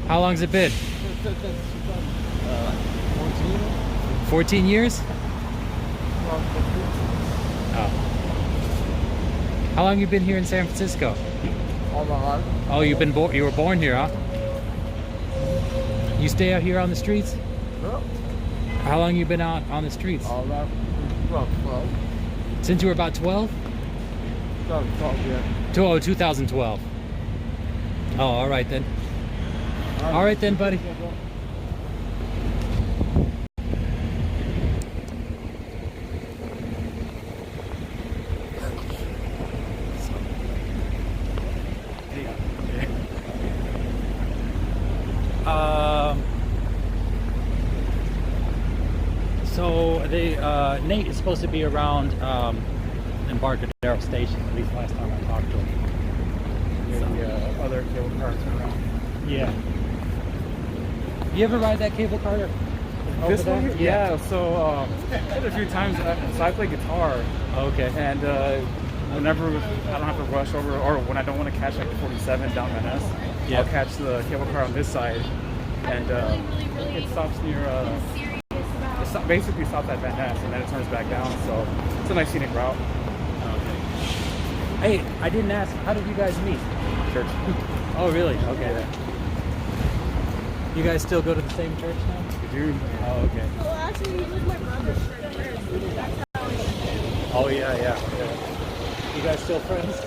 I: How long's it been?
J: 14.
I: 14 years? Oh. How long you been here in San Francisco?
J: All my life.
I: Oh, you were born here, huh? You stay out here on the streets?
J: Yep.
I: How long you been out on the streets?
J: All about 12.
I: Since you were about 12?
J: 2012, yeah.
I: 2012. Oh, all right then. All right then, buddy. So Nate is supposed to be around Embarcadero Station, at least last time I talked to him.
J: The other cable cars around.
I: Yeah. You ever ride that cable car?
J: This one? Yeah. So a few times. So I play guitar.
I: Okay.
J: And whenever I don't have to rush over, or when I don't want to catch like 47 down Van Ness, I'll catch the cable car on this side, and it stops near. It basically stops at Van Ness, and then it turns back down. So it's a nice scenic route.
I: Okay. Hey, I didn't ask. How did you guys meet?
J: Church.
I: Oh, really? Okay. Yeah. You guys still go to the same church now?
J: We do.
I: Oh, okay.
K: Well, actually, he was my brother's friend. That's how we met.
I: Oh, yeah. You guys still friends?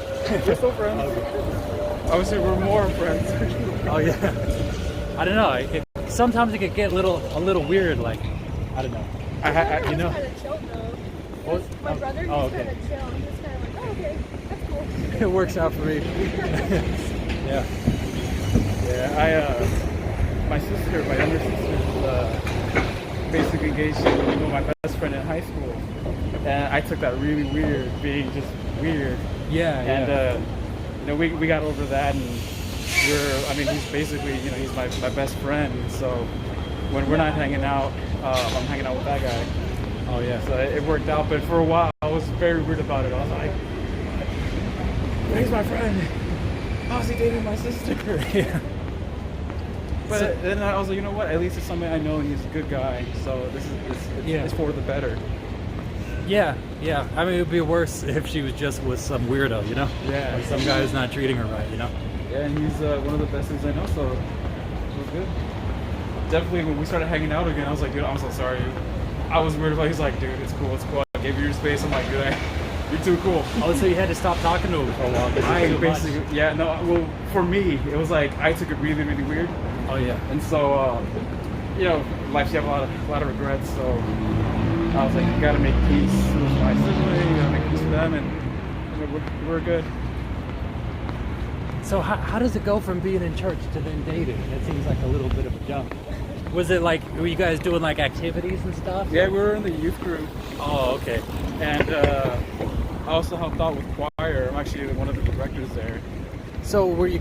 J: We're still friends.
I: Okay.
J: Obviously, we're more friends.
I: Oh, yeah. I don't know. Sometimes it could get a little weird. Like, I don't know. You know.
K: Kind of chill though. My brother, he's
I: okay.
K: kind of chill. He was kind of like, oh, okay, that's cool.
I: It works out for me. Yeah.
J: Yeah. My younger sister, basically engaged to my best friend in high school, and I took that really weird, being just weird.
I: Yeah.
J: And we got over that, and he's basically, he's my best friend. So when we're not hanging out, I'm hanging out with that guy.
I: Oh yeah.
J: So it worked out, but for a while I was very weird about it. I was like, he's my friend. How's he dating my sister?
I: Yeah.
J: But then I was like, you know what? At least it's somebody I know, and he's a good guy. So it's for the better.
I: Yeah. I mean, it would be worse if she was just with some weirdo, you know?
J: Yeah.
I: Like some guy who's not treating her right, you know?
J: Yeah, and he's one of the best things I know, so it was good. Definitely, when we started hanging out again, I was like, dude, I'm so sorry. I was weird about it. He's like, dude, it's cool. I gave you your space. I'm like, dude, you're too cool.
I: Oh, so you had to stop talking to him for a while?
J: Well, for me, it was like, I took it really, really weird.
I: Oh, yeah.
J: And so, life, you have a lot of regrets, so I was like, you gotta make peace with my sibling, you gotta make peace with them, and we're good.
I: So how does it go from being in church to then dating? That seems like a little bit of a jump. Was it like, were you guys doing like activities and stuff?
J: Yeah, we were in the youth group.
I: Oh, okay.
J: And I also helped out with choir. I'm actually one of the directors there.
I: So were you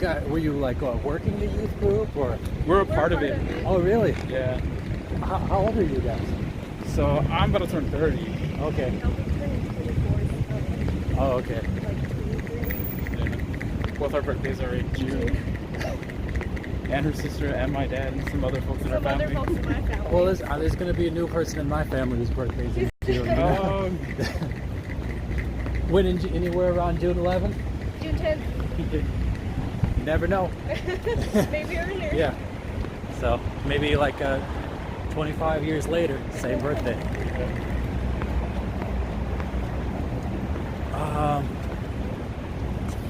I: like working the youth group, or?
J: We're a part of it.
I: Oh, really?
J: Yeah.
I: How old are you guys?
J: So I'm about to turn 30.
I: Okay. Oh, okay.
J: Yeah. Both our birthdays are in June. And her sister and my dad and some other folks in our family.
I: Well, there's going to be a new person in my family whose birthday's in June. When anywhere around June 11th?
K: June 10th.
I: You never know.
K: Maybe earlier.
I: Yeah. So maybe like 25 years later, same birthday.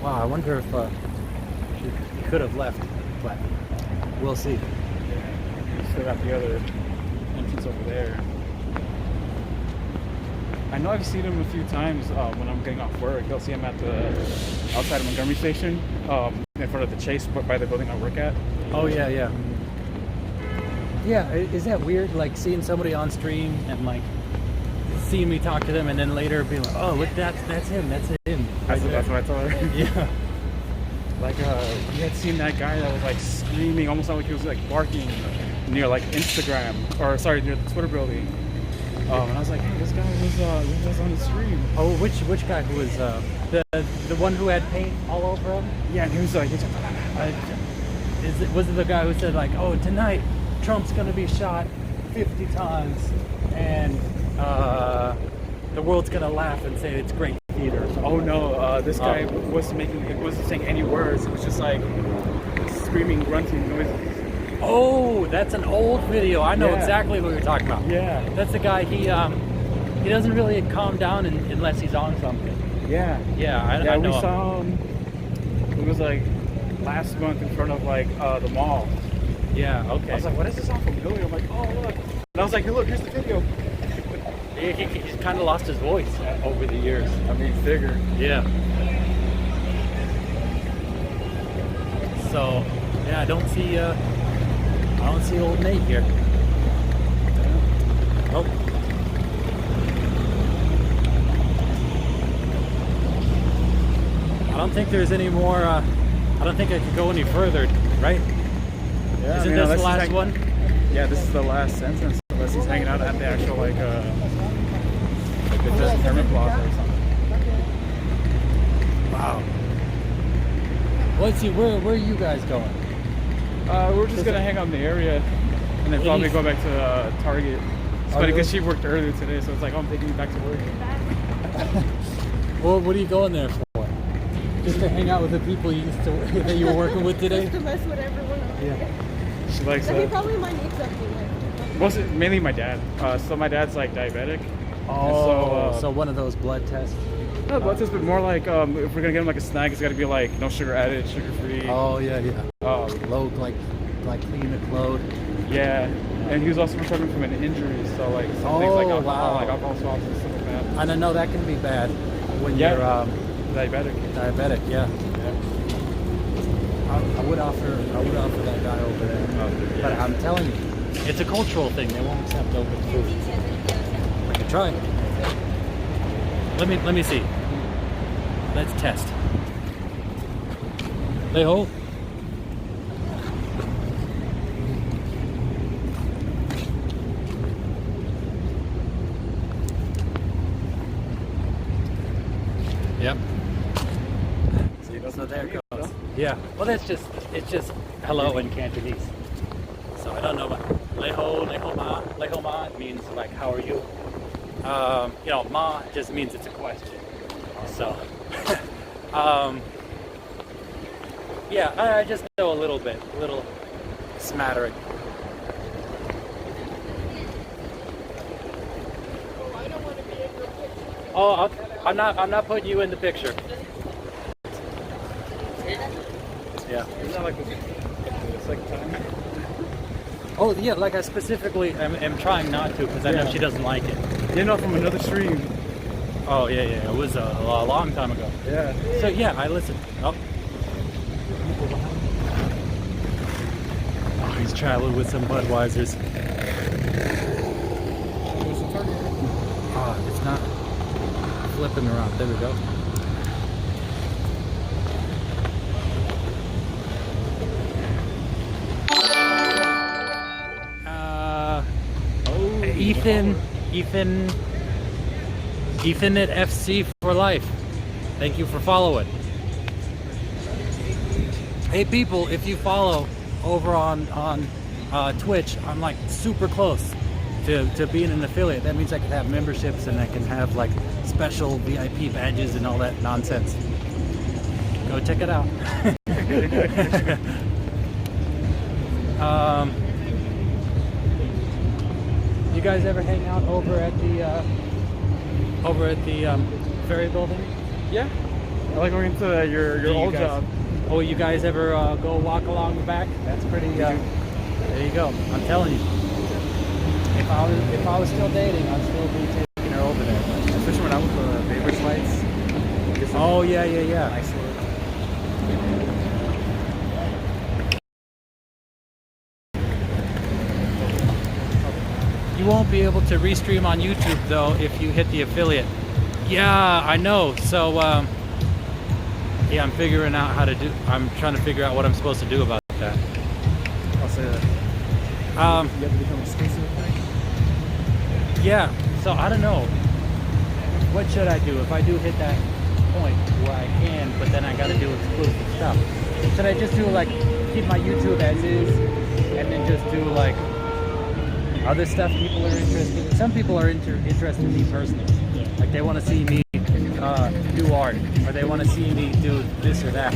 I: Wow, I wonder if she could have left, but we'll see.
J: We still got the other entrance over there. I know I've seen him a few times when I'm getting off work. I'll see him at the outside of Montgomery Station, in front of the Chase, by the building I work at.
I: Oh yeah, yeah. Yeah, is that weird? Like seeing somebody on stream and like seeing me talk to them, and then later being like, "Oh, look, that's him. That's him."
J: That's what I told her.
I: Yeah.
J: Like you had seen that guy that was like screaming, almost like he was like barking near like Instagram, or sorry, near the Twitter building. And I was like, hey, this guy was on the stream.
I: Oh, which guy who was the one who had paint all over him?
J: Yeah, and he was like,
I: was it the guy who said like, oh, tonight Trump's gonna be shot 50 times and the world's gonna laugh and say it's great theater?
J: Oh no, this guy wasn't saying any words. It was just like screaming, grunting noises.
I: Oh, that's an old video. I know exactly what you're talking about.
J: Yeah.
I: That's the guy, he doesn't really calm down unless he's on something.
J: Yeah.
I: Yeah, I know.
J: We saw him, it was like last month in front of like the mall.
I: Yeah, okay.
J: I was like, what is this all familiar? I'm like, oh look. And I was like, hey look, here's the video.
I: He's kind of lost his voice over the years.
J: I mean, figure.
I: Yeah. So, yeah, I don't see old Nate here. Oh. I don't think there's any more, I don't think I could go any further, right?
J: Yeah,
I: Isn't this the last one?
J: Yeah, this is the last entrance, unless he's hanging out at the actual, like the Herman Plaza or something.
I: Wow. Well, let's see, where are you guys going?
J: We're just gonna hang out in the area, and then probably go back to Target. It's funny because she worked earlier today, so it's like, oh, I'm taking you back to work.
I: Well, what are you going there for? Just to hang out with the people that you were working with today?
K: Just to mess with everyone else.
I: Yeah.
J: She likes
K: He probably might need something like
J: mostly, mainly my dad. So my dad's like diabetic.
I: Oh, so one of those blood tests.
J: No blood tests, but more like if we're gonna get him like a snack, it's gotta be like no sugar added, sugar free.
I: Oh yeah, yeah. Low, like clean and load.
J: Yeah, and he was also recovering from an injury, so like some things like alcohol, like alcohol swabs and stuff like that.
I: And I know that can be bad when you're
J: diabetic.
I: Diabetic, yeah. I would offer that guy over there, but I'm telling you, it's a cultural thing. They won't accept open food. I can try. Let me see. Let's test. Lay hold. Yep. So there it goes. Yeah. Well, it's just hello in Cantonese. So I don't know what leho ma means like how are you. Ma just means it's a question. So yeah, I just know a little smattering. Oh, I'm not putting you in the picture. Yeah.
J: Isn't that like the second time?
I: Oh yeah, like I specifically am trying not to because I know she doesn't like it.
J: You know, from another stream.
I: Oh yeah, it was a long time ago.
J: Yeah.
I: So yeah, I listened. Oh. He's traveling with some Budweisers. Oh, it's not flipping around. There we go. Ethan at FC for life. Thank you for following. Hey people, if you follow over on Twitch, I'm like super close to being an affiliate. That means I can have memberships and I can have like special VIP badges and all that nonsense. Go check it out. You guys ever hang out over at the Ferry building?
J: Yeah. I like going to your old job.
I: Oh, you guys ever go walk along the back? That's pretty. There you go. I'm telling you. If I was still dating, I'd still be taking her over there.
J: Especially when I was with the Vapor Slides.
I: Oh yeah.
J: Nice look.
A: You won't be able to restream on YouTube though if you hit the affiliate. Yeah, I know. So yeah, I'm figuring out how to do. I'm trying to figure out what I'm supposed to do about that.
J: I'll say that. You have to become exclusive.
A: Yeah. So I don't know. What should I do if I do hit that point where I can, but then I got to do exclusive stuff? Should I just do like keep my YouTube as is, and then just do like other stuff people are interested in? Some people are interested in me personally. Like they want to see me do art, or they want to see me do this or that.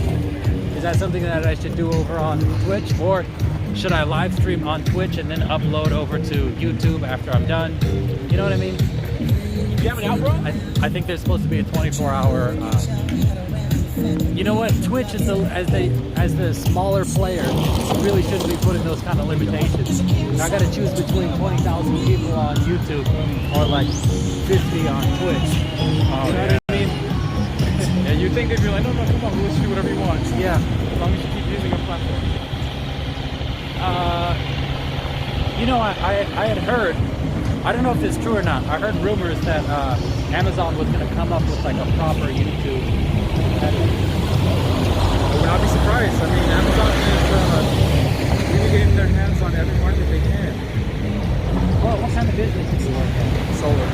A: Is that something that I should do over on Twitch, or should I live stream on Twitch and then upload over to YouTube after I'm done? You know what I mean?
J: You have it out, bro?
A: I think there's supposed to be a 24-hour. You know what? Twitch is as the smaller player, really shouldn't be putting those kind of limitations. I got to choose between 20,000 people on YouTube or like 50 on Twitch. You know what I mean?
J: Yeah, you think if you're like, no, come on, we'll do whatever you want.
A: Yeah.
J: As long as you keep using your platform.
A: You know, I had heard, I don't know if it's true or not, I heard rumors that Amazon was going to come up with like a proper YouTube.
J: I would not be surprised. I mean, Amazon is really getting their hands on every market they can.
A: Well, what kind of business do you work in?
J: Solar.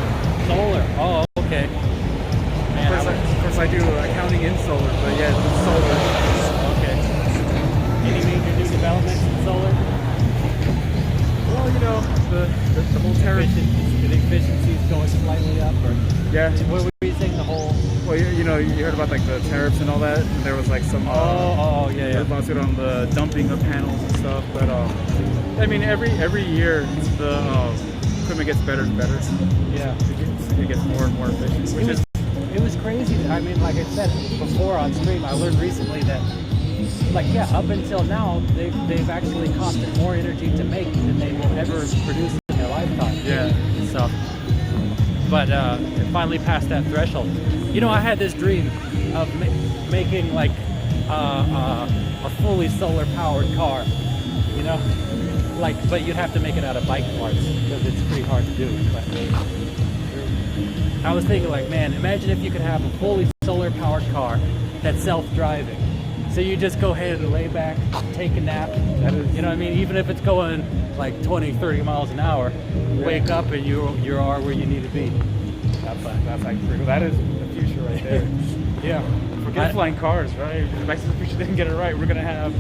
A: Solar. Oh, okay. Man,
J: Of course, I do accounting in solar, but yeah, it's solar.
A: Okay. Any major new developments in solar?
J: Well, you know, the whole tariff.
A: The efficiency is going slightly up, or
J: yeah.
A: What were you saying? The whole.
J: Well, you know, you heard about like the tariffs and all that. And there was like some
A: yeah.
J: lawsuit on the dumping of panels and stuff. But I mean, every year the equipment gets better and better.
A: Yeah,
J: it gets more and more efficient.
A: It was crazy. I mean, like I said before on stream, I learned recently that, like, yeah, up until now, they've actually costed more energy to make than they will ever produce in their lifetime.
J: Yeah.
A: So, but it finally passed that threshold. You know, I had this dream of making like a fully solar powered car. You know, like, but you'd have to make it out of bike parts because it's pretty hard to do. But I was thinking, like, man, imagine if you could have a fully solar powered car that's self-driving. So you just go ahead and lay back, take a nap. You know what I mean? Even if it's going like 20, 30 miles an hour, wake up and you are where you need to be.
J: That's like pretty cool. That is the future right there.
A: Yeah.
J: Forget flying cars, right? Back to the Future didn't get it right. We're gonna have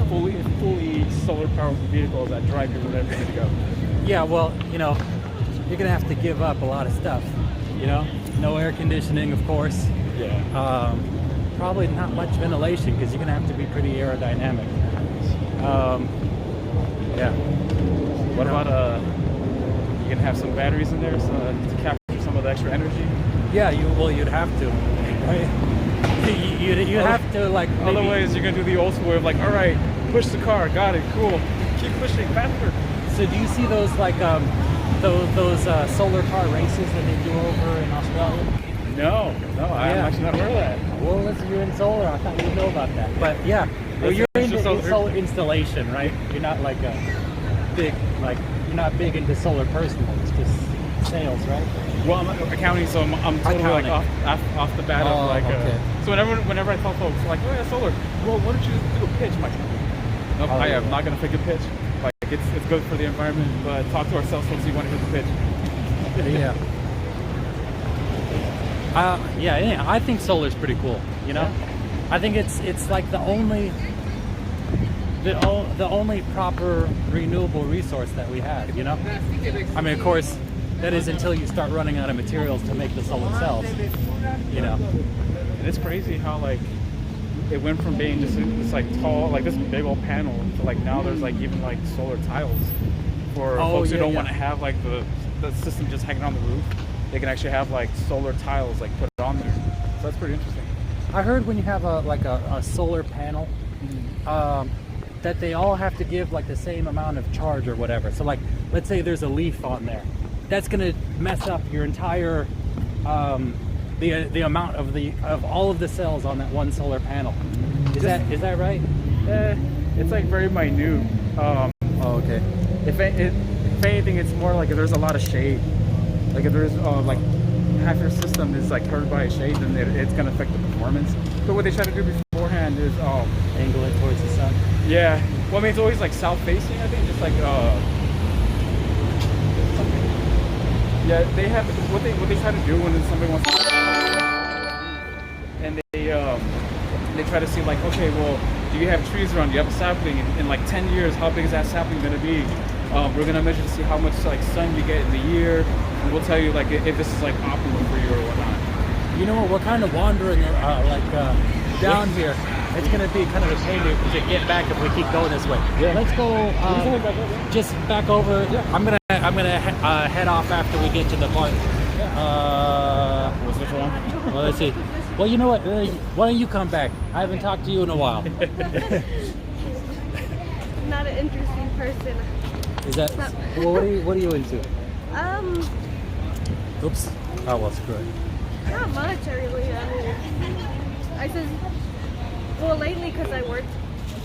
J: fully solar powered vehicles that drive you wherever you need to go.
A: Yeah, well, you know, you're gonna have to give up a lot of stuff. You know, no air conditioning, of course.
J: Yeah.
A: Probably not much ventilation because you're gonna have to be pretty aerodynamic. Yeah.
J: What about you gonna have some batteries in there to capture some of the extra energy?
A: Yeah, you'd have to. Right? You have to, like.
J: Otherwise, you're gonna do the old school way of like, all right, push the car, got it, cool, keep pushing faster.
A: So do you see those like those solar car races that they do over in Australia?
J: No, I'm actually not aware of that.
A: Well, listen, you're in solar. I thought you'd know about that. But yeah, well, you're into
I: solar installation, right? You're not like a big, like, you're not big into solar personally. It's just sales, right?
J: Well, I'm accounting, so I'm totally like off the bat of like.
I: Okay.
J: So whenever I tell folks like, oh yeah, solar. Well, why don't you do a pitch? I'm like, nope, I am not gonna fake a pitch. Like it's good for the environment, but talk to our sales folks. You want to hear the pitch?
I: Yeah. Yeah, I think solar's pretty cool. You know, I think it's like the only proper renewable resource that we have. You know, I mean, of course, that is until you start running out of materials to make the solar cells. You know,
J: and it's crazy how like it went from being just this like tall, like this big old panel to like now there's like even like solar tiles for folks who don't want to have like the system just hanging on the roof. They can actually have like solar tiles like put on there. So that's pretty interesting.
I: I heard when you have a solar panel, that they all have to give like the same amount of charge or whatever. So like, let's say there's a leaf on there, that's gonna mess up your entire the amount of all of the cells on that one solar panel. Is that right?
J: It's like very minute.
I: Okay.
J: If anything, it's more like if there's a lot of shade. Like if there's like half your system is like covered by a shade, then it's gonna affect the performance. So what they try to do beforehand is
I: angle it towards the sun.
J: Yeah. Well, I mean it's always like south facing. I think just like yeah, they have what they try to do when somebody wants to, and they try to see like, okay, well, do you have trees around? Do you have a sapling? In like 10 years, how big is that sapling gonna be? We're gonna measure to see how much like sun you get in the year, and we'll tell you like if this is like optimal for you or whatnot.
I: You know what? We're kind of wandering down here. It's gonna be kind of a pain to get back if we keep going this way. Yeah. Let's go just back over. Yeah. I'm gonna head off after we get to the park.
J: What's which one?
I: Well, let's see. Well, you know what? Why don't you come back? I haven't talked to you in a while.
K: Not an interesting person.
I: Is that? Well, what are you into? Oops. Oh, well, screw it.
K: Not much, really. I said, well, lately because I worked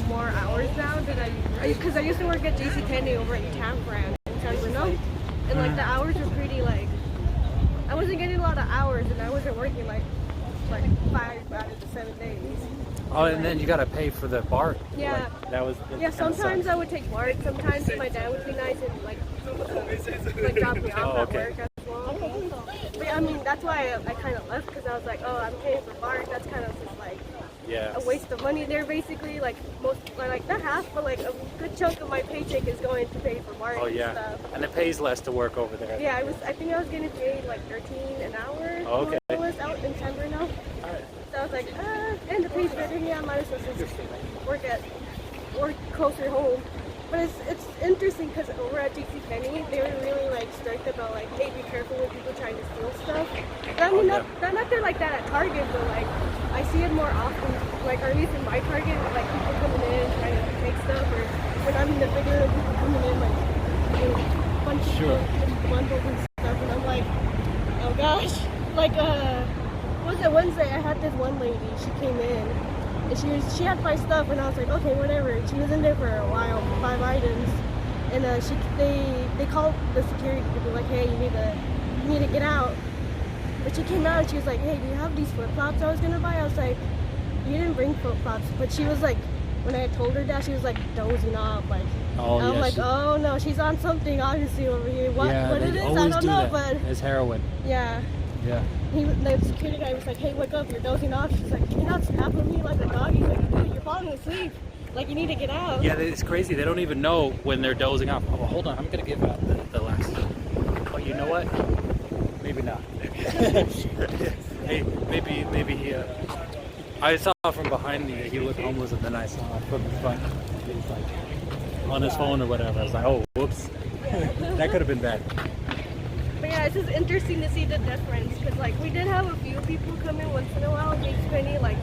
K: more hours now because I used to work at JCPenney over in Tanfran in San Bruno, and like the hours were pretty like I wasn't getting a lot of hours, and I wasn't working like 5 out of the 7 days.
I: Oh, and then you gotta pay for the BART.
K: Yeah.
I: Like, that was.
K: Yeah. Sometimes I would take BART. Sometimes my dad would be nice and like drop me off at work as well. But I mean, that's why I kind of left because I was like, oh, I'm paying for BART. That's kind of just like a waste of money there, basically. Like like not half, but like a good chunk of my paycheck is going to pay for BART.
I: Oh yeah.
K: And stuff.
I: And it pays less to work over there.
K: Yeah, I think I was getting paid like $13 an hour.
I: Oh, okay.
K: When I was out in San Bruno. So I was like, and the pay's better. Yeah, I might as well just work closer home. But it's interesting because over at JCPenney, they were really like strict about like, hey, be careful with people trying to steal stuff. But I mean, not they're like that at Target, but like I see it more often. Like, or at least in my Target, like people coming in trying to take stuff, or when I'm in the video, people coming in like with a bunch of bundles and stuff, and I'm like, oh gosh, like what was it, Wednesday? I had this one lady. She came in. And she had 5 stuff, and I was like, okay, whatever. She was in there for a while, 5 items, and they called the security to be like, hey, you need to get out. But she came out and she was like, hey, do you have these flip flops I was gonna buy? I was like, you didn't bring flip flops. But she was like, when I told her that, she was like dozing off, like. I'm like, oh no, she's on something obviously over here. What it is, I don't know, but
I: it's heroin.
K: Yeah.
I: Yeah.
K: The security guy was like, hey, wake up, you're dozing off. She's like, you're not snapping me like a dog. He's like, dude, you're falling asleep. Like, you need to get out.
I: Yeah, it's crazy. They don't even know when they're dozing off. Oh, hold on. I'm going to give out the last. Oh, you know what? Maybe not. Hey, maybe he... I saw from behind me that he looked homeless, and then I saw from the front. He was like on his phone or whatever. I was like, oh, whoops. That could have been bad.
K: But yeah, it's just interesting to see the difference, because like we did have a few people come in once in a while, JCPenney, like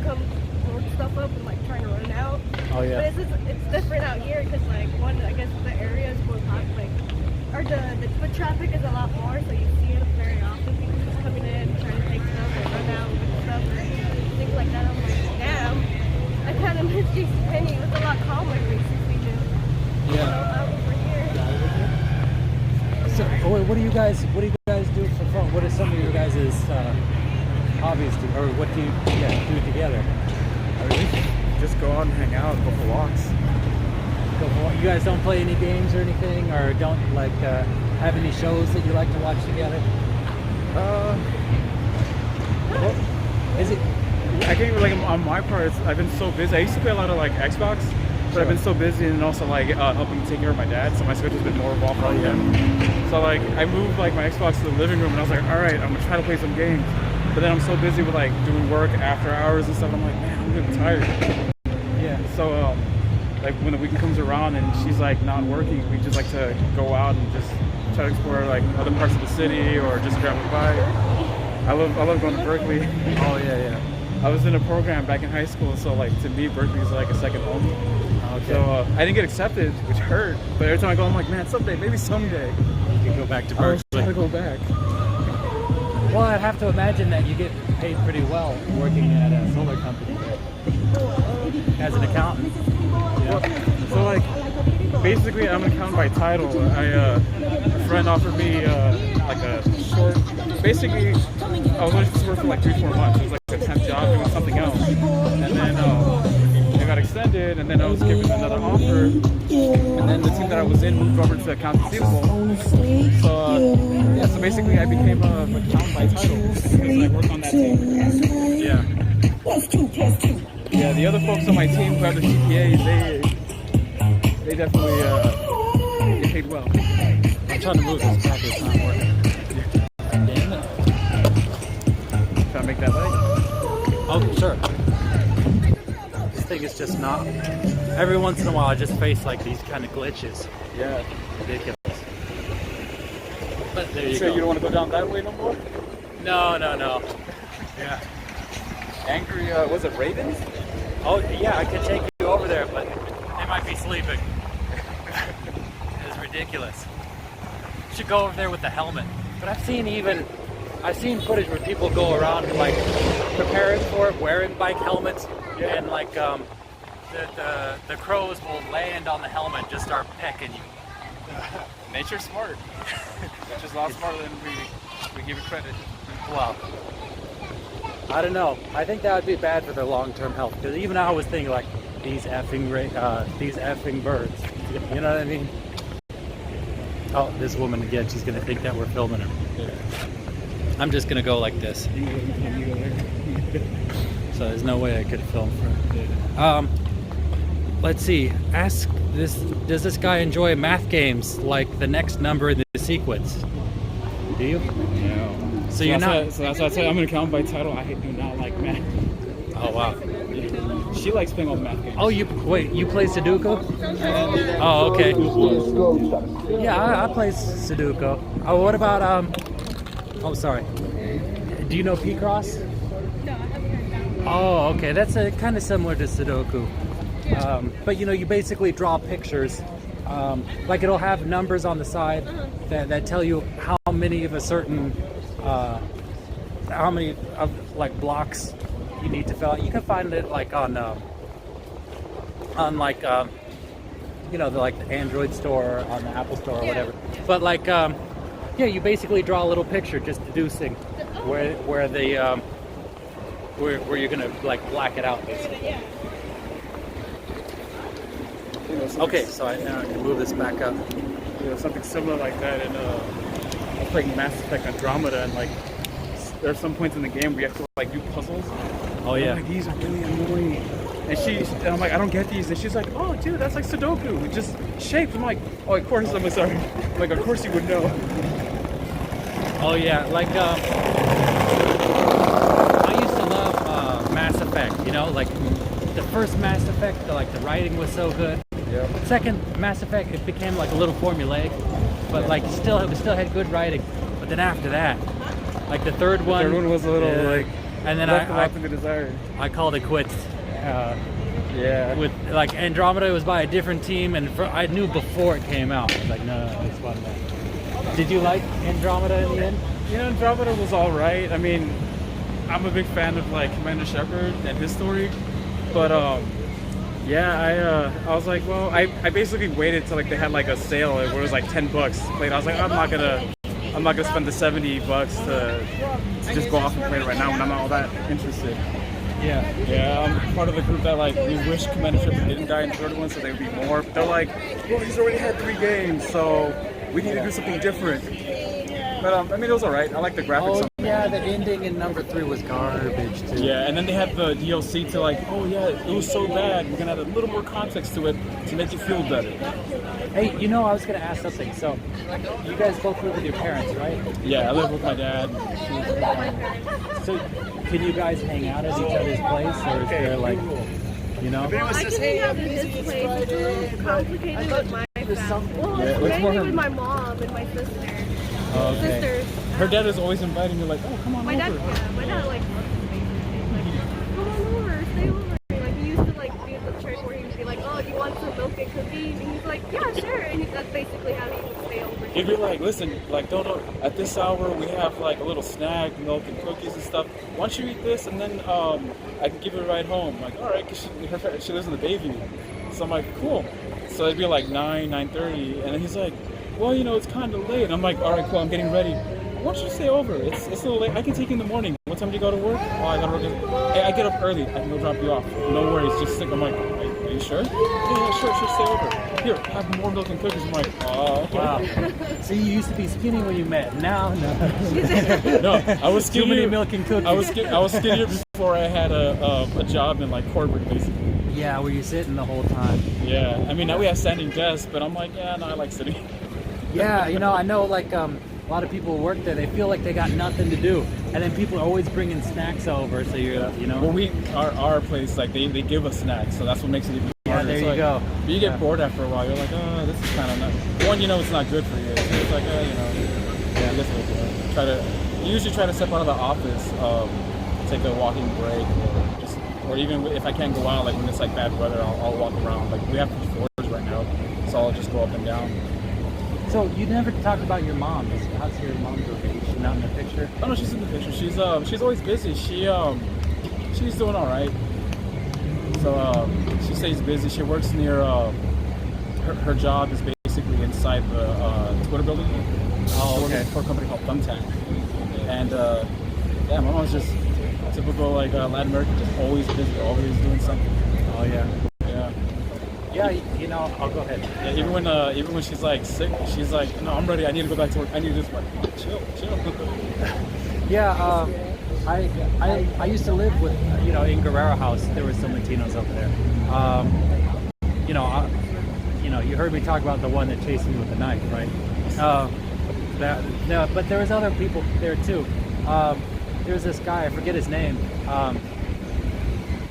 K: come load stuff up and like trying to run out.
I: Oh yeah.
K: But it's different out here because like one, I guess the area is more like, or the foot traffic is a lot more, so you see it very often. People just coming in trying to take stuff or run out with stuff or things like that. I'm like, damn, I kind of miss JCPenney. It was a lot
I: guys do for fun? What are some of your guys' hobbies, or what do you do together?
J: Just go out and hang out, go for walks.
I: You guys don't play any games or anything, or don't like have any shows that you like to watch together?
J: Well,
I: is it?
J: I can't even, like, on my part, I've been so busy. I used to play a lot of like Xbox, but I've been so busy, and also like helping take care of my dad, so my schedule's been more involved with him. So like I moved like my Xbox to the living room, and I was like, all right, I'm gonna try to play some games. But then I'm so busy with like doing work after hours and stuff. I'm like, man, I'm getting tired.
I: Yeah.
J: So like when the weekend comes around and she's like not working, we just like to go out and just try to explore like other parts of the city or just grab a bite. I love going to Berkeley.
I: Oh yeah.
J: I was in a program back in high school, so like to me Berkeley is like a second home.
I: Okay.
J: So I didn't get accepted, which hurt. But every time I go, I'm like, man, maybe someday
I: you can go back to Berkeley.
J: I want to go back.
I: Well, I'd have to imagine that you get paid pretty well working at a solar company as an accountant.
J: Yeah. So like, basically, I'm an accountant by title. A friend offered me like a short. Basically, I was only supposed to work for like 3-4 months. It was like a temp job doing something else, and then I got extended, and then I was given another offer, and then the team that I was in moved over to accounts receivable. So basically, I became an accountant by title because I worked on that team.
I: Yeah.
J: Yeah, the other folks on my team who have the CPAs, they definitely get paid well.
I: I'm trying to move this back, it's not working. Damn it.
J: Trying to make that light?
I: Oh, sure. This thing is just not. Every once in a while I just face like these kind of glitches.
J: Yeah.
I: Ridiculous. But there you go.
J: You don't want to go down that way no more?
I: No. Yeah.
J: Angry, was it Ravens?
I: Oh, yeah, I could take you over there, but they might be sleeping. It's ridiculous. You should go over there with the helmet. But I've seen footage where people go around like preparing for it, wearing bike helmets, and like the crows will land on the helmet and just start pecking you.
J: Nature's smart. Nature's a lot smarter than we give it credit.
I: Well, I don't know. I think that would be bad for their long-term health. Because even I was thinking like these effing birds. You know what I mean? Oh, this woman again. She's gonna think that we're filming her.
J: Yeah.
I: I'm just gonna go like this. So there's no way I could film for. Let's see. Ask this. Does this guy enjoy math games like the next number in the sequence? Do you?
J: No.
I: So you're not.
J: So that's why I said I'm an accountant by title. I do not like math.
I: Oh wow.
J: She likes playing all the math games.
I: Oh, you play Sudoku? Oh, okay. Yeah, I play Sudoku. Oh, what about oh, sorry. Do you know P-Cross?
K: No, I haven't heard that.
I: Oh, okay. That's kind of similar to Sudoku. But you basically draw pictures. Like it'll have numbers on the side that tell you how many of a certain, how many of like blocks you need to fill out. You can find it like on like the like the Android store or on the Apple store or whatever. But like you basically draw a little picture just deducing where the where you're gonna like black it out basically. Okay, so now I can move this back up.
J: Something similar like that, and I was playing Mass Effect Andromeda, and like there are some points in the game where you have to like do puzzles.
I: Oh yeah.
J: I'm like, these are really annoying. And I'm like, I don't get these. And she's like, oh dude, that's like Sudoku. It just shapes. I'm like, oh, of course. I'm sorry. I'm like, of course you would know.
I: Oh yeah, like I used to love Mass Effect. Like the first Mass Effect, like the writing was so good.
J: Yeah.
I: Second Mass Effect, it became like a little formulaic, but like it still had good writing. But then after that, like the third one
J: was a little like,
I: and then I called it quits. With like Andromeda was by a different team, and I knew before it came out. I was like, no, it's fun. Did you like Andromeda in the end?
J: Andromeda was all right. I mean, I'm a big fan of like Commander Shepard and his story, but I was like, well, I basically waited till like they had like a sale where it was like $10. Like I was like, I'm not gonna I'm not gonna spend the $70 to just go off and play right now when I'm not all that interested. Yeah, I'm part of the group that like we wish Commander Shepard didn't die in the third one, so they would be more. But they're like, well, he's already had 3 games, so we need to do something different. But I mean, it was alright. I like the graphics.
I: Oh yeah, the ending in number 3 was garbage too.
J: Yeah, and then they had the DLC to like, oh yeah, it was so bad. We're gonna add a little more context to it to make you feel better.
I: Hey, you know, I was gonna ask something. So, you guys both live with your parents, right?
J: Yeah, I live with my dad.
I: So, can you guys hang out at each other's place, or is there like, you know?
K: Well, I can hang out at his place. It's a little complicated with my family. Well, it's mainly with my mom and my sister. Sisters.
J: Her dad is always inviting me, like, oh, come on
K: my
J: over.
K: My dad like, come on over, stay over. Like, he used to like be at the church where he would be like, oh, do you want some milk and cookies? And he's like, yeah, sure. And that's basically how he would stay over.
J: He'd be like, listen, like, don't at this hour we have like a little snack, milk and cookies and stuff. Why don't you eat this and then I can give you a ride home. I'm like, all right, because she lives in the Bayview. So I'm like, cool. So it'd be like 9:30, and then he's like, well, you know, it's kind of late. And I'm like, all right, cool, I'm getting ready. Why don't you stay over? It's a little late. I can take you in the morning. What time do you go to work? Oh, I gotta work. Hey, I get up early. I can go drop you off. No worries. Just stick. I'm like, are you sure? Yeah, sure. Stay over. Here, have more milk and cookies. I'm like, oh.
I: Wow. So you used to be skinny when you met. Now, no.
J: No, I was skinnier.
I: Too many milk and cookies.
J: I was skinnier before I had a job in like corporate, basically.
I: Yeah, where you sitting the whole time.
J: Yeah, I mean now we have standing desks, but I'm like, yeah, no, I like sitting.
I: Yeah, you know, I know like a lot of people who work there, they feel like they got nothing to do, and then people are always bringing snacks over, so you're, you know.
J: Well, our place, like they give us snacks, so that's what makes it even harder.
I: Yeah, there you go.
J: But you get bored after a while. You're like, oh, this is kind of not. One, you know, it's not good for you. So it's like, you know, yeah, I guess we'll usually try to step out of the office, take a walking break, or even if I can't go out, like when it's like bad weather, I'll walk around. Like we have 3 floors right now, so I'll just go up and down.
I: So you never talked about your mom. How's your mom doing? Is she not in the picture?
J: Oh no, she's in the picture. She's always busy. She's doing all right. So she stays busy. She works near her job is basically inside the Twitter building.
I: Oh, okay.
J: For a company called Thumbtack. And yeah, my mom's just typical like Latin American, just always busy, always doing something.
I: Oh yeah.
J: Yeah.
I: Yeah, you know, I'll go ahead.
J: Yeah, even when she's like sick, she's like, no, I'm ready. I need to go back to work. I need this. Like, chill.
I: Yeah, I used to live with, you know, in Guerrero House. There were some Latinos over there. You know, you heard me talk about the one that chased me with the knife, right? No, but there was other people there too. There's this guy, I forget his name,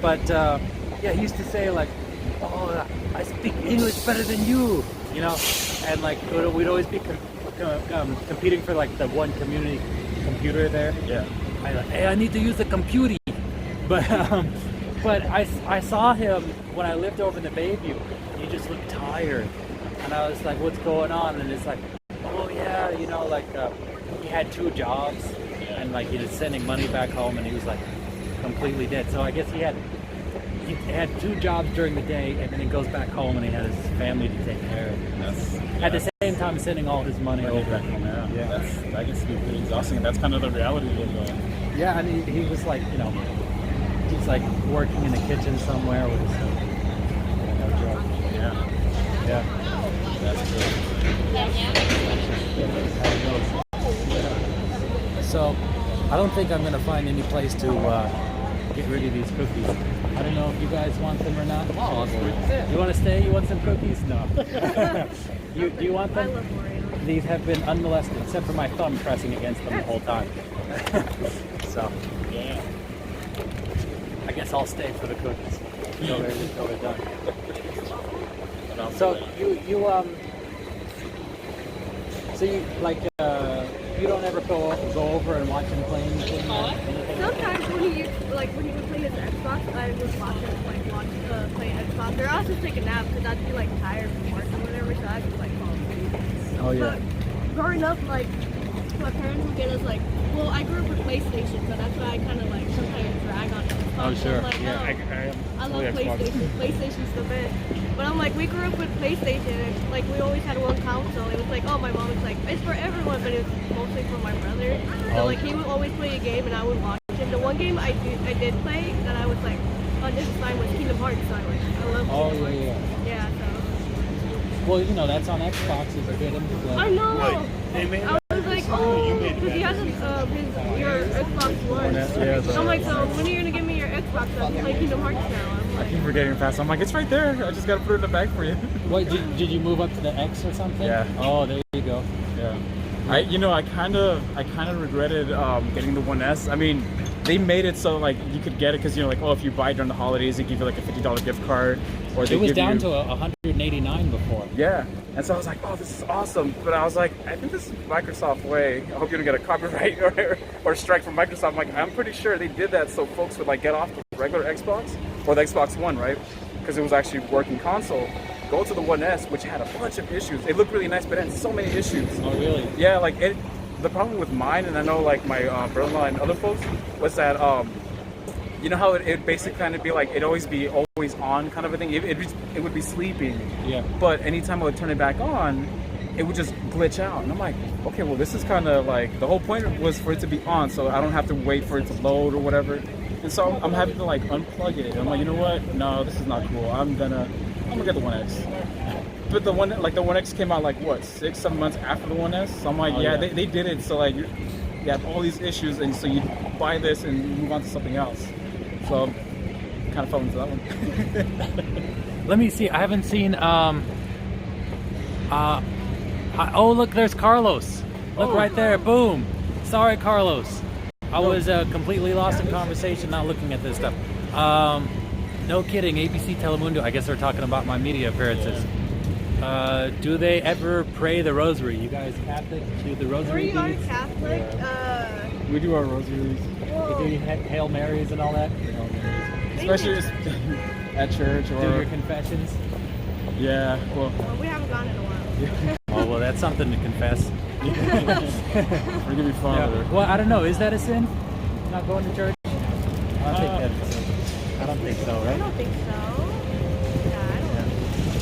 I: but yeah, he used to say like, oh, I speak English better than you, you know, and like we'd always be competing for like the one community computer there.
J: Yeah.
I: Hey, I need to use the computer, but I saw him when I lived over in the Bayview. He just looked tired, and I was like, what's going on? And it's like, oh yeah, you know, like he had 2 jobs, and like he was sending money back home, and he was like completely dead. So I guess he had 2 jobs during the day, and then he goes back home and he had his family to take care of. At the same time, sending all his money over
J: back home. Yeah. That gets to be pretty exhausting, and that's kind of the reality of.
I: Yeah, and he was like, you know, he's like working in the kitchen somewhere with his. No joke. Yeah.
J: That's
I: good. So, I don't think I'm gonna find any place to get rid of these cookies. I don't know if you guys want them or not. You want to stay? You want some cookies? No. Do you want them?
K: I love Oreos.
I: These have been unmolested, except for my thumb pressing against them the whole time. So,
J: Yeah.
I: I guess I'll stay for the cookies until they're done. So you like you don't ever go over and watch him play anything?
K: Sometimes when he would play his Xbox, I would watch him play Xbox. Or I'll just take a nap because I'd be like tired from work or whatever, so I'd just like fall asleep.
I: Oh yeah.
K: But growing up, like my parents would get us like, well, I grew up with PlayStation, so that's why I kind of like sometimes drag on Xbox.
I: Oh, sure.
K: I'm like,
I: Yeah.
K: no. I love
J: totally Xbox.
K: PlayStation. PlayStation's the best. But I'm like, we grew up with PlayStation, and like we always had one console. It was like, oh, my mom was like, it's for everyone, but it's mostly for my brother. So like he would always play a game, and I would watch him. The one game I did play that I was like, oh, this is fine was Kingdom Hearts. So I love Kingdom Hearts. Yeah. So.
I: Well, you know, that's on Xbox. Is a good play.
K: I know.
J: They
K: I was like, oh, because he has your Xbox One.
J: Yeah,
K: I'm like, so when are you gonna give me your Xbox so I can play Kingdom Hearts now? I'm
J: I
K: like,
J: keep forgetting fast. I'm like, it's right there. I just gotta put it in the bag for you.
I: What did you move up to the X or something?
J: Yeah.
I: Oh, there you go.
J: Yeah. I kind of regretted getting the 1S. I mean, they made it so like you could get it because like, oh, if you buy during the holidays, they give you like a $50 gift card, or they
I: It was
J: give
I: down
J: you,
I: to 189 before.
J: Yeah. And so I was like, oh, this is awesome. But I was like, I think this is Microsoft way. I hope you don't get a copyright or strike from Microsoft. I'm like, I'm pretty sure they did that so folks would like get off the regular Xbox or the Xbox One, right? Because it was actually a working console. Go to the 1S, which had a bunch of issues. It looked really nice, but it had so many issues.
I: Oh, really?
J: Yeah, like the problem with mine, and I know like my brother-in-law and other folks, was that you know how it basically kind of be like, it'd always be always on kind of a thing. It would be sleeping.
I: Yeah.
J: But anytime I would turn it back on, it would just glitch out. And I'm like, okay, well, this is kind of like, the whole point was for it to be on, so I don't have to wait for it to load or whatever. And so I'm having to like unplug it. And I'm like, you know what? No, this is not cool. I'm gonna get the 1X. But the 1X came out like what, 6-7 months after the 1S. So I'm like, they did it. So like, you have all these issues, and so you buy this and move on to something else. So kind of fell into that one.
A: Let me see. I haven't seen. Oh, look, there's Carlos. Look right there. Boom. Sorry, Carlos. I was completely lost in conversation, not looking at this stuff. No kidding. ABC Telemundo. I guess they're talking about my media appearances. Do they ever pray the rosary? You guys Catholic? Do the rosary?
K: we are Catholic.
J: We do our rosaries.
A: You do Hail Marys and all that?
J: Especially just at church or...
A: Do your confessions?
J: Yeah, well...
K: we haven't gone in a while.
A: Oh, well, that's something to confess.
J: We're gonna be fun with it.
A: Well, I don't know. Is that a sin? Not going to church? I don't think so, right?
K: I don't think so.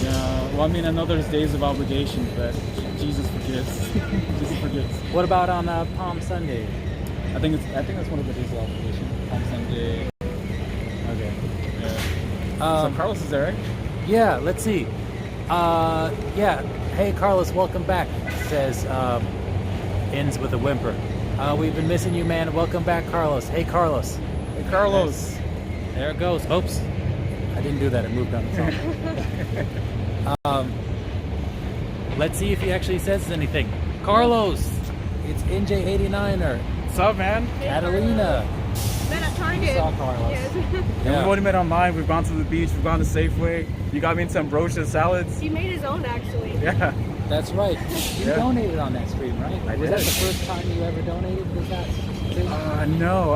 J: Yeah, well, I mean, I know there's days of obligation, but Jesus forgives. Jesus forgives.
A: What about on Palm Sunday?
J: I think that's one of the days of obligation. Palm Sunday. Okay. Yeah. So Carlos is there, right?
A: Yeah. Let's see. Yeah. Hey, Carlos, welcome back. Says ends with a whimper. We've been missing you, man. Welcome back, Carlos. Hey, Carlos.
J: Hey, Carlos.
A: Yes. There it goes. Oops. I didn't do that. It moved on its own. Let's see if he actually says anything. Carlos, it's NJ89er.
J: What's up, man?
A: Catalina.
K: Met at Target.
A: Saw Carlos.
K: Yes.
J: Yeah. We've only met online. We've gone to the beach. We've gone to Safeway. You got me into ambrosia salads.
K: He made his own, actually.
J: Yeah.
A: That's right. You donated on that stream, right?
J: I
A: Was
J: did.
A: that the first time you ever donated? Was that?
J: No,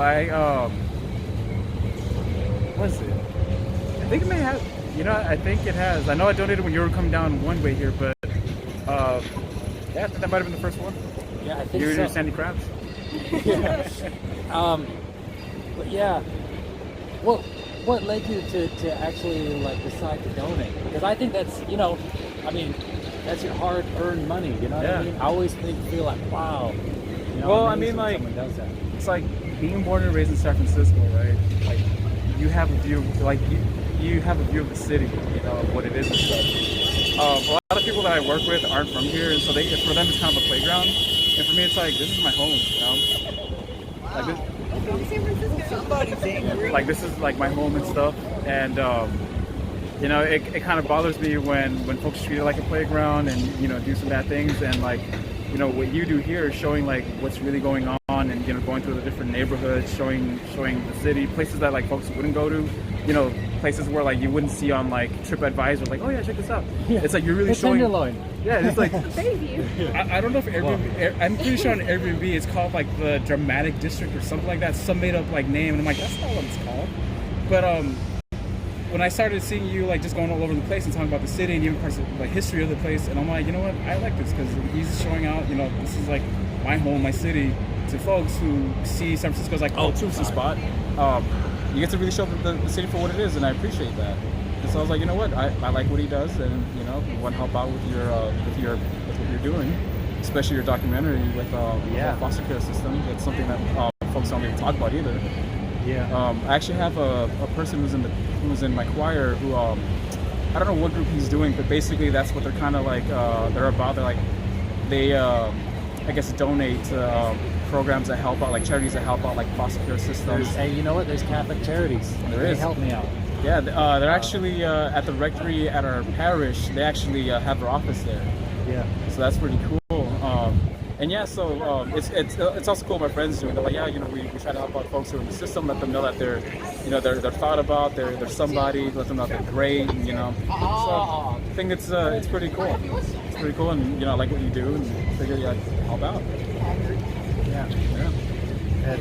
J: what is it? I think it may have. You know, I think it has. I know I donated when you were coming down one way here, but yeah, I think that might have been the first one.
A: Yeah, I think
J: you
A: so.
J: were Sandy Krabs.
A: But yeah. What led you to actually like decide to donate? Because I think that's, you know, I mean, that's your hard-earned money. You know what I mean? I always feel like, wow. You know,
J: well, I
A: amazing
J: mean, like,
A: when someone does that.
J: It's like being born and raised in San Francisco, right? Like, you have a view, like you have a view of the city, you know, of what it is and stuff. A lot of people that I work with aren't from here, and so for them it's kind of a playground. And for me, it's like, this is my home, you know?
K: Wow.
J: Like this,
K: From San Francisco.
H: Somebody's angry.
J: like this is like my home and stuff, and you know, it kind of bothers me when folks treat it like a playground and, you know, do some bad things, and like, you know, what you do here is showing like what's really going on, and, you know, going to the different neighborhoods, showing the city, places that like folks wouldn't go to, you know, places where like you wouldn't see on like TripAdvisor, like, oh yeah, check this out. Yeah. It's like you're really showing.
A: Tenderloin.
J: Yeah, it's like.
K: Thank you.
J: I don't know if Airbnb. I'm pretty sure on Airbnb it's called like the Dramatic District or something like that. Some made up like name, and I'm like, that's not what it's called. But when I started seeing you like just going all over the place and talking about the city and even parts of like history of the place, and I'm like, you know what, I like this because he's showing out, you know, this is like my home, my city, to folks who see San Francisco as like, oh, tourist spot. you get to really show the city for what it is, and I appreciate that. And so I was like, you know what, I like what he does, and you know, we want to help out with what you're doing, especially your documentary with the foster care system. It's something that folks don't even talk about either.
I: Yeah.
J: I actually have a person who's in my choir who I don't know what group he's doing, but basically that's what they're kind of like. They're about. They're like they I guess donate to programs that help out, like charities that help out, like foster care systems.
I: Hey, you know what? There's Catholic charities. They help me out.
J: Yeah, they're actually at the rectory at our parish. They actually have their office there.
I: Yeah.
J: So that's pretty cool. And yeah, so it's also cool. My friends doing. They're like, yeah, you know, we try to help out folks who are in the system. Let them know that they're thought about. They're somebody. Let them know that they're great. You know. So I think it's pretty cool. It's pretty cool, and you know, I like what you do, and figure I'd help out.
I: Yeah.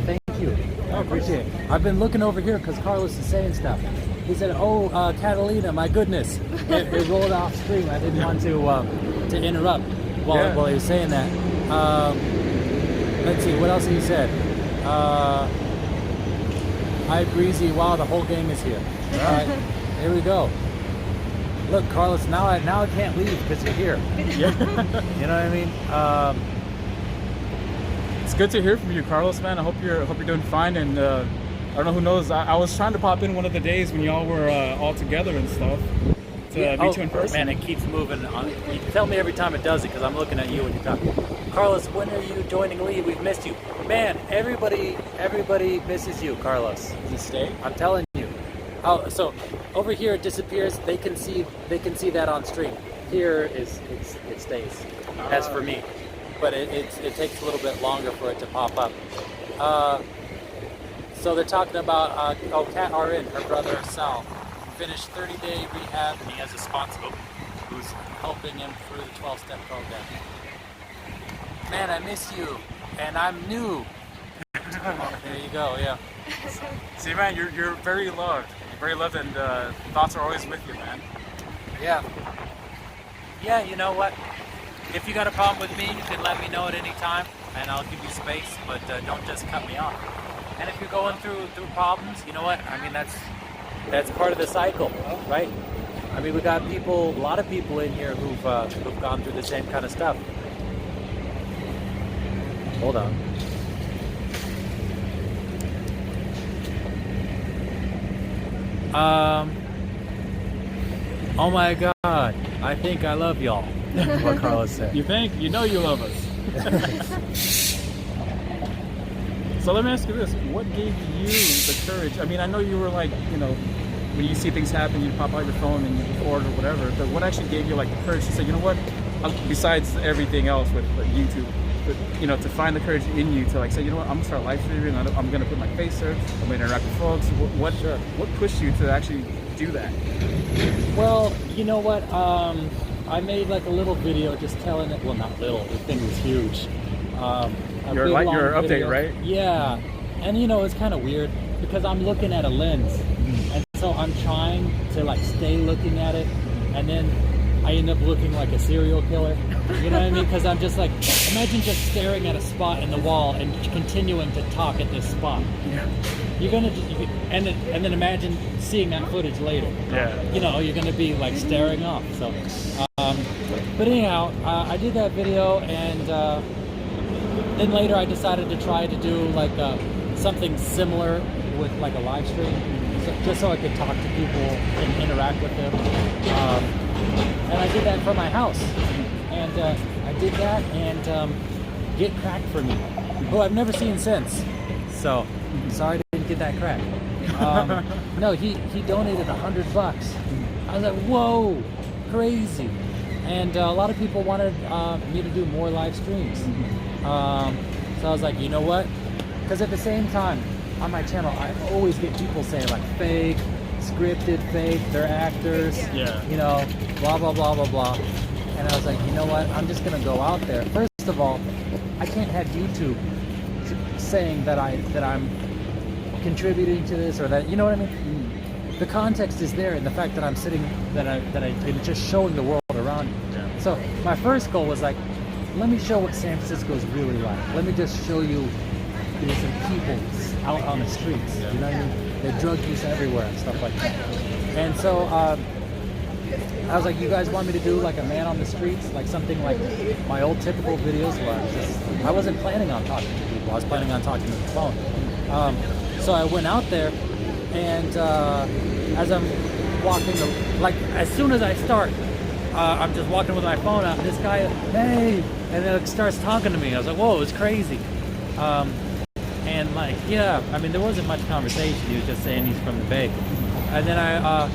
I: Thank you. I appreciate it. I've been looking over here because Carlos is saying stuff. He said, "Oh, Catalina, my goodness!" It rolled off screen. I didn't want to interrupt while he was saying that. Let's see, what else he said? Hi, Breezy. Wow, the whole gang is here. All right, here we go. Look, Carlos. Now I can't leave because you're here.
J: Yeah.
I: You know what I mean?
J: It's good to hear from you, Carlos, man. I hope you're doing fine, and I don't know, who knows. I was trying to pop in one of the days when y'all were all together and stuff to meet you in person.
I: Man, it keeps moving on. You tell me every time it does it because I'm looking at you when you're talking. Carlos, when are you joining Lee? We've missed you. Man, everybody misses you, Carlos.
J: Does he stay?
I: I'm telling you. Oh, so over here it disappears. They can see that on stream. Here it stays. As for me. But it takes a little bit longer for it to pop up. So they're talking about Kat RN, her brother Sal, finished 30-day rehab, and he has a sponsor who's helping him through the 12-step program. Man, I miss you, and I'm new. There you go, yeah.
J: See, man, you're very loved. You're very loved, and thoughts are always with you, man.
I: Yeah. Yeah, you know what? If you got a problem with me, you can let me know at any time, and I'll give you space, but don't just cut me off. And if you're going through problems, you know what? I mean, that's part of the cycle, right? I mean, we got a lot of people in here who've gone through the same kind of stuff. Hold on. Oh my God, I think I love y'all. What Carlos said.
J: You think? You know you love us. So let me ask you this. What gave you the courage? I mean, I know you were like, you know, when you see things happen, you pop out your phone and you record or whatever, but what actually gave you like the courage to say, you know what, besides everything else with YouTube, but, you know, to find the courage in you to like say, you know what, I'm gonna start live streaming, I'm gonna put my face there, I'm gonna interact with folks. What pushed you to actually do that?
I: Well, you know what, I made like a little video just telling it, well, not little, the thing was huge.
J: Your update,
I: video.
J: right?
I: Yeah, and you know, it's kind of weird because I'm looking at a lens, and so I'm trying to like stay looking at it, and then I end up looking like a serial killer. You know what I mean? Because I'm just like, imagine just staring at a spot in the wall and continuing to talk at this spot.
J: Yeah.
I: You're gonna and then imagine seeing that footage later.
J: Yeah.
I: You know, you're gonna be like staring off. So, but anyhow, I did that video, and then later I decided to try to do like something similar with like a live stream, just so I could talk to people and interact with them. And I did that from my house, and I did that, and Get Crack for me, who I've never seen since. So sorry I didn't get that crack. No, he donated $100. I was like, whoa, crazy. And a lot of people wanted me to do more live streams. So I was like, you know what? Because at the same time, on my channel, I always get people saying like fake, scripted, fake, they're actors, you know, blah, blah, blah, blah, blah. And I was like, you know what? I'm just going to go out there. First of all, I can't have YouTube saying that I'm contributing to this or that, you know what I mean? The context is there, and the fact that I'm sitting, that I've been just showing the world around me. Yeah. So my first goal was like, let me show what San Francisco is really like. Let me just show you there's some people out on the streets. You know what I mean? There's drug use everywhere and stuff like that. And so I was like, you guys want me to do like a man on the streets, like something like my old typical videos where I wasn't planning on talking to people. I was planning on talking to the phone. So I went out there, and as I'm walking, like as soon as I start, I'm just walking with my phone out, and this guy, hey, and then it starts talking to me. I was like, whoa, it's crazy. And like, yeah, I mean, there wasn't much conversation. He was just saying he's from the Bay. And then I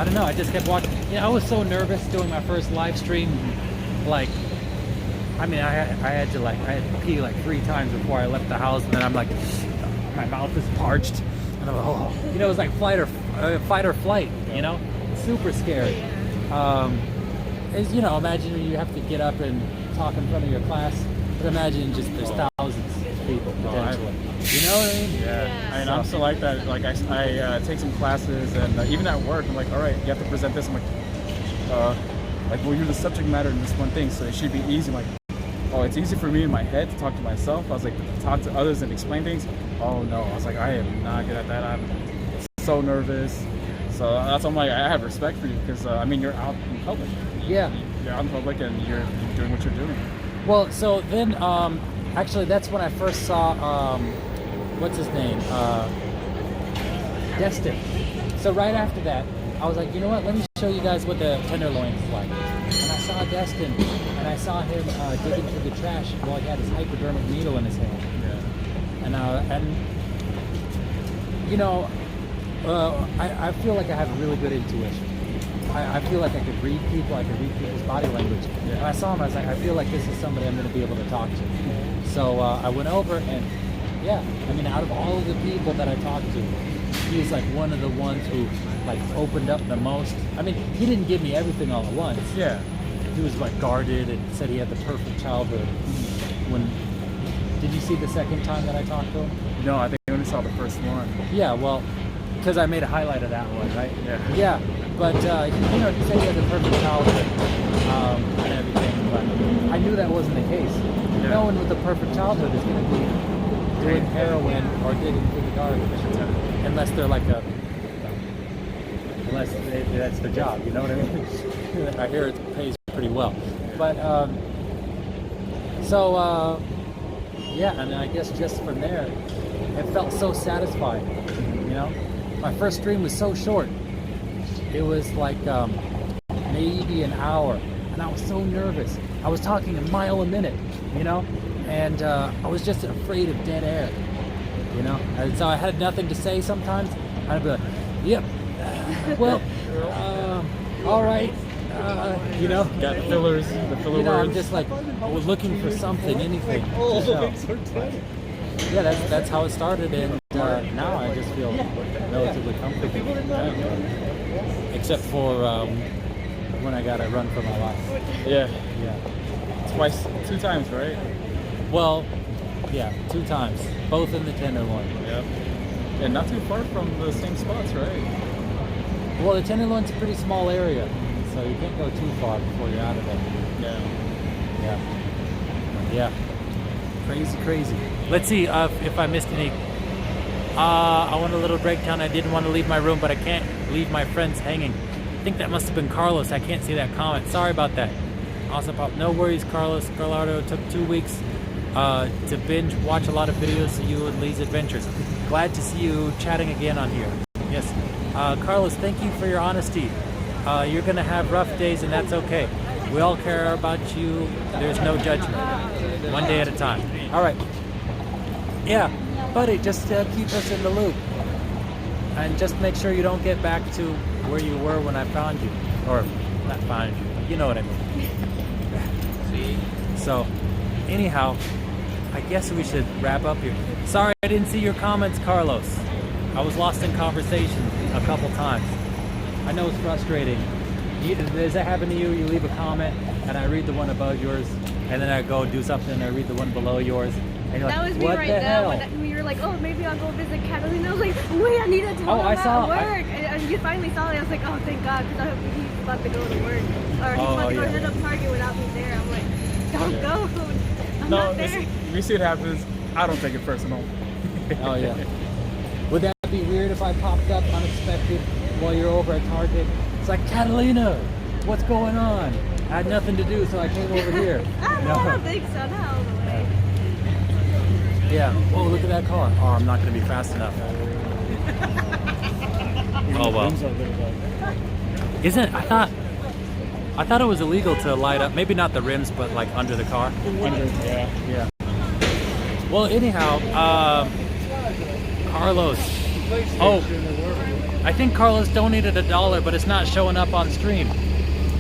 I: don't know, I just kept watching. I was so nervous doing my first live stream. Like, I mean, I had to pee like 3 times before I left the house, and then I'm like, my mouth is parched, and I'm like, oh, it was like fight or flight, super scary. Imagine you have to get up and talk in front of your class, but imagine just there's thousands of people potentially. You know what I mean?
J: Yeah. I mean, I'm still like that. Like I take some classes, and even at work, I'm like, all right, you have to present this. I'm like, well, you're the subject matter in this one thing, so it should be easy. I'm like, oh, it's easy for me in my head to talk to myself. I was like, to talk to others and explain things. Oh no, I was like, I am not good at that. I'm so nervous. So that's why I'm like, I have respect for you because I mean, you're out in public.
I: Yeah.
J: You're out in public and you're doing what you're doing.
I: Well, so then, actually, that's when I first saw, what's his name? Destin. So right after that, I was like, you know what? Let me show you guys what the tenderloin is like. And I saw Destin, and I saw him digging through the trash while he had his hypodermic needle in his hand. Yeah. I feel like I have really good intuition. I feel like I could read people. I could read people's body language. Yeah. And I saw him. I was like, I feel like this is somebody I'm going to be able to talk to. So I went over, and yeah, I mean, out of all of the people that I talked to, he was like one of the ones who like opened up the most. I mean, he didn't give me everything all at once.
J: Yeah.
I: He was like guarded and said he had the perfect childhood. Did you see the second time that I talked to him?
J: No, I think I only saw the first one.
I: Yeah, well, because I made a highlight of that one, right?
J: Yeah.
I: Yeah, but he said he had the perfect childhood and everything, but I knew that wasn't the case. Yeah. No one with the perfect childhood is going to be doing heroin or digging through the garbage, unless they're like that's their job. You know what I mean? I hear it pays pretty well, but yeah, and I guess just from there, it felt so satisfying. My first stream was so short. It was like maybe an hour, and I was so nervous. I was talking a mile a minute, and I was just afraid of dead air, And so I had nothing to say sometimes. I'd be like, yep, well, all right,
J: Got the filler words.
I: I'm just like, I was looking for something, anything. Yeah, that's how it started, and now I just feel relatively comfortable. Except for when I gotta run for my life.
J: Yeah.
I: Yeah.
J: 2 times, right?
I: Well, yeah, 2 times, both in the Tenderloin.
J: Yep. And not too far from the same spots, right?
I: Well, the Tenderloin's a pretty small area, so you can't go too far before you're out of there. Yeah. Crazy. Let's see if I missed any. I want a little breakdown. I didn't want to leave my room, but I can't leave my friends hanging. I think that must have been Carlos. I can't see that comment. Sorry about that. Awesome pop. No worries, Carlos. Carlardo took 2 weeks to binge watch a lot of videos of you and Lee's adventures. Glad to see you chatting again on here. Yes. Carlos, thank you for your honesty. You're going to have rough days, and that's okay. We all care about you. There's no judgment. One day at a time. All right. Yeah, buddy, just keep us in the loop. And just make sure you don't get back to where you were when I found you. Or, not found you. You know what I mean. See? So, anyhow, I guess we should wrap up here. Sorry I didn't see your comments, Carlos. I was lost in conversation a couple times. I know it's frustrating. Does that happen to you? You leave a comment, and I read the one above yours, and then I go do something, and I read the one below yours. And you're
K: that
I: like,
K: was me
I: what
K: right
I: the
K: now
I: hell?
K: when you were like, oh, maybe I'll go visit Catalina. I was like, wait, I need to talk about work. And you finally saw it. I was like, oh, thank God, because he's about to go to work. Or he's about to go to the Target without me there. I'm like, don't go. I'm
J: No, we see it happens. I don't take it personal.
I: Oh yeah. Would that be weird if I popped up unexpected while you're over at Target? It's like, Catalina, what's going on? I had nothing to do, so I came over here.
K: I don't think so. Not all the way.
I: Yeah. Oh, look at that car. Oh, I'm not going to be fast enough. Oh well. Isn't I thought it was illegal to light up. Maybe not the rims, but like under the car. Yeah. Well, anyhow, Carlos. Oh, I think Carlos donated $1, but it's not showing up on stream.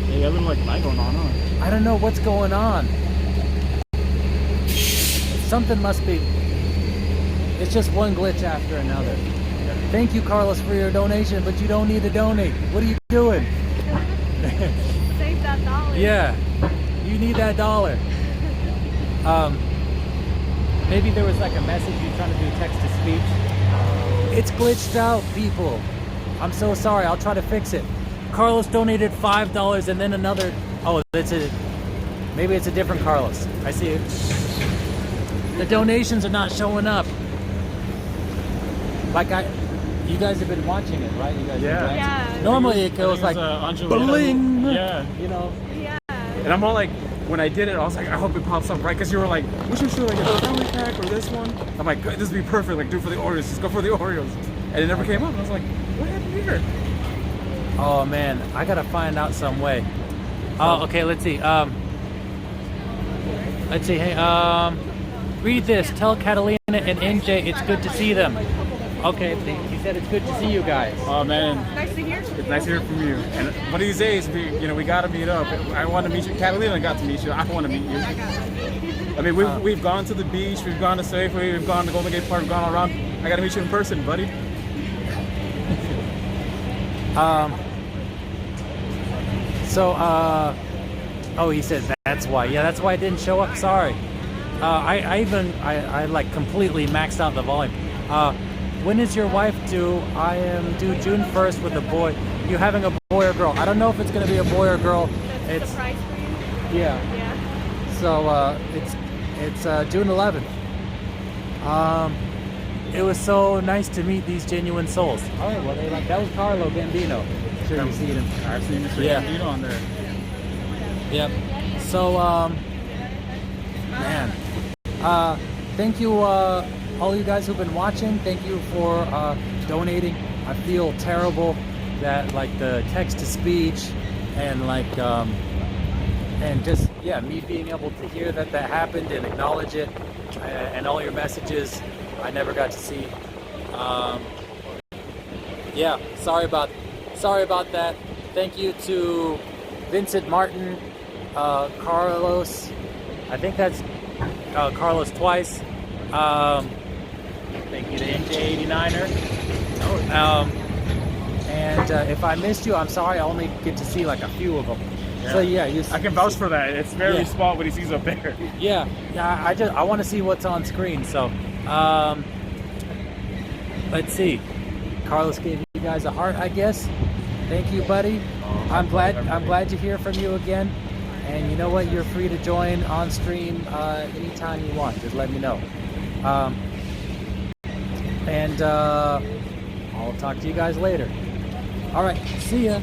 J: Yeah, I've been like night going on, huh?
I: I don't know what's going on. Something must be. It's just one glitch after another. Thank you, Carlos, for your donation, but you don't need to donate. What are you doing?
K: Save that $1.
I: Yeah, you need that $1. Maybe there was like a message you're trying to do text to speech. It's glitched out, people. I'm so sorry. I'll try to fix it. Carlos donated $5 and then another. Oh, maybe it's a different Carlos. I see it. The donations are not showing up. You guys have been watching it, right? You guys
K: Yeah.
I: Normally it goes like bling.
J: Yeah.
I: You know.
K: Yeah.
J: And I'm all like, when I did it, I was like, I hope it pops up, right? Because you were like, we should like a family pack or this one. I'm like, this would be perfect. Like, do it for the Oreos. Just go for the Oreos. And it never came up. I was like, what happened here?
I: Oh man, I gotta find out some way. Oh, okay. Let's see. Hey, read this. Tell Catalina and NJ it's good to see them. Okay, he said it's good to see you guys.
J: Oh man,
K: Nice to hear.
J: it's nice to hear from you. And one of these days, we gotta meet up. I want to meet you. Catalina got to meet you. I want to meet you. I mean, we've gone to the beach, we've gone to Safeway, we've gone to Golden Gate Park, we've gone all around. I gotta meet you in person, buddy.
I: Oh, he said that's why. Yeah, that's why it didn't show up. Sorry. I like completely maxed out the volume. When is your wife due? I am due June 1st with a boy. You having a boy or girl? I don't know if it's gonna be a boy or girl.
K: That's the surprise for you.
I: Yeah.
K: Yeah.
I: So it's June 11th. It was so nice to meet these genuine souls. All right, well that was Carlo Gambino. Sure you've seen him.
J: I've seen Mr. Gambino on there.
I: Yep. So man, thank you all you guys who've been watching. Thank you for donating. I feel terrible that like the text to speech and like and just me being able to hear that happened and acknowledge it and all your messages I never got to see. Sorry about that. Thank you to Vincent Martin, Carlos. I think that's Carlos twice. Thank you to NJ89er. And if I missed you, I'm sorry. I only get to see like a few of them.
J: Yeah.
I: So
J: I can vouch for that. It's very small what he sees up there.
I: Yeah. I want to see what's on screen. So let's see. Carlos gave you guys a heart, I guess. Thank you, buddy. I'm glad to hear from you again. And you know what? You're free to join on stream anytime you want. Just let me know. And I'll talk to you guys later. All right. See ya.